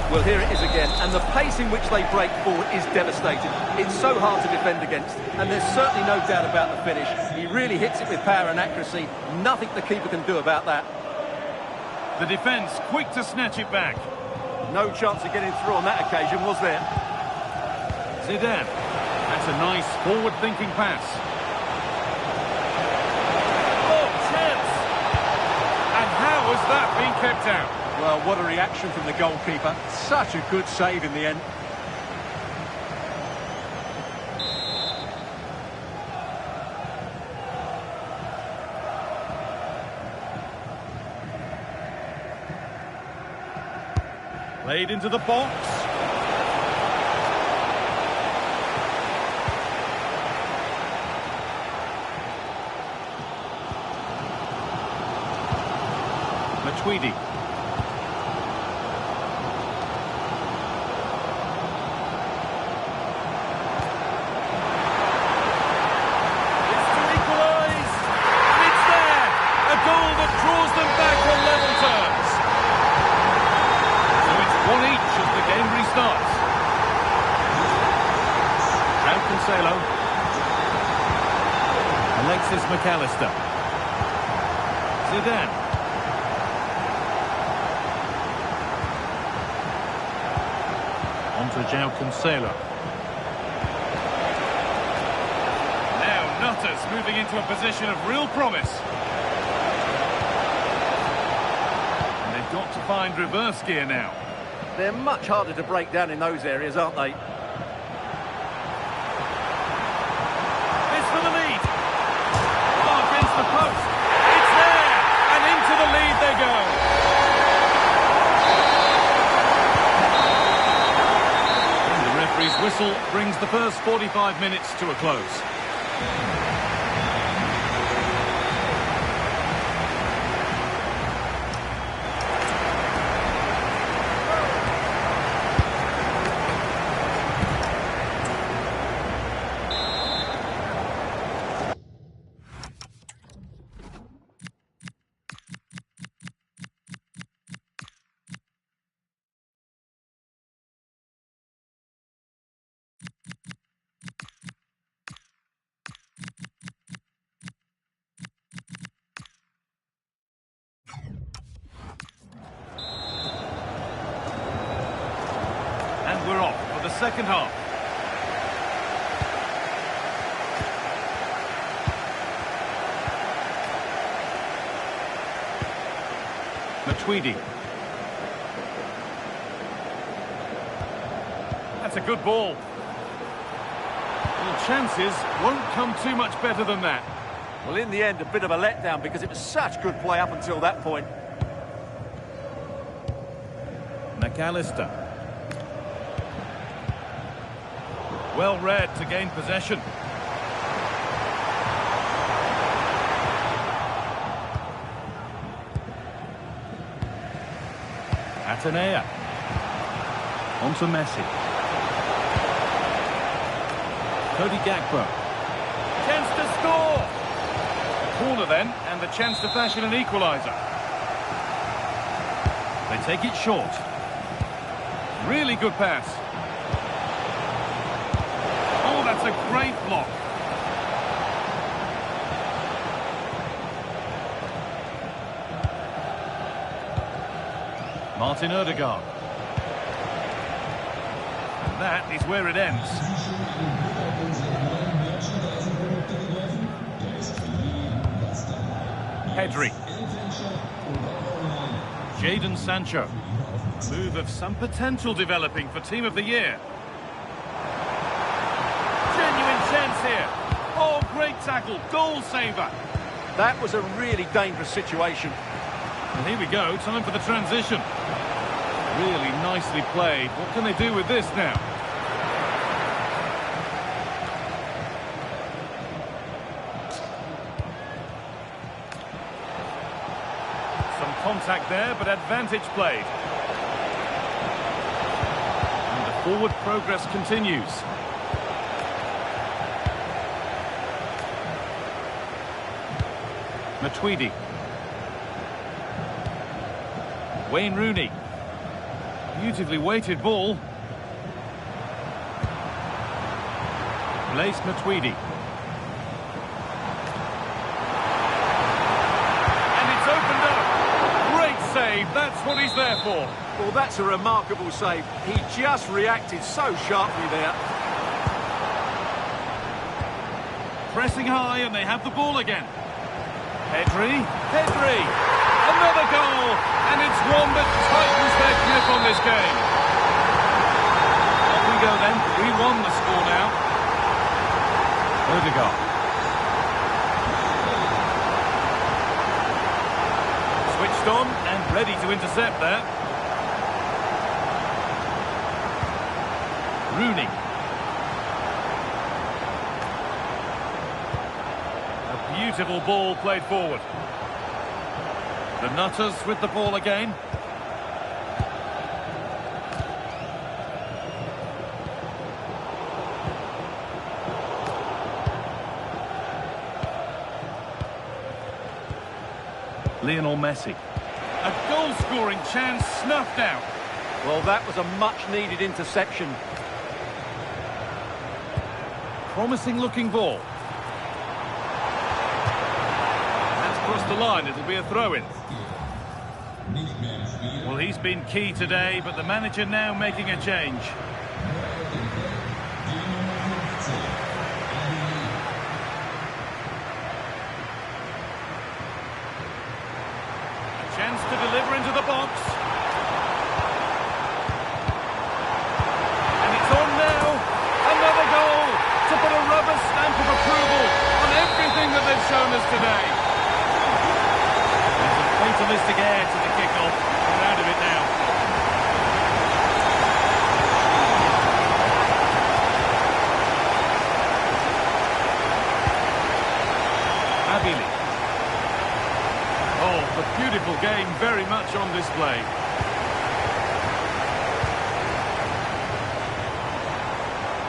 Well, here it is again, and the pace in which they break forward is devastating. It's so hard to defend against, and there's certainly no doubt about the finish. He really hits it with power and accuracy. Nothing the keeper can do about that. The defence quick to snatch it back. No chance of getting through on that occasion, was there? Zidane. That's a nice forward-thinking pass. Oh, chance! And how has that been kept out? Well, what a reaction from the goalkeeper. Such a good save in the end. Played into the box. Matuidi. Alexis McAllister. Zidane. On to João Cancelo. Now Nutters It's moving into a position of real promise. And they've got to find reverse gear now. They're much harder to break down in those areas, aren't they? It's for the lead. Oh, against the post. It's there. And into the lead they go. And the referee's whistle brings the first 45 minutes to a close. And we're off for the second half. Matuidi. That's a good ball. Well, chances won't come too much better than that. Well, in the end, a bit of a letdown because it was such good play up until that point. McAllister. Well read to gain possession. Atenea. On to Messi. Cody Gakpo. Chance to score. Corner then, and the chance to fashion an equaliser. They take it short. Really good pass. Oh, that's a great block. Martin Odegaard. And that is where it ends. Pedri. Jadon Sancho. Move of some potential developing for Team of the Year. Genuine chance here. Oh, great tackle. Goal saver. That was a really dangerous situation. And here we go. Time for the transition. Really nicely played. What can they do with this now? Some contact there, but advantage played. And the forward progress continues. Matuidi. Wayne Rooney. Beautifully weighted ball. Blaise Matuidi. And it's opened up. Great save. That's what he's there for. Well, that's a remarkable save. He just reacted so sharply there. Pressing high, and they have the ball again. Pedri. Another goal. And it's one that tightens their grip on this game. Off we go then. 3-1 the score now. Odegaard. Switched on and ready to intercept there. Rooney. A beautiful ball played forward. The Nutters with the ball again. Lionel Messi. A goal-scoring chance snuffed out. Well, that was a much-needed interception. Promising-looking ball. That's crossed the line. It'll be a throw-in. Well, he's been key today, but the manager now making a change. chance to deliver into the box. And it's on now. Another goal to put a rubber stamp of approval on everything that they've shown us today. There's a fatalistic air to the kick-off. We're out of it now. Abili. Oh, the beautiful game very much on display.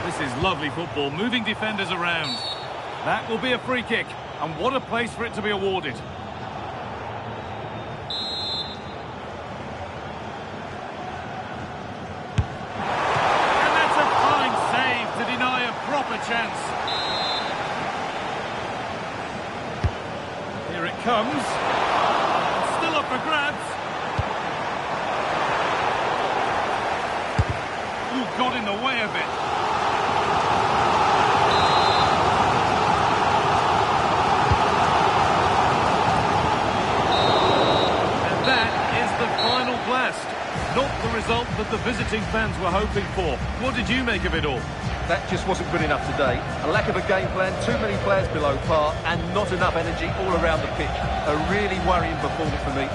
This is lovely football, moving defenders around. That will be a free kick, and what a place for it to be awarded. And that's a fine save to deny a proper chance. Here it comes. Still up for grabs. Ooh, got in the way of it. And that is the final blast. Not the result that the visiting fans were hoping for. What did you make of it all? That just wasn't good enough today. A lack of a game plan, too many players below par, and not enough energy all around the pitch. A really worrying performance for me.